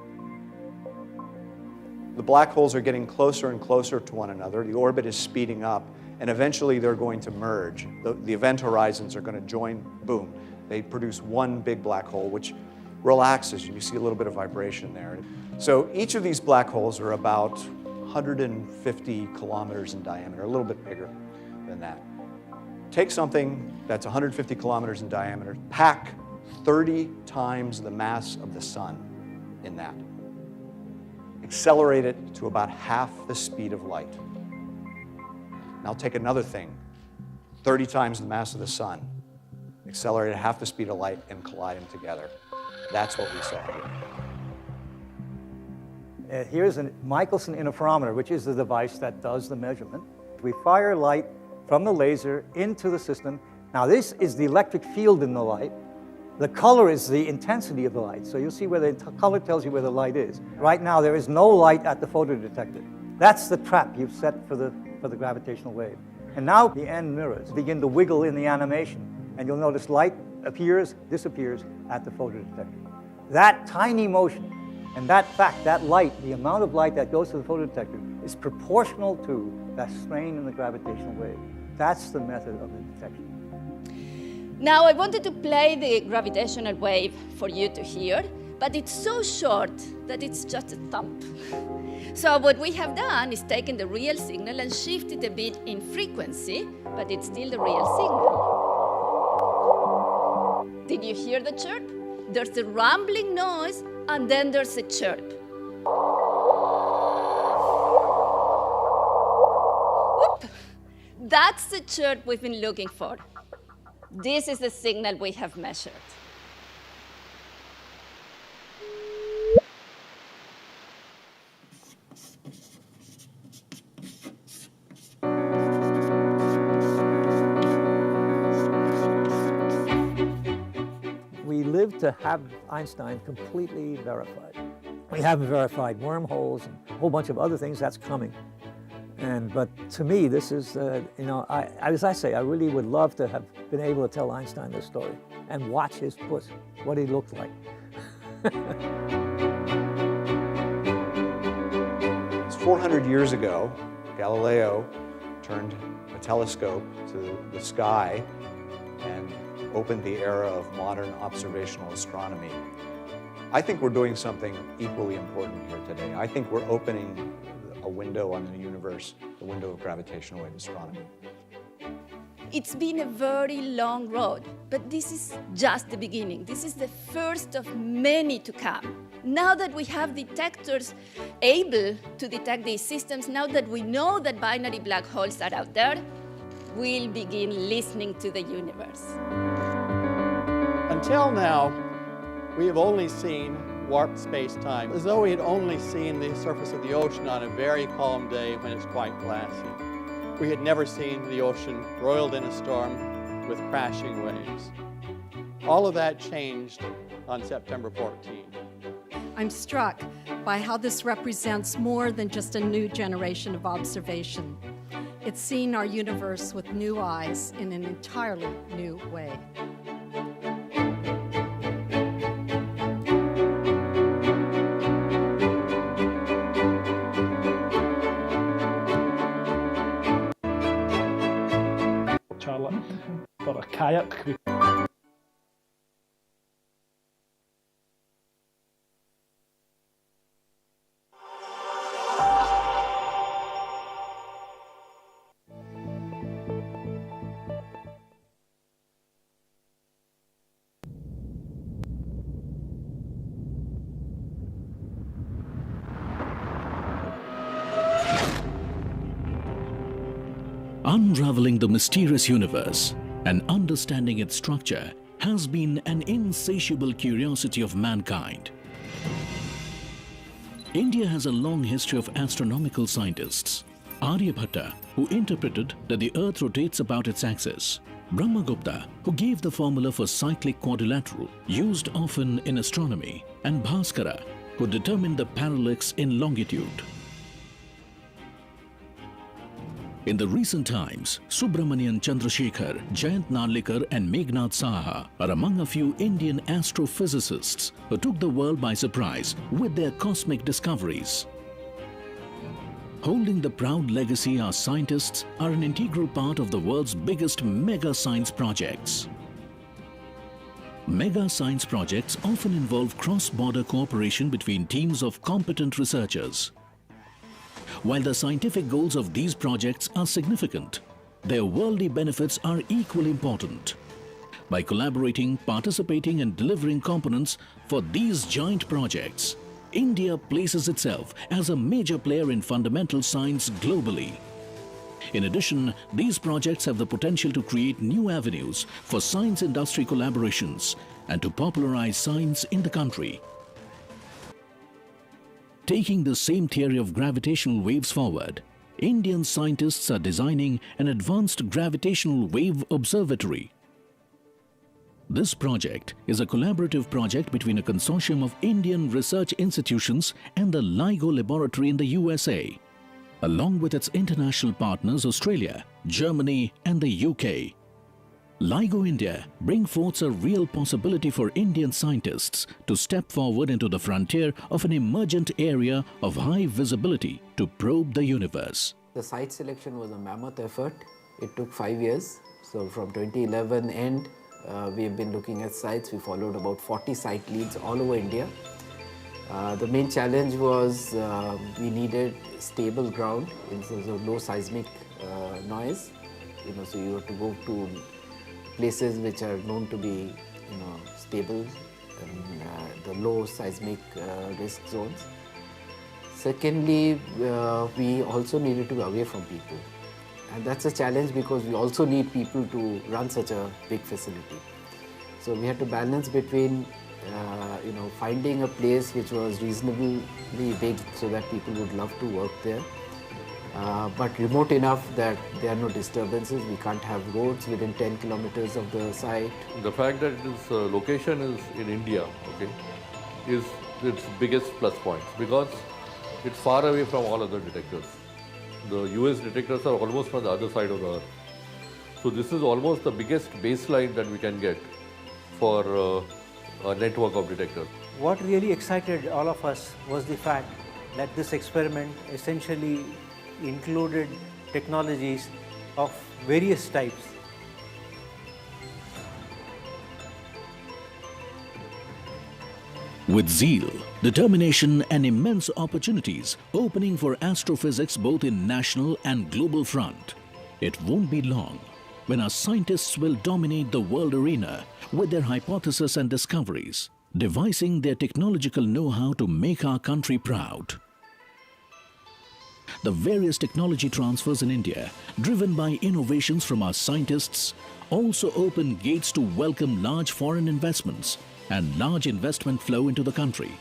The black holes are getting closer and closer to one another. The orbit is speeding up, and eventually they're going to merge. The event horizons are going to join, boom. They produce one big black hole, which relaxes. You see a little bit of vibration there. So each of these black holes are about 150 kilometers in diameter, a little bit bigger than that. Take something that's 150 kilometers in diameter, pack 30 times the mass of the sun in that. Accelerate it to about half the speed of light. Now take another thing, 30 times the mass of the sun, accelerate at half the speed of light and collide them together. That's what we saw here. Here's a Michelson interferometer, which is the device that does the measurement. We fire light from the laser into the system. Now this is the electric field in the light. The color is the intensity of the light. So you'll see where the color tells you where the light is. Right now there is no light at the photodetector. That's the trap you've set for the gravitational wave. And now the end mirrors begin to wiggle in the animation. And you'll notice light appears, disappears at the photodetector. That tiny motion and that fact, that light, the amount of light that goes to the photodetector is proportional to that strain in the gravitational wave. That's the method of the detection. Now I wanted to play the gravitational wave for you to hear, but it's so short that it's just a thump. So what we have done is taken the real signal and shifted a bit in frequency, but it's still the real signal. Did you hear the chirp? There's a rumbling noise, and then there's a chirp. Whoop. That's the chirp we've been looking for. This is the signal we have measured. We live to have Einstein completely verified. We haven't verified wormholes and a whole bunch of other things. That's coming. But to me, this is, as I say, I really would love to have been able to tell Einstein this story and watch his foot, what he looked like. It's 400 years ago, Galileo turned a telescope to the sky and opened the era of modern observational astronomy. I think we're doing something equally important here today. I think we're opening a window on the universe, the window of gravitational wave astronomy. It's been a very long road, but this is just the beginning. This is the first of many to come. Now that we have detectors able to detect these systems, now that we know that binary black holes are out there, we'll begin listening to the universe. Until now, we have only seen warped space-time, as though we had only seen the surface of the ocean on a very calm day when it's quite glassy. We had never seen the ocean roiled in a storm with crashing waves. All of that changed on September 14. I'm struck by how this represents more than just a new generation of observation. It's seeing our universe with new eyes in an entirely new way. For a kayak. Unraveling the mysterious universe and understanding its structure has been an insatiable curiosity of mankind. India has a long history of astronomical scientists. Aryabhatta, who interpreted that the Earth rotates about its axis. Brahmagupta, who gave the formula for cyclic quadrilateral, used often in astronomy. And Bhaskara, who determined the parallax in longitude. In the recent times, Subramanian Chandrasekhar, Jayant Narlikar and Meghnad Saha are among a few Indian astrophysicists who took the world by surprise with their cosmic discoveries. Holding the proud legacy, our scientists are an integral part of the world's biggest mega science projects. Mega science projects often involve cross-border cooperation between teams of competent researchers. While the scientific goals of these projects are significant, their worldly benefits are equally important. By collaborating, participating and delivering components for these joint projects, India places itself as a major player in fundamental science globally. In addition, these projects have the potential to create new avenues for science-industry collaborations and to popularize science in the country. Taking the same theory of gravitational waves forward, Indian scientists are designing an advanced gravitational wave observatory. This project is a collaborative project between a consortium of Indian research institutions and the LIGO laboratory in the USA, along with its international partners Australia, Germany and the UK. LIGO India brings forth a real possibility for Indian scientists to step forward into the frontier of an emergent area of high visibility to probe the universe. The site selection was a mammoth effort. It took 5 years. So from 2011 end, we have been looking at sites. We followed about 40 site leads all over India. The main challenge was we needed stable ground in terms of low seismic noise. So you have to go to places which are known to be stable and the low seismic risk zones. Secondly, we also needed to be away from people. And that's a challenge because we also need people to run such a big facility. So we had to balance between finding a place which was reasonably big so that people would love to work there, but remote enough that there are no disturbances. We can't have roads within 10 kilometers of the site. The fact that this location is in India, okay, is its biggest plus point because it's far away from all other detectors. The US detectors are almost on the other side of the earth. So this is almost the biggest baseline that we can get for a network of detectors. What really excited all of us was the fact that this experiment essentially included technologies of various types. With zeal, determination and immense opportunities opening for astrophysics both in national and global front, it won't be long when our scientists will dominate the world arena with their hypotheses and discoveries, devising their technological know-how to make our country proud. The various technology transfers in India, driven by innovations from our scientists, also open gates to welcome large foreign investments and large investment flow into the country.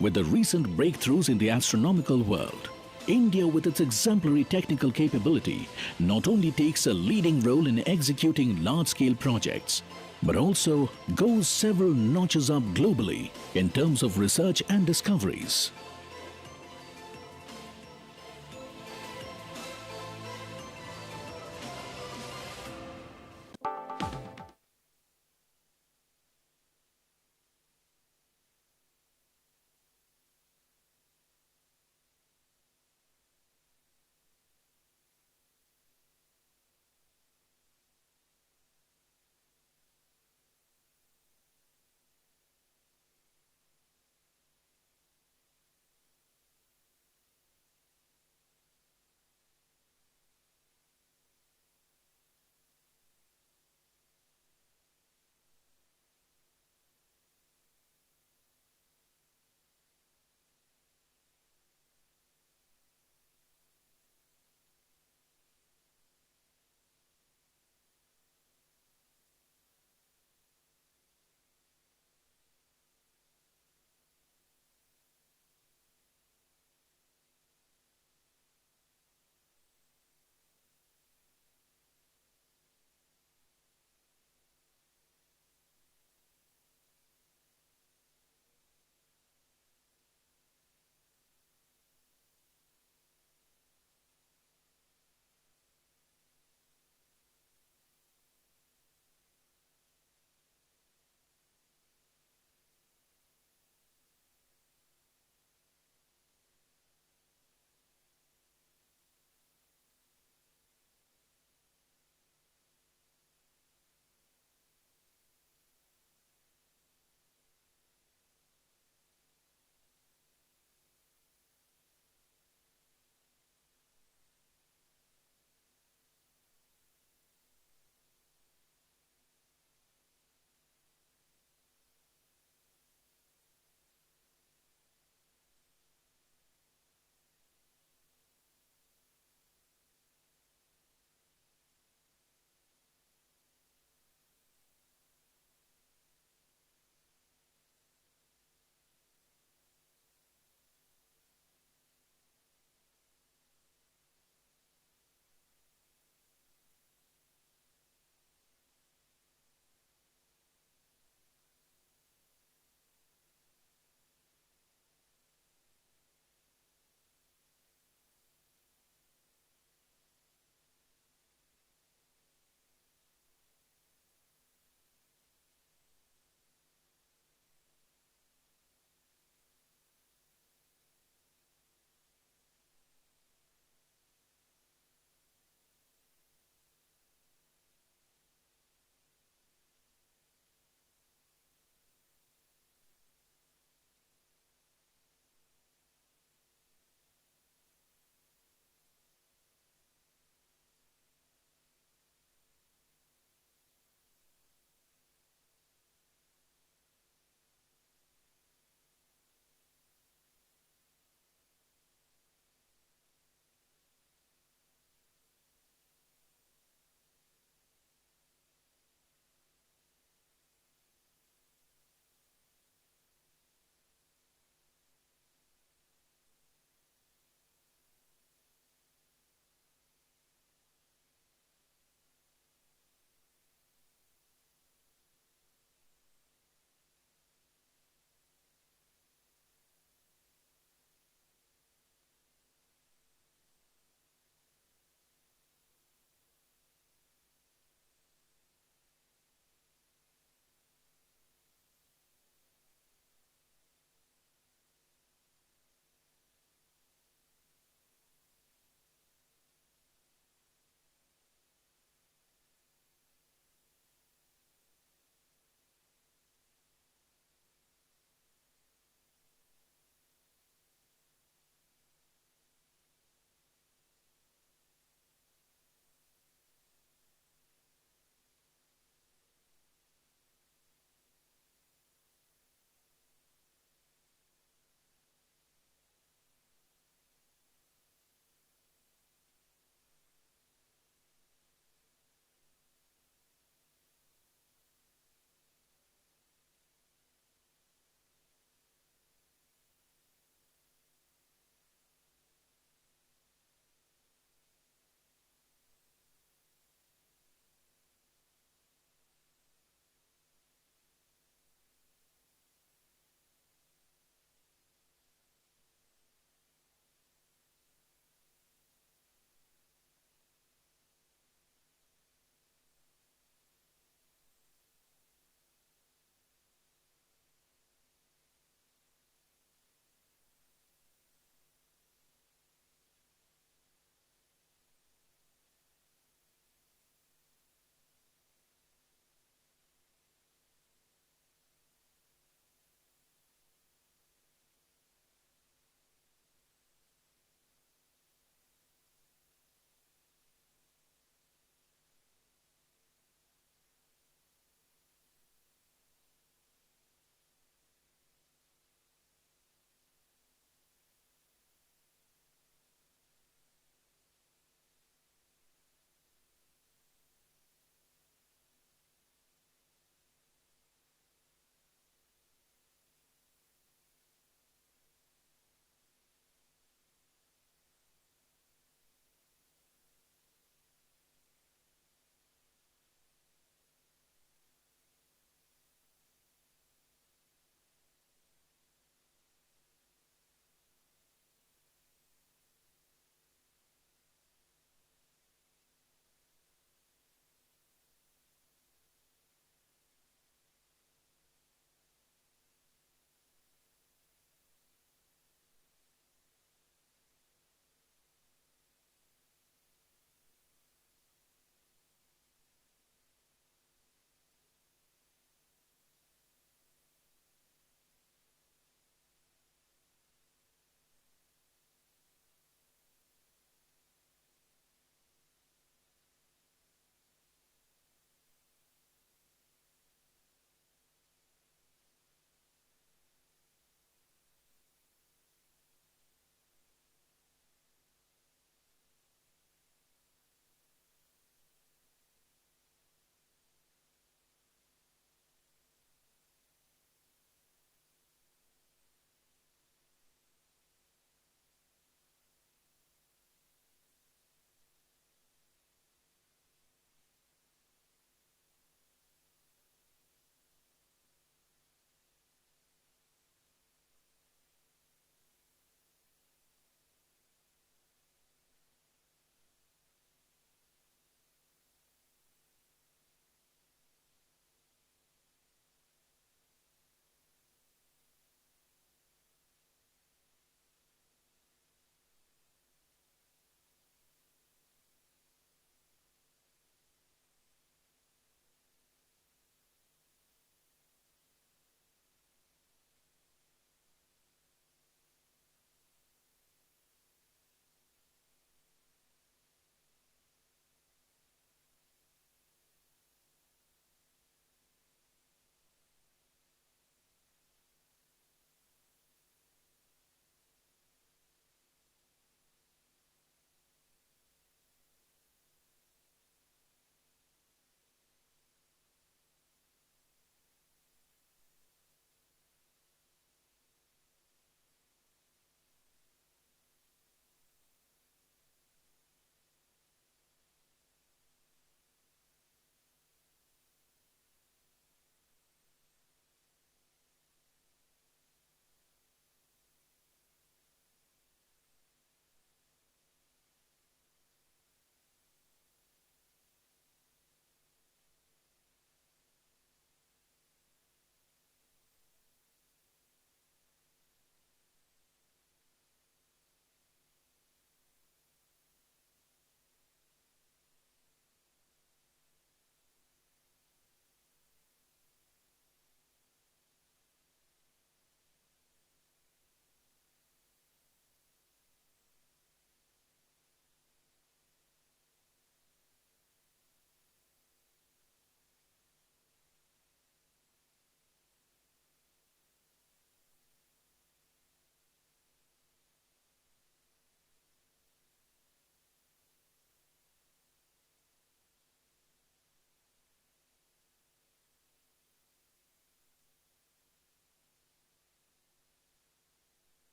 With the recent breakthroughs in the astronomical world, India, with its exemplary technical capability, not only takes a leading role in executing large-scale projects, but also goes several notches up globally in terms of research and discoveries.